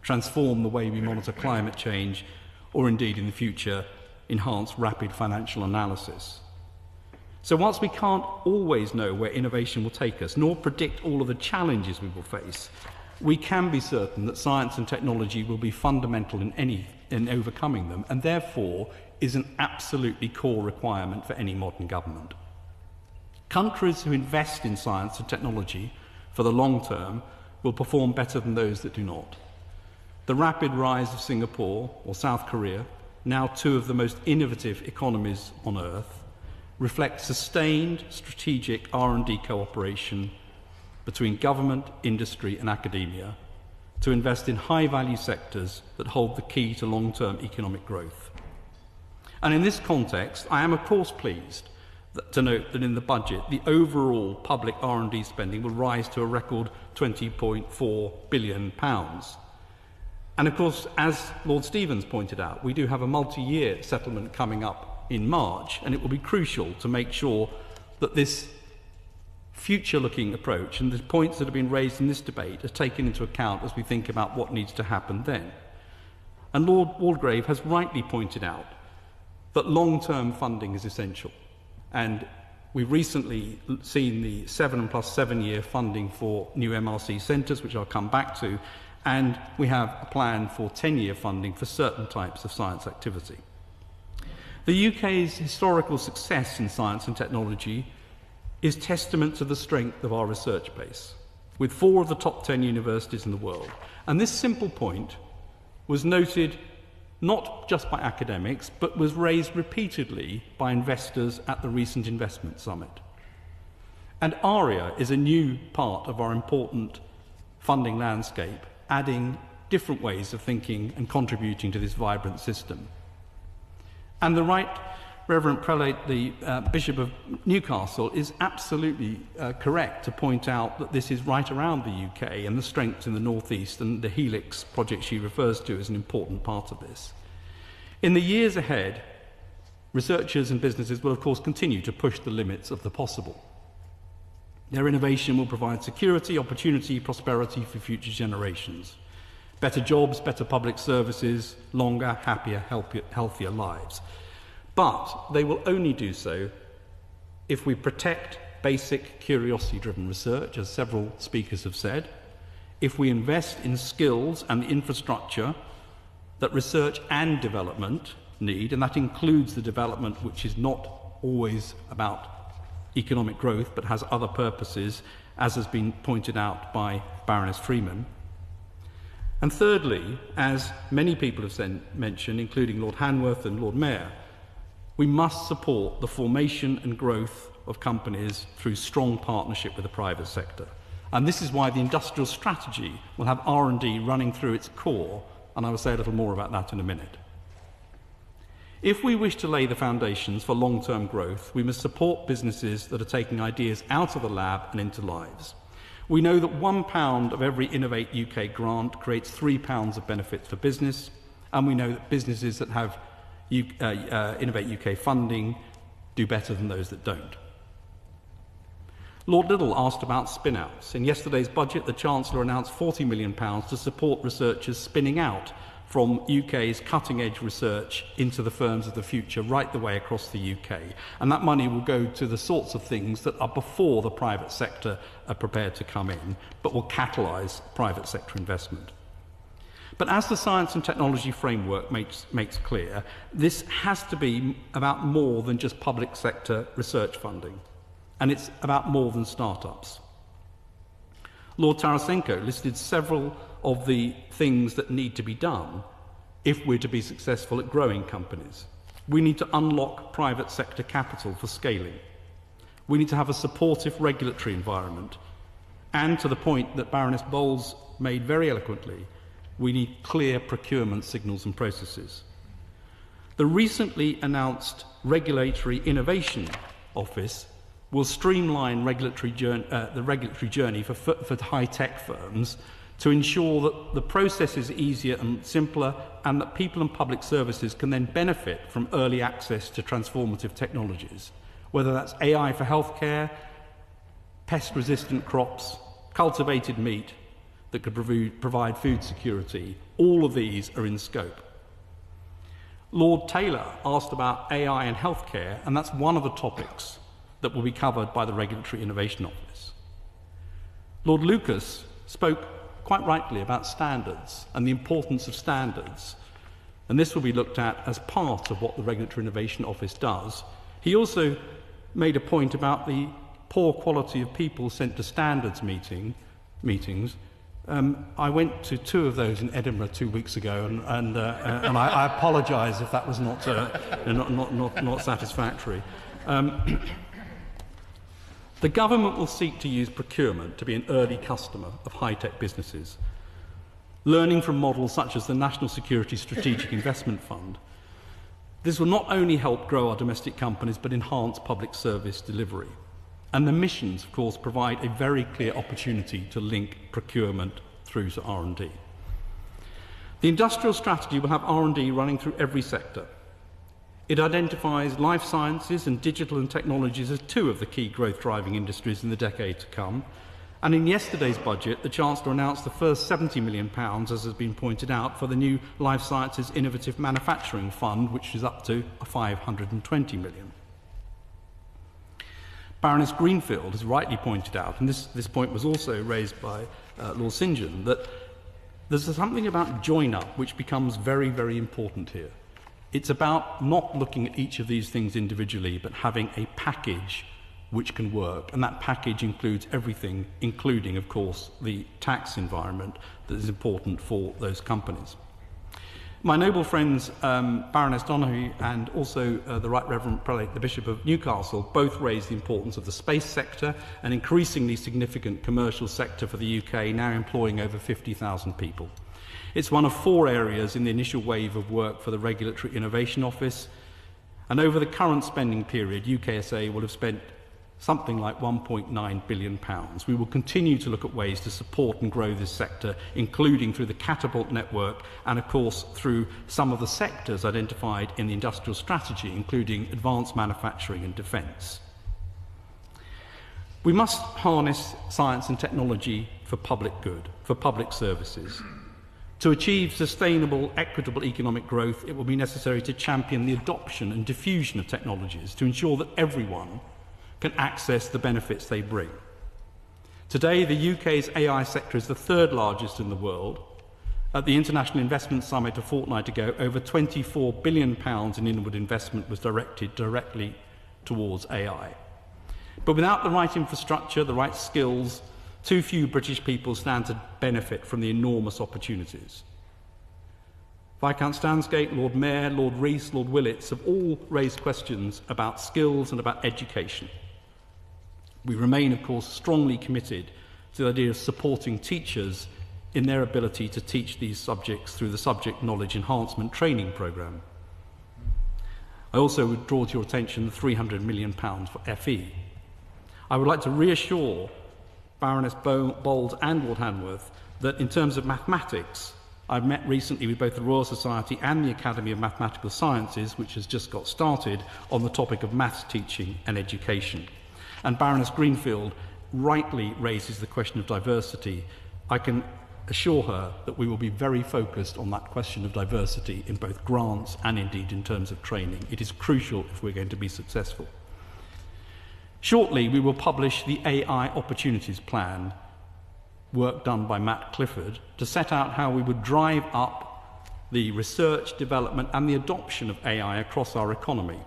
transform the way we monitor climate change, or indeed in the future enhance rapid financial analysis. So whilst we can't always know where innovation will take us, nor predict all of the challenges we will face, we can be certain that science and technology will be fundamental in overcoming them, and therefore is an absolutely core requirement for any modern government. Countries who invest in science and technology for the long term will perform better than those that do not. The rapid rise of Singapore or South Korea, now two of the most innovative economies on earth, reflects sustained strategic R&D cooperation between government, industry and academia to invest in high-value sectors that hold the key to long-term economic growth. And in this context, I am of course pleased to note that in the budget, the overall public R&D spending will rise to a record £20.4 billion. And of course, as Lord Stevens pointed out, we do have a multi-year settlement coming up in March, and it will be crucial to make sure that this future-looking approach and the points that have been raised in this debate are taken into account as we think about what needs to happen then. And Lord Waldegrave has rightly pointed out that long-term funding is essential. And we've recently seen the 7 plus 7 year funding for new MRC centres, which I'll come back to, and we have a plan for 10-year funding for certain types of science activity. The UK's historical success in science and technology is testament to the strength of our research base, with 4 of the top 10 universities in the world. And this simple point was noted not just by academics, but was raised repeatedly by investors at the recent investment summit. And ARIA is a new part of our important funding landscape, adding different ways of thinking and contributing to this vibrant system. And the Right Reverend Prelate, the Bishop of Newcastle, is absolutely correct to point out that this is right around the UK and the strengths in the North East, and the Helix project she refers to is an important part of this. In the years ahead, researchers and businesses will of course continue to push the limits of the possible. Their innovation will provide security, opportunity, prosperity for future generations. Better jobs, better public services, longer, happier, healthier lives. But they will only do so if we protect basic curiosity-driven research, as several speakers have said, if we invest in skills and the infrastructure that research and development need, and that includes the development which is not always about economic growth but has other purposes, as has been pointed out by Baroness Freeman. And thirdly, as many people have mentioned, including Lord Hanworth and Lord Mayor, we must support the formation and growth of companies through strong partnership with the private sector. And this is why the industrial strategy will have R&D running through its core, and I will say a little more about that in a minute. If we wish to lay the foundations for long-term growth, we must support businesses that are taking ideas out of the lab and into lives. We know that £1 of every Innovate UK grant creates £3 of benefits for business, and we know that businesses that have Innovate UK funding do better than those that don't. Lord Liddell asked about spin-outs. In yesterday's budget, the Chancellor announced £40 million to support researchers spinning out from UK's cutting-edge research into the firms of the future right the way across the UK. And that money will go to the sorts of things that are before the private sector are prepared to come in, but will catalyse private sector investment. But as the science and technology framework makes clear, this has to be about more than just public sector research funding, and it's about more than startups. Lord Tarasenko listed several of the things that need to be done if we're to be successful at growing companies. We need to unlock private sector capital for scaling. We need to have a supportive regulatory environment. And to the point that Baroness Bowles made very eloquently, we need clear procurement signals and processes. The recently announced Regulatory Innovation Office will streamline the regulatory journey for high-tech firms to ensure that the process is easier and simpler, and that people and public services can then benefit from early access to transformative technologies, whether that's AI for healthcare, pest-resistant crops, cultivated meat that could provide food security. All of these are in scope. Lord Taylor asked about AI and healthcare, and that's one of the topics that will be covered by the Regulatory Innovation Office. Lord Lucas spoke quite rightly about standards and the importance of standards, and this will be looked at as part of what the Regulatory Innovation Office does. He also made a point about the poor quality of people sent to standards meetings. I went to 2 of those in Edinburgh 2 weeks ago, and I apologise if that was not satisfactory. The government will seek to use procurement to be an early customer of high-tech businesses, learning from models such as the National Security Strategic Investment Fund. This will not only help grow our domestic companies, but enhance public service delivery. And the missions, of course, provide a very clear opportunity to link procurement through to R&D. The industrial strategy will have R&D running through every sector. It identifies life sciences and digital and technologies as 2 of the key growth-driving industries in the decade to come. And in yesterday's budget, the Chancellor announced the first £70 million, as has been pointed out, for the new Life Sciences Innovative Manufacturing Fund, which is up to £520 million. Baroness Greenfield has rightly pointed out, and this point was also raised by Lord St John, that there's something about join-up which becomes very, very important here. It's about not looking at each of these things individually, but having a package which can work. And that package includes everything, including, of course, the tax environment that is important for those companies. My noble friends, Baroness Donahue and also the Right Reverend Prelate, the Bishop of Newcastle, both raised the importance of the space sector, an increasingly significant commercial sector for the UK, now employing over 50,000 people. It's one of 4 areas in the initial wave of work for the Regulatory Innovation Office, and over the current spending period, UKSA will have spent something like £1.9 billion. We will continue to look at ways to support and grow this sector, including through the Catapult network and, of course, through some of the sectors identified in the industrial strategy, including advanced manufacturing and defence. We must harness science and technology for public good, for public services. To achieve sustainable, equitable economic growth, it will be necessary to champion the adoption and diffusion of technologies to ensure that everyone can access the benefits they bring. Today, the UK's AI sector is the 3rd largest in the world. At the International Investment Summit a fortnight ago, over £24 billion in inward investment was directed directly towards AI. But without the right infrastructure, the right skills, too few British people stand to benefit from the enormous opportunities. Viscount Stansgate, Lord Mayor, Lord Rees, Lord Willits have all raised questions about skills and about education. We remain, of course, strongly committed to the idea of supporting teachers in their ability to teach these subjects through the Subject Knowledge Enhancement Training Programme. I also would draw to your attention the £300 million for FE. I would like to reassure Baroness Bowles and Lord Hanworth that in terms of mathematics, I've met recently with both the Royal Society and the Academy of Mathematical Sciences, which has just got started, on the topic of maths teaching and education. And Baroness Greenfield rightly raises the question of diversity. I can assure her that we will be very focused on that question of diversity in both grants and indeed in terms of training. It is crucial if we're going to be successful. Shortly, we will publish the AI Opportunities Plan, work done by Matt Clifford, to set out how we would drive up the research, development and the adoption of AI across our economy,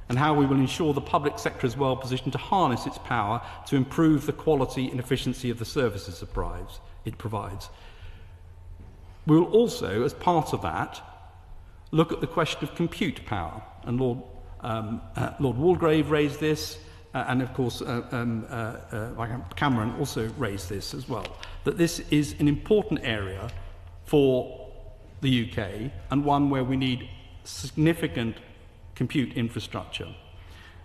and how we will ensure the public sector is well positioned to harness its power to improve the quality and efficiency of the services it provides. We will also, as part of that, look at the question of compute power, and Lord Waldegrave raised this, and of course Cameron also raised this as well, that this is an important area for the UK and one where we need significant compute infrastructure.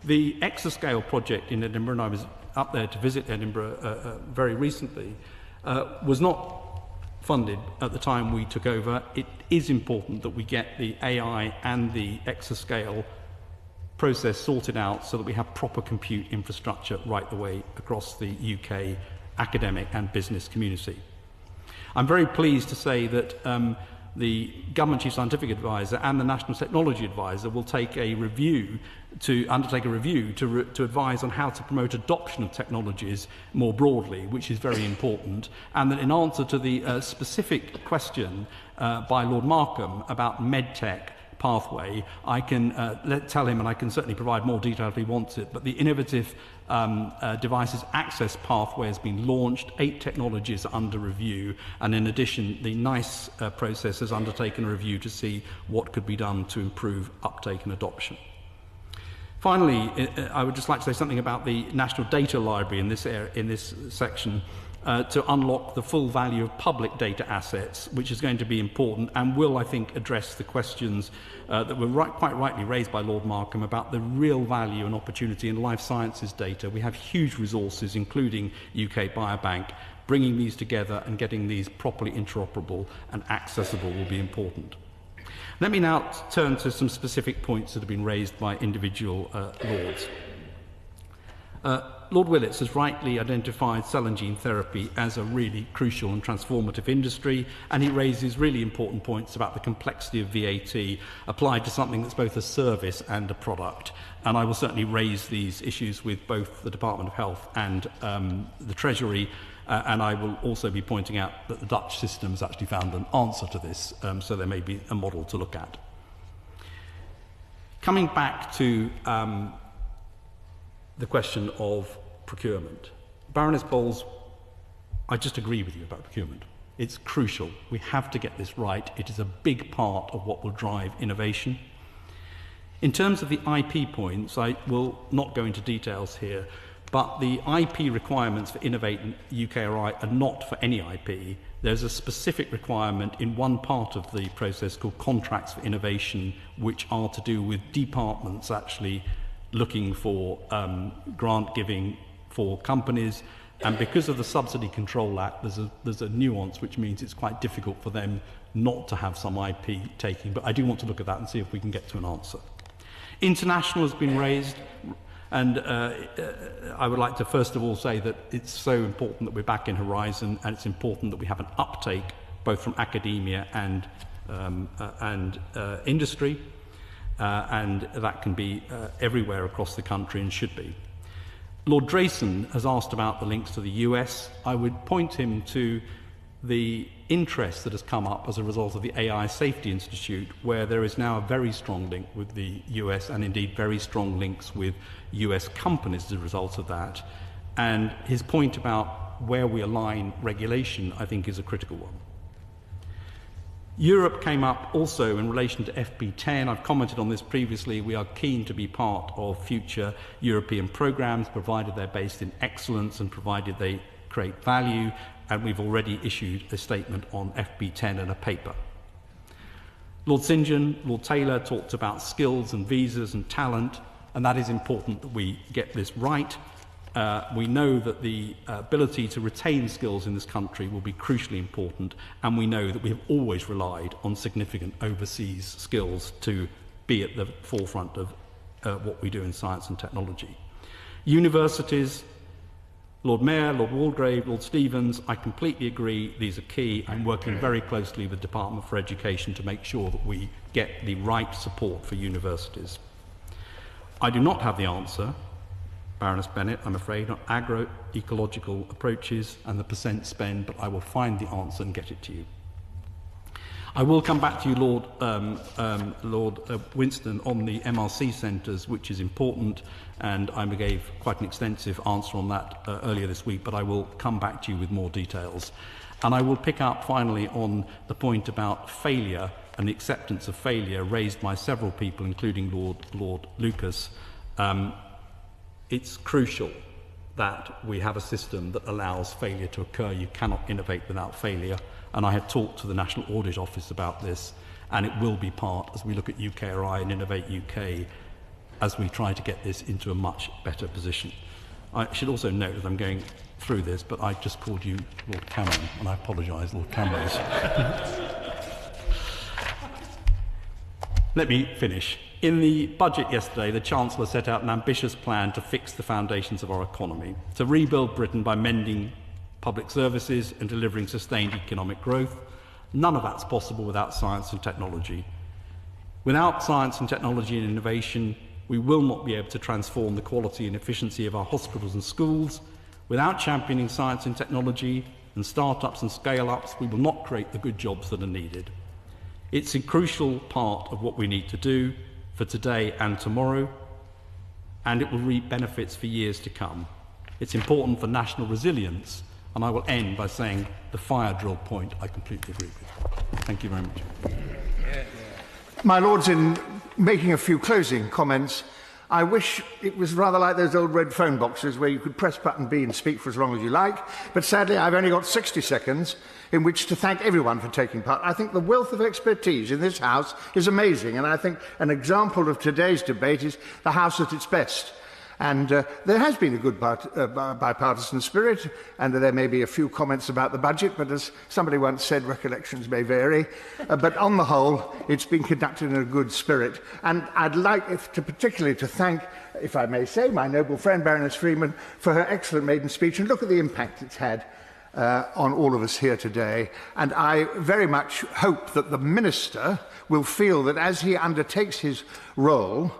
The Exascale project in Edinburgh, and I was up there to visit Edinburgh very recently, was not funded at the time we took over. It is important that we get the AI and the Exascale process sorted out so that we have proper compute infrastructure right the way across the UK academic and business community. I'm very pleased to say that the Government Chief Scientific Advisor and the National Technology Advisor will undertake a review to advise on how to promote adoption of technologies more broadly, which is very important, and that in answer to the specific question by Lord Markham about medtech, pathway. I can tell him, and I can certainly provide more detail if he wants it, but the Innovative Devices Access Pathway has been launched, 8 technologies are under review, and in addition, the NICE process has undertaken a review to see what could be done to improve uptake and adoption. Finally, I would just like to say something about the National Data Library in this section to unlock the full value of public data assets, which is going to be important and will, I think, address the questions that were quite rightly raised by Lord Markham about the real value and opportunity in life sciences data. We have huge resources, including UK Biobank. Bringing these together and getting these properly interoperable and accessible will be important. Let me now turn to some specific points that have been raised by individual lords. Lord Willits has rightly identified cell and gene therapy as a really crucial and transformative industry, and he raises really important points about the complexity of VAT applied to something that's both a service and a product. And I will certainly raise these issues with both the Department of Health and the Treasury, and I will also be pointing out that the Dutch system has actually found an answer to this, so there may be a model to look at. Coming back to the question of procurement. Baroness Bowles, I just agree with you about procurement. It's crucial. We have to get this right. It is a big part of what will drive innovation. In terms of the IP points, I will not go into details here, but the IP requirements for Innovate and UKRI are not for any IP. There's a specific requirement in one part of the process called contracts for innovation, which are to do with departments actually looking for grant giving for companies, and because of the Subsidy Control Act, there's a nuance which means it's quite difficult for them not to have some IP taking, but I do want to look at that and see if we can get to an answer. International has been raised, and I would like to first of all say that it's so important that we're back in Horizon, and it's important that we have an uptake both from academia and industry, and that can be everywhere across the country and should be. Lord Drayson has asked about the links to the US. I would point him to the interest that has come up as a result of the AI Safety Institute, where there is now a very strong link with the US and indeed very strong links with US companies as a result of that. And his point about where we align regulation, I think, is a critical one. Europe came up also in relation to FP10. I've commented on this previously. We are keen to be part of future European programmes, provided they're based in excellence and provided they create value, and we've already issued a statement on FP10 and a paper. Lord St. John, Lord Taylor talked about skills and visas and talent, and that is important that we get this right. We know that the ability to retain skills in this country will be crucially important, and we know that we have always relied on significant overseas skills to be at the forefront of what we do in science and technology. Universities, Lord Mayor, Lord Waldegrave, Lord Stevens, I completely agree these are key. I'm working very closely with the Department for Education to make sure that we get the right support for universities. I do not have the answer, Baroness Bennett, I'm afraid, on agro-ecological approaches and the percent spend, but I will find the answer and get it to you. I will come back to you, Lord Winston, on the MRC centres, which is important, and I gave quite an extensive answer on that earlier this week, but I will come back to you with more details. And I will pick up finally on the point about failure and the acceptance of failure raised by several people, including Lord Lucas. It's crucial that we have a system that allows failure to occur. You cannot innovate without failure. And I have talked to the National Audit Office about this, and it will be part, as we look at UKRI and Innovate UK, as we try to get this into a much better position. I should also note that I'm going through this, but I just called you Lord Cameron, and I apologise, Lord Cameron. Let me finish. In the budget yesterday, the Chancellor set out an ambitious plan to fix the foundations of our economy, to rebuild Britain by mending public services and delivering sustained economic growth. None of that's possible without science and technology. Without science and technology and innovation, we will not be able to transform the quality and efficiency of our hospitals and schools. Without championing science and technology and start-ups and scale-ups, we will not create the good jobs that are needed. It's a crucial part of what we need to do for today and tomorrow, and it will reap benefits for years to come. It's important for national resilience, and I will end by saying the fire drill point I completely agree with. Thank you very much. My Lords, in making a few closing comments, I wish it was rather like those old red phone boxes where you could press button B and speak for as long as you like, but sadly I've only got 60 seconds in which to thank everyone for taking part. I think the wealth of expertise in this House is amazing, and I think an example of today's debate is the House at its best. And there has been a good bipartisan spirit, and there may be a few comments about the budget, but as somebody once said, recollections may vary. But on the whole, it's been conducted in a good spirit. And I'd like particularly to thank, if I may say, my noble friend Baroness Freeman for her excellent maiden speech, and look at the impact it's had on all of us here today. And I very much hope that the Minister will feel that as he undertakes his role,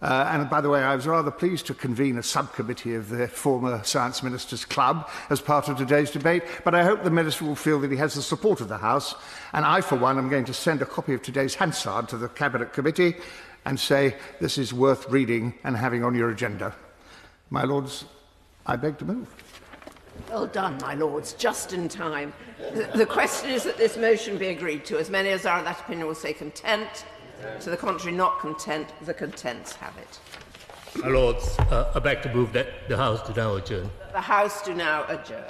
and by the way, I was rather pleased to convene a subcommittee of the former Science Ministers Club as part of today's debate, but I hope the Minister will feel that he has the support of the House, and I, for one, am going to send a copy of today's Hansard to the Cabinet Committee and say this is worth reading and having on your agenda. My Lords, I beg to move. Well done, my Lords, just in time. The question is that this motion be agreed to. As many as are of that opinion will say content. To the contrary, not content, the contents have it. My Lords, I beg to move that the House do now adjourn. The House do now adjourn.